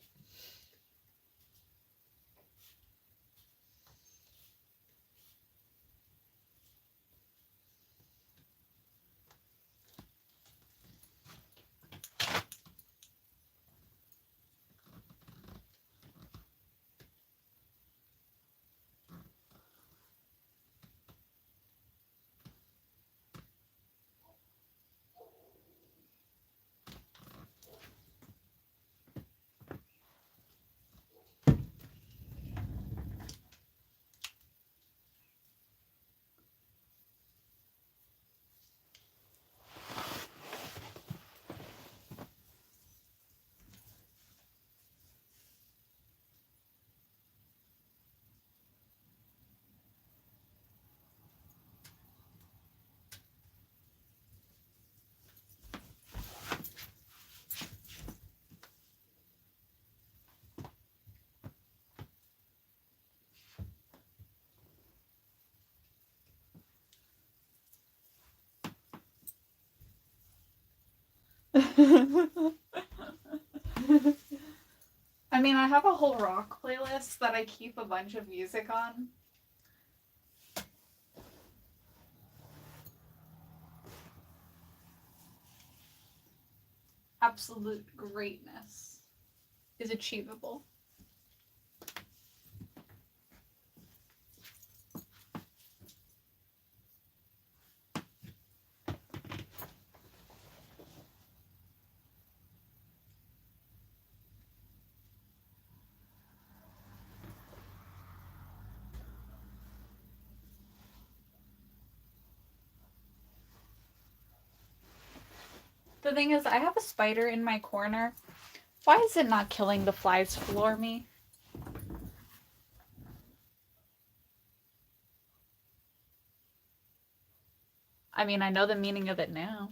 I mean, I have a whole rock playlist that I keep a bunch of music on. Absolute greatness is achievable. The thing is, I have a spider in my corner. Why is it not killing the flies for me? I mean, I know the meaning of it now.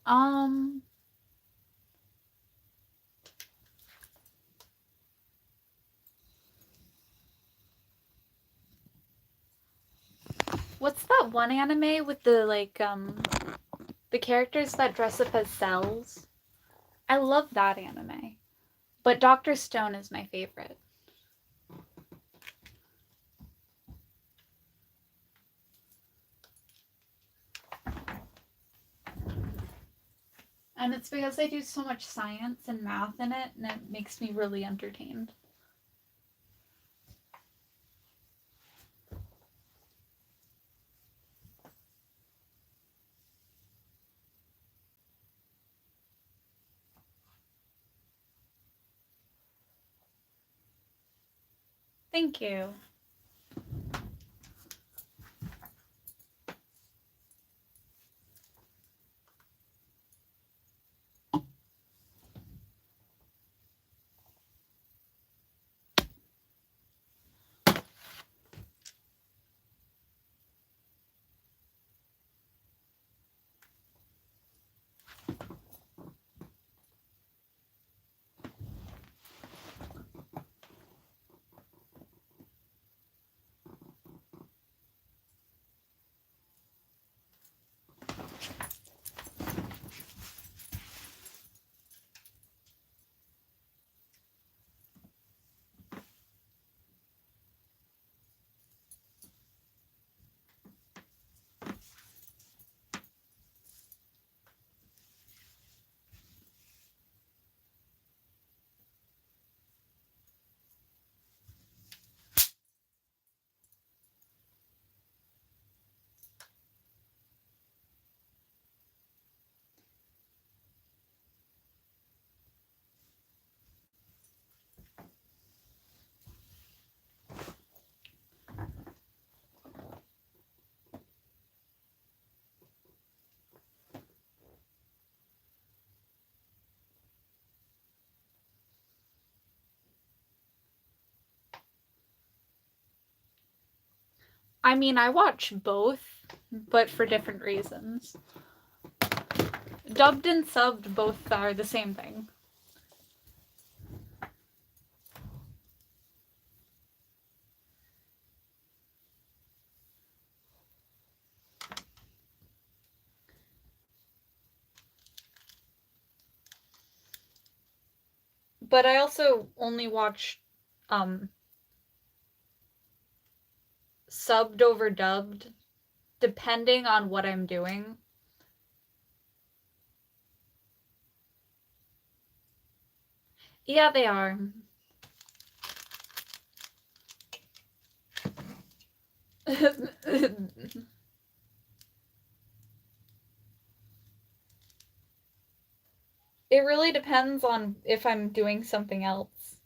Um, what's that one anime with the the characters that dress up as cells? I love that anime. But Dr. Stone is my favorite. And it's because they do so much science and math in it, and it makes me really entertained. Thank you. I mean, I watch both, but for different reasons. Dubbed and subbed both are the same thing. But I also only watch subbed over dubbed depending on what I'm doing. Yeah, they are. It really depends on if I'm doing something else.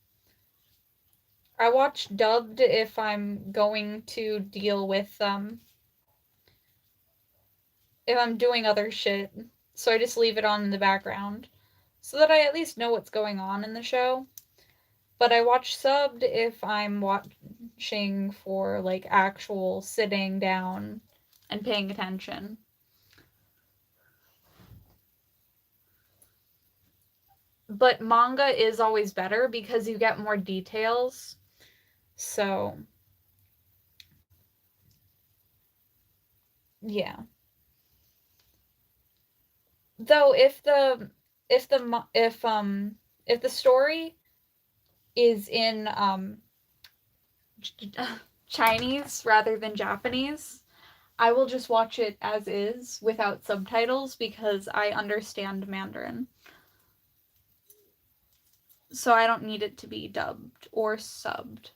I watch dubbed if I'm going to deal with if I'm doing other shit. So I just leave it on in the background so that I at least know what's going on in the show. But I watch subbed if I'm watching for like actual sitting down and paying attention. But manga is always better because you get more details. So, yeah. Though if the story is in Chinese rather than Japanese, I will just watch it as is without subtitles because I understand Mandarin. So I don't need it to be dubbed or subbed.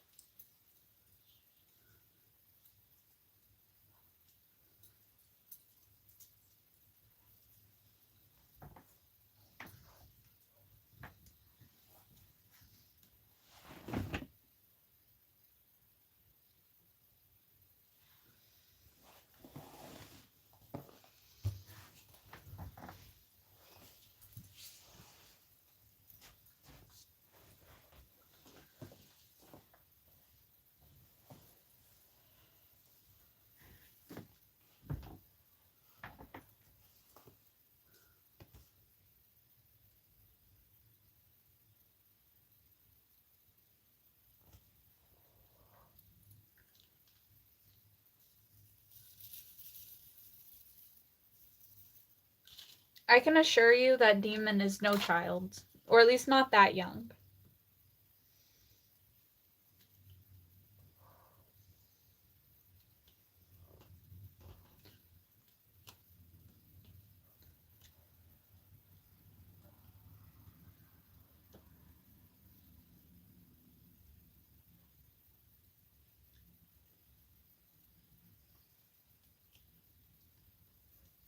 I can assure you that Demon is no child, or at least not that young.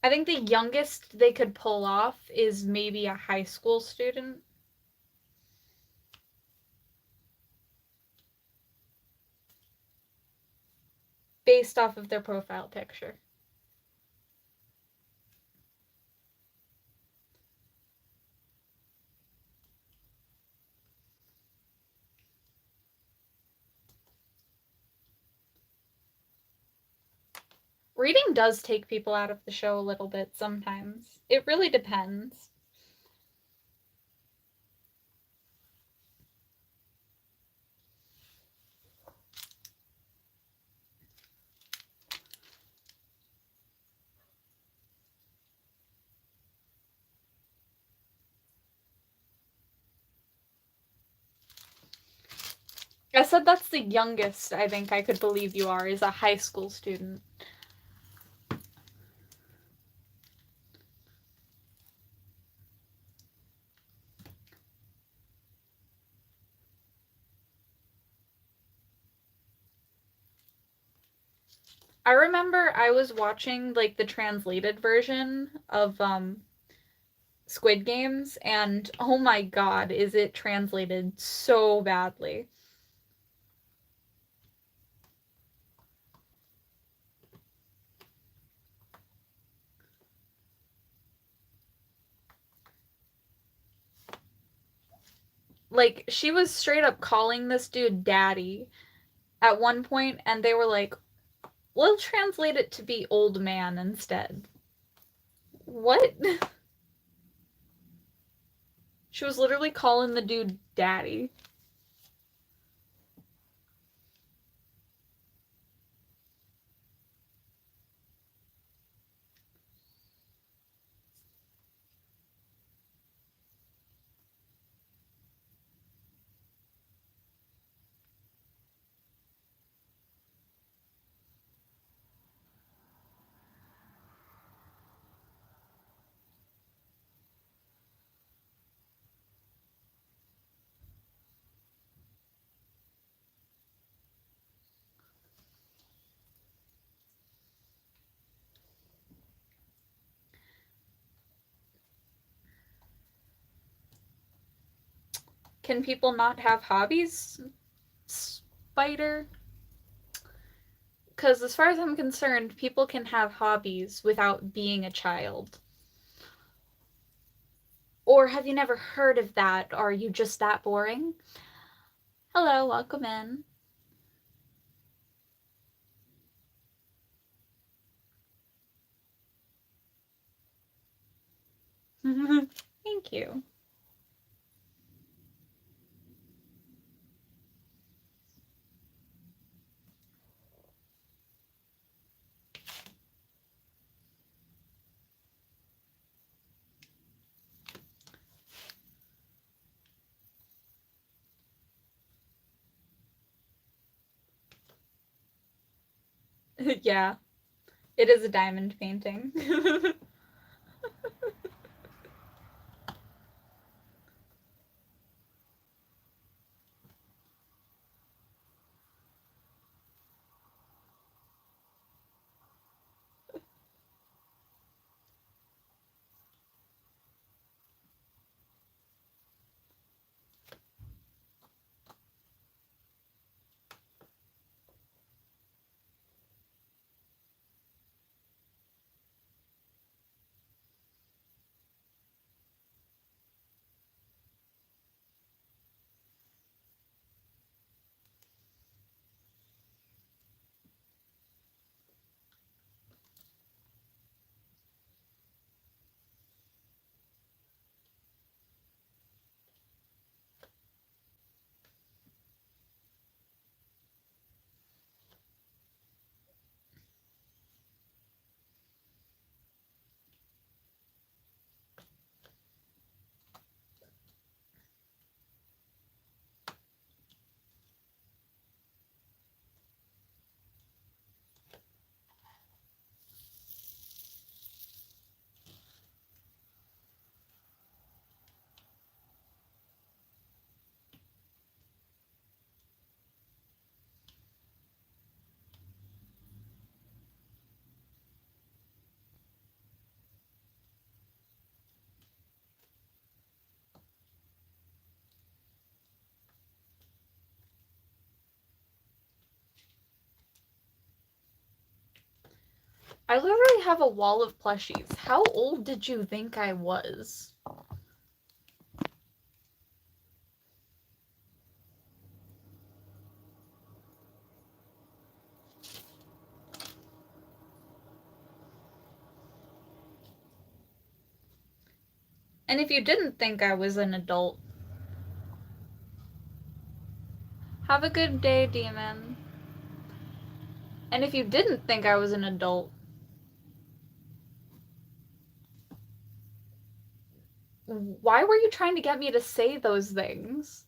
I think the youngest they could pull off is maybe a high school student. Based off of their profile picture. Reading does take people out of the show a little bit sometimes. It really depends. I said that's the youngest I think I could believe you are, is a high school student. I remember I was watching like the translated version of Squid Games, and oh my god, is it translated so badly. Like, she was straight up calling this dude daddy at one point, and they were like, we'll translate it to be old man instead. What? She was literally calling the dude daddy. Can people not have hobbies, Spider? Because as far as I'm concerned, people can have hobbies without being a child. Or have you never heard of that? Are you just that boring? Hello, welcome in. Thank you. Yeah, it is a diamond painting. I literally have a wall of plushies. How old did you think I was? And if you didn't think I was an adult, have a good day, demon. And if you didn't think I was an adult, why were you trying to get me to say those things?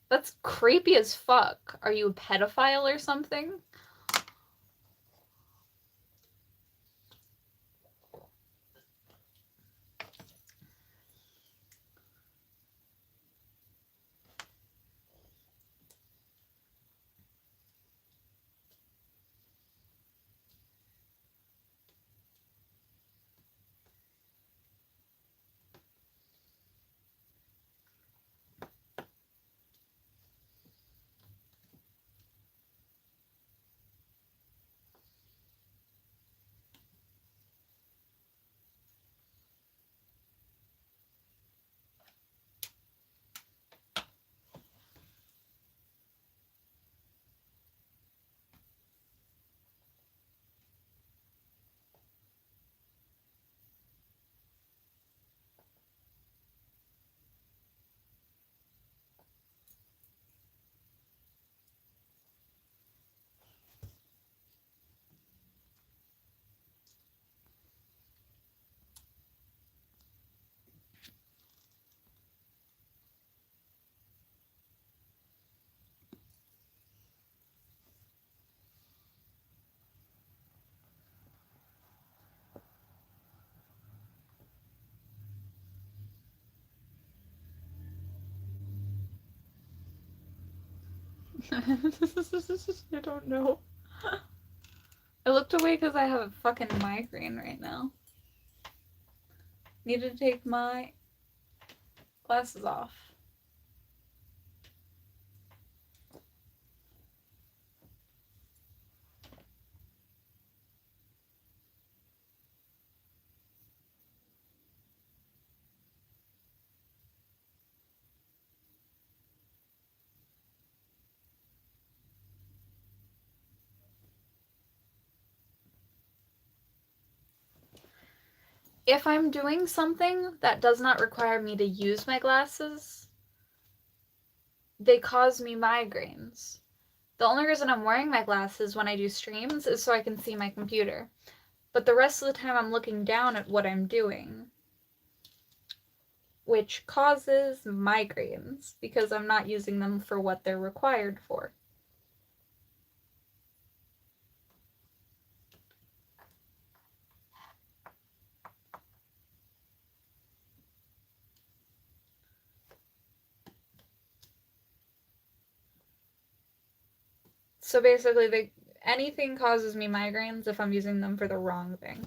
That's creepy as fuck. Are you a pedophile or something? I don't know. I looked away because I have a fucking migraine right now. Need to take my glasses off. If I'm doing something that does not require me to use my glasses, they cause me migraines. The only reason I'm wearing my glasses when I do streams is so I can see my computer. But the rest of the time I'm looking down at what I'm doing, which causes migraines because I'm not using them for what they're required for. So basically, anything causes me migraines if I'm using them for the wrong thing.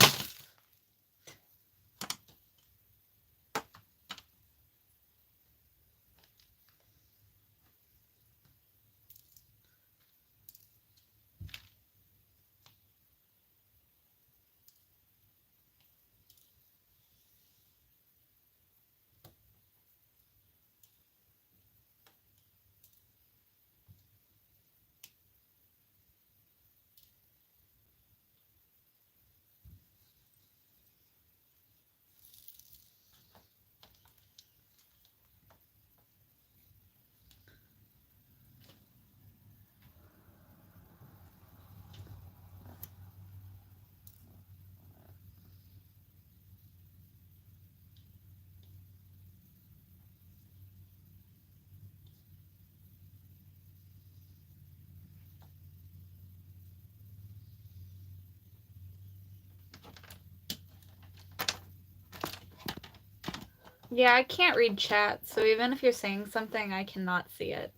Yeah, I can't read chat, so even if you're saying something, I cannot see it.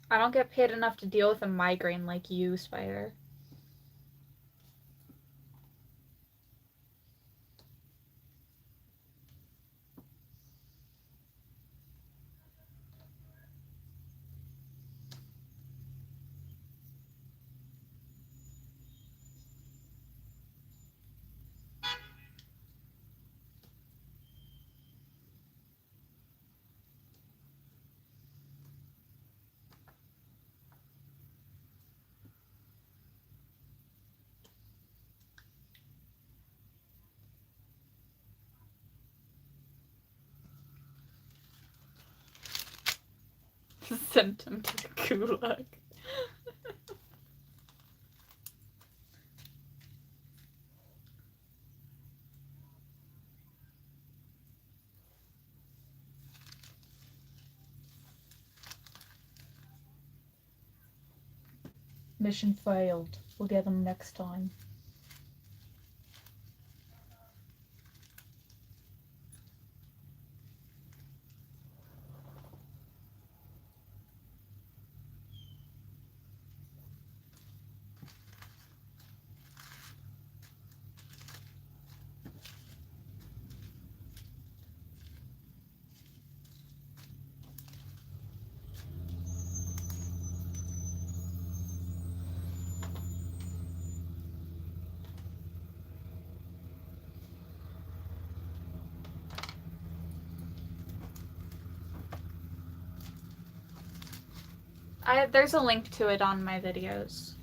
I don't get paid enough to deal with a migraine like you, Spider. Sent him to the gulag. Mission failed. We'll get them next time. There's a link to it on my videos.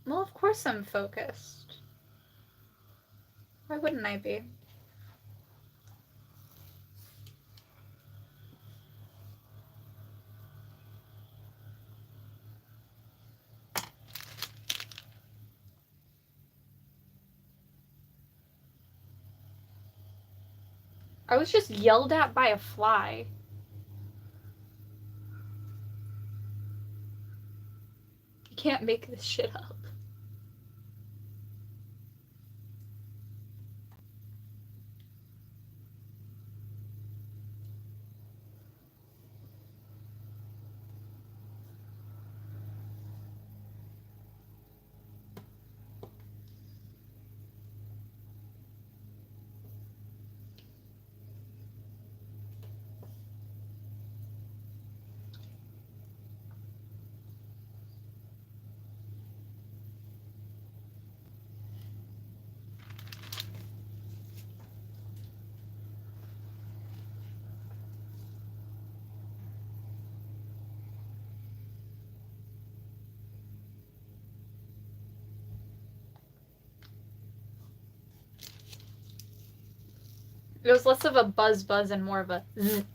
Well, of course I'm focused. Why wouldn't I be? I was just yelled at by a fly. You can't make this shit up. It was less of a buzz buzz and more of a zzz.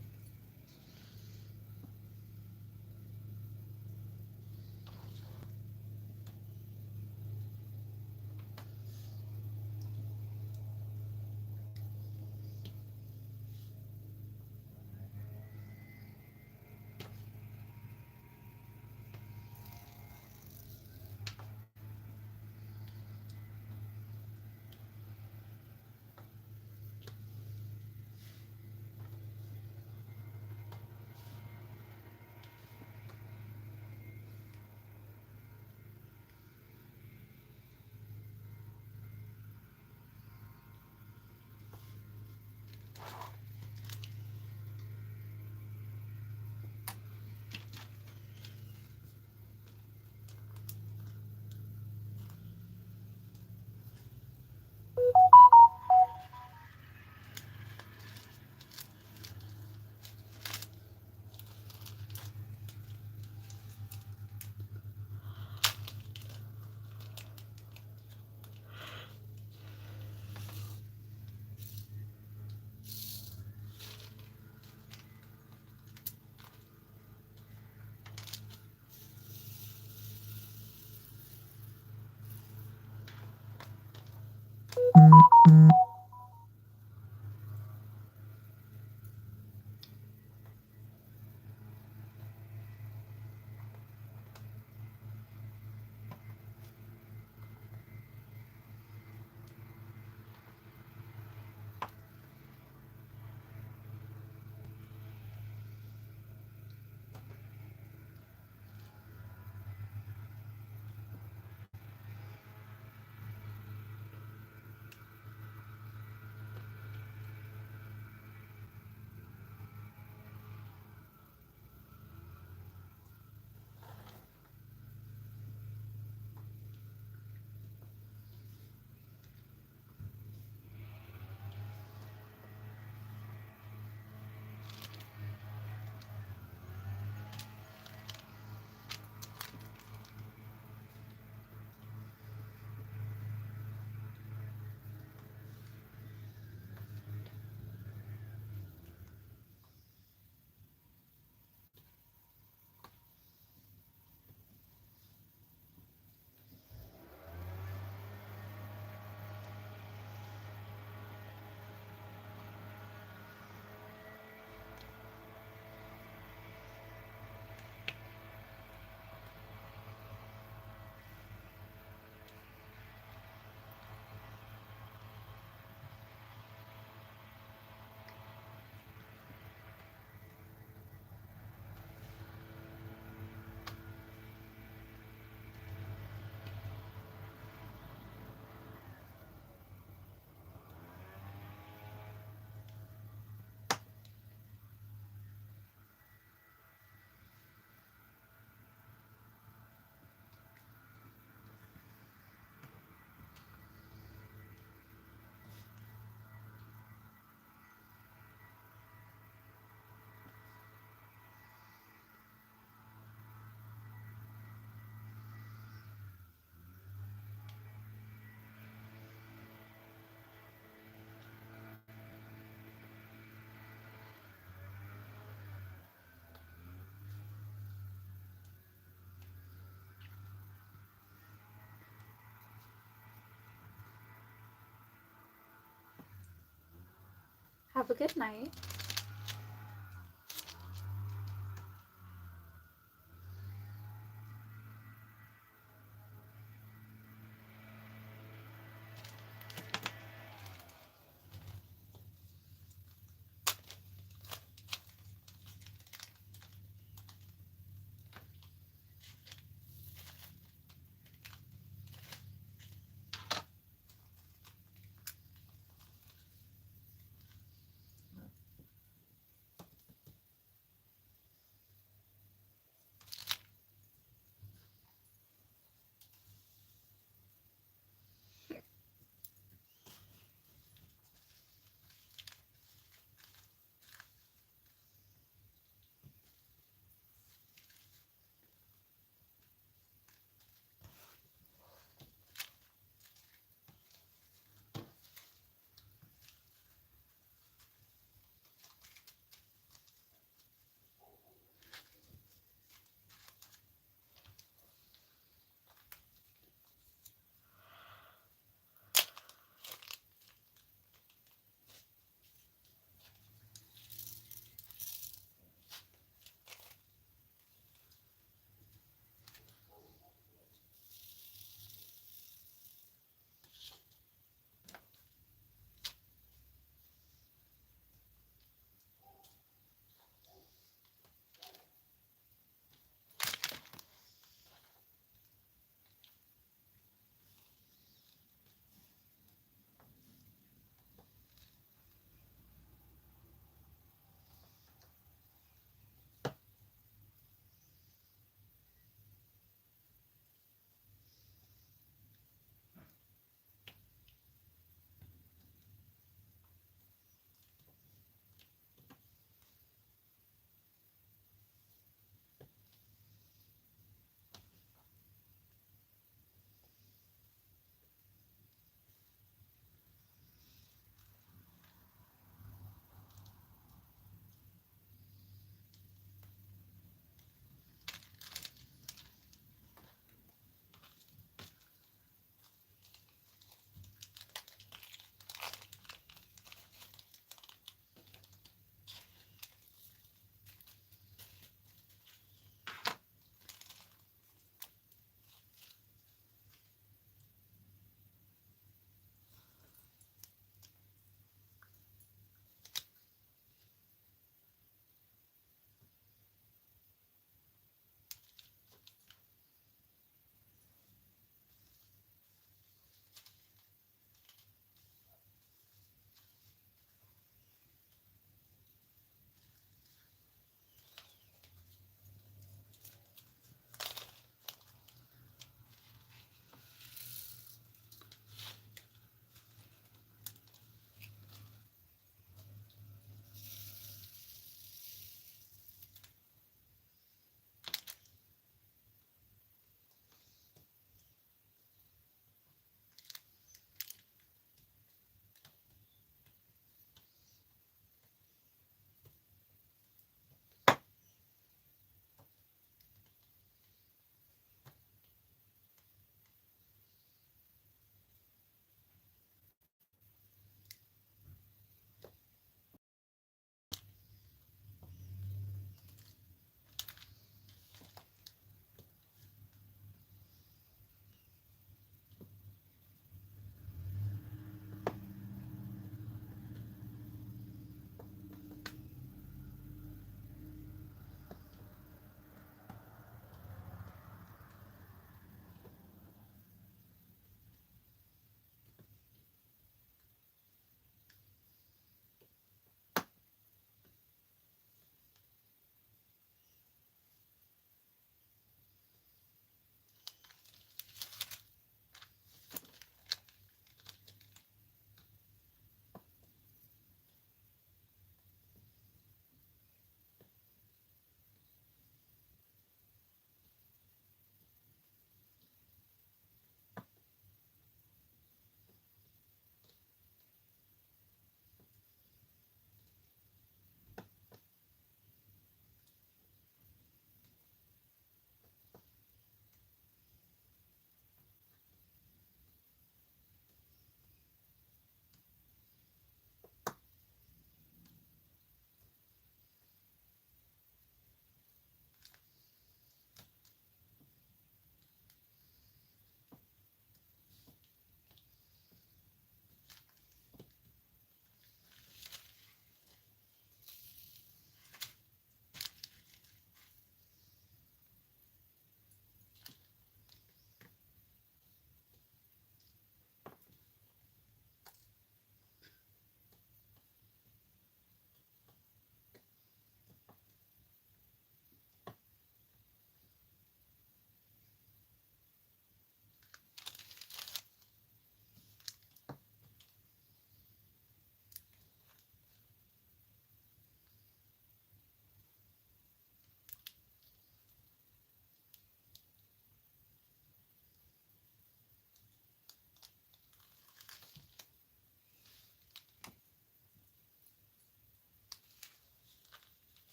Have a good night.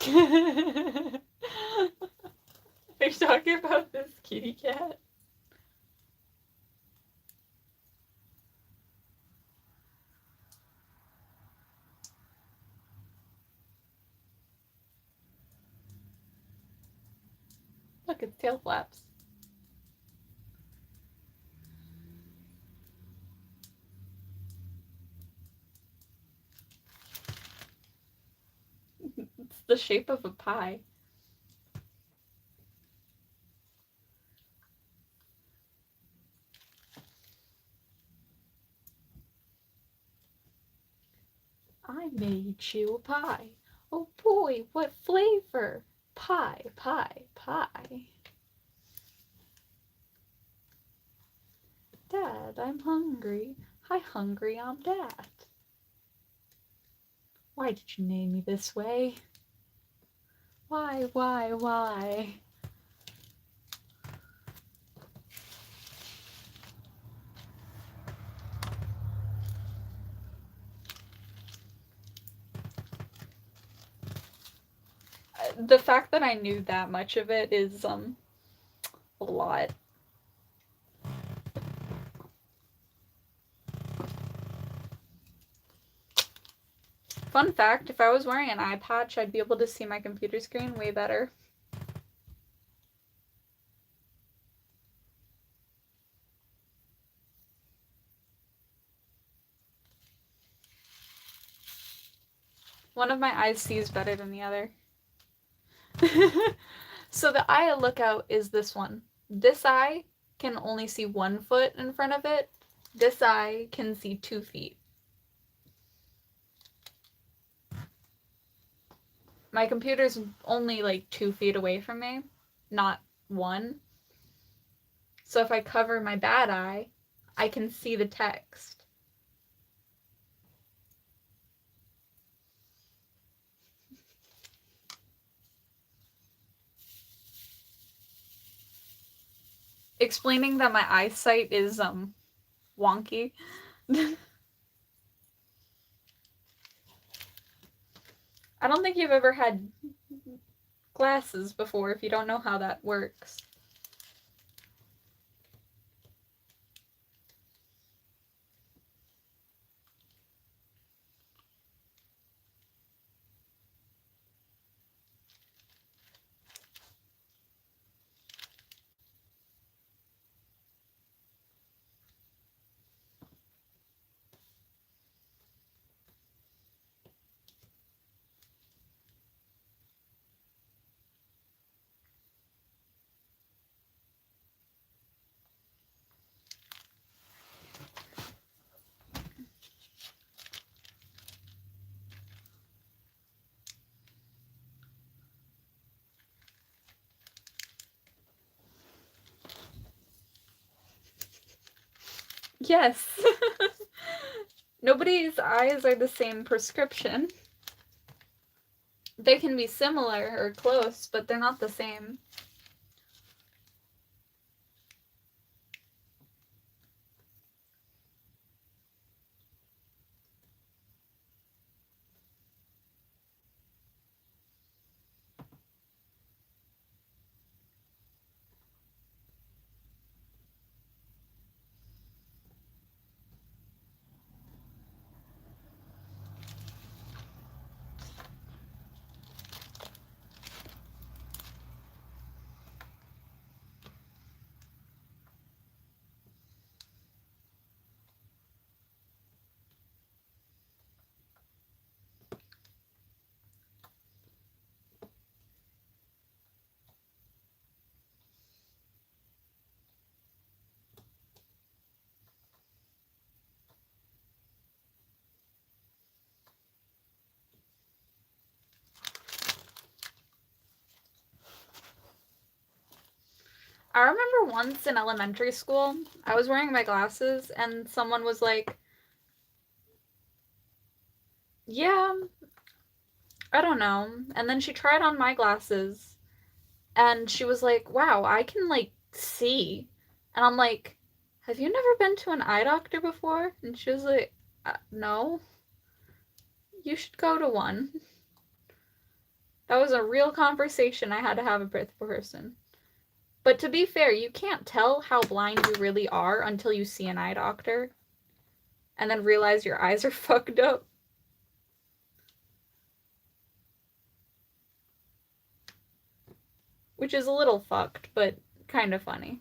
Are you talking about this kitty cat? Look, its tail flaps. It's the shape of a pie. I made you a pie. Oh boy, what flavor? Pie, pie, pie. Dad, I'm hungry. Hi, hungry, I'm Dad. Why did you name me this way? Why? The fact that I knew that much of it is, a lot. Fun fact, if I was wearing an eye patch, I'd be able to see my computer screen way better. One of my eyes sees better than the other. So the eye I look out is this one. This eye can only see 1 foot in front of it. This eye can see 2 feet. My computer's only like 2 feet away from me, not 1. So if I cover my bad eye, I can see the text. Explaining that my eyesight is wonky. I don't think you've ever had glasses before if you don't know how that works. Yes. Nobody's eyes are the same prescription. They can be similar or close, but they're not the same. I remember once in elementary school, I was wearing my glasses and someone was like, yeah, I don't know. And then she tried on my glasses and she was like, wow, I can like see. And I'm like, have you never been to an eye doctor before? And she was like, no. You should go to one. That was a real conversation I had to have with the person. But to be fair, you can't tell how blind you really are until you see an eye doctor and then realize your eyes are fucked up. Which is a little fucked, but kind of funny.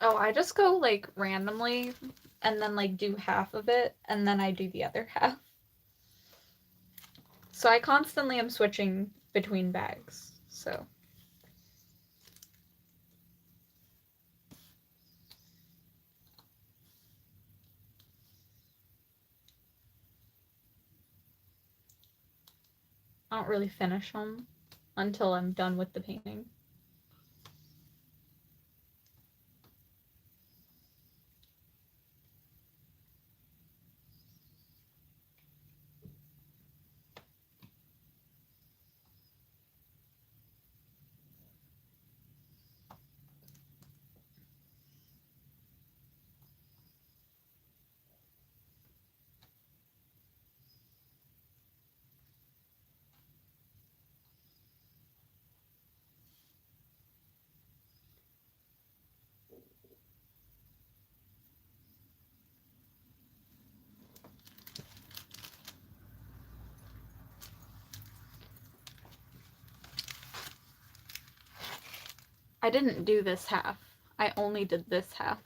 Oh, I just go like randomly and then like do half of it, and then I do the other half. So I constantly am switching between bags. So I don't really finish them until I'm done with the painting. I didn't do this half. I only did this half.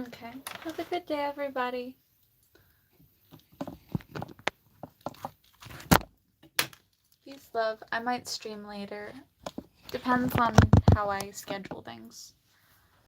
Okay. Have a good day, everybody. Peace, love. I might stream later. Depends on how I schedule things.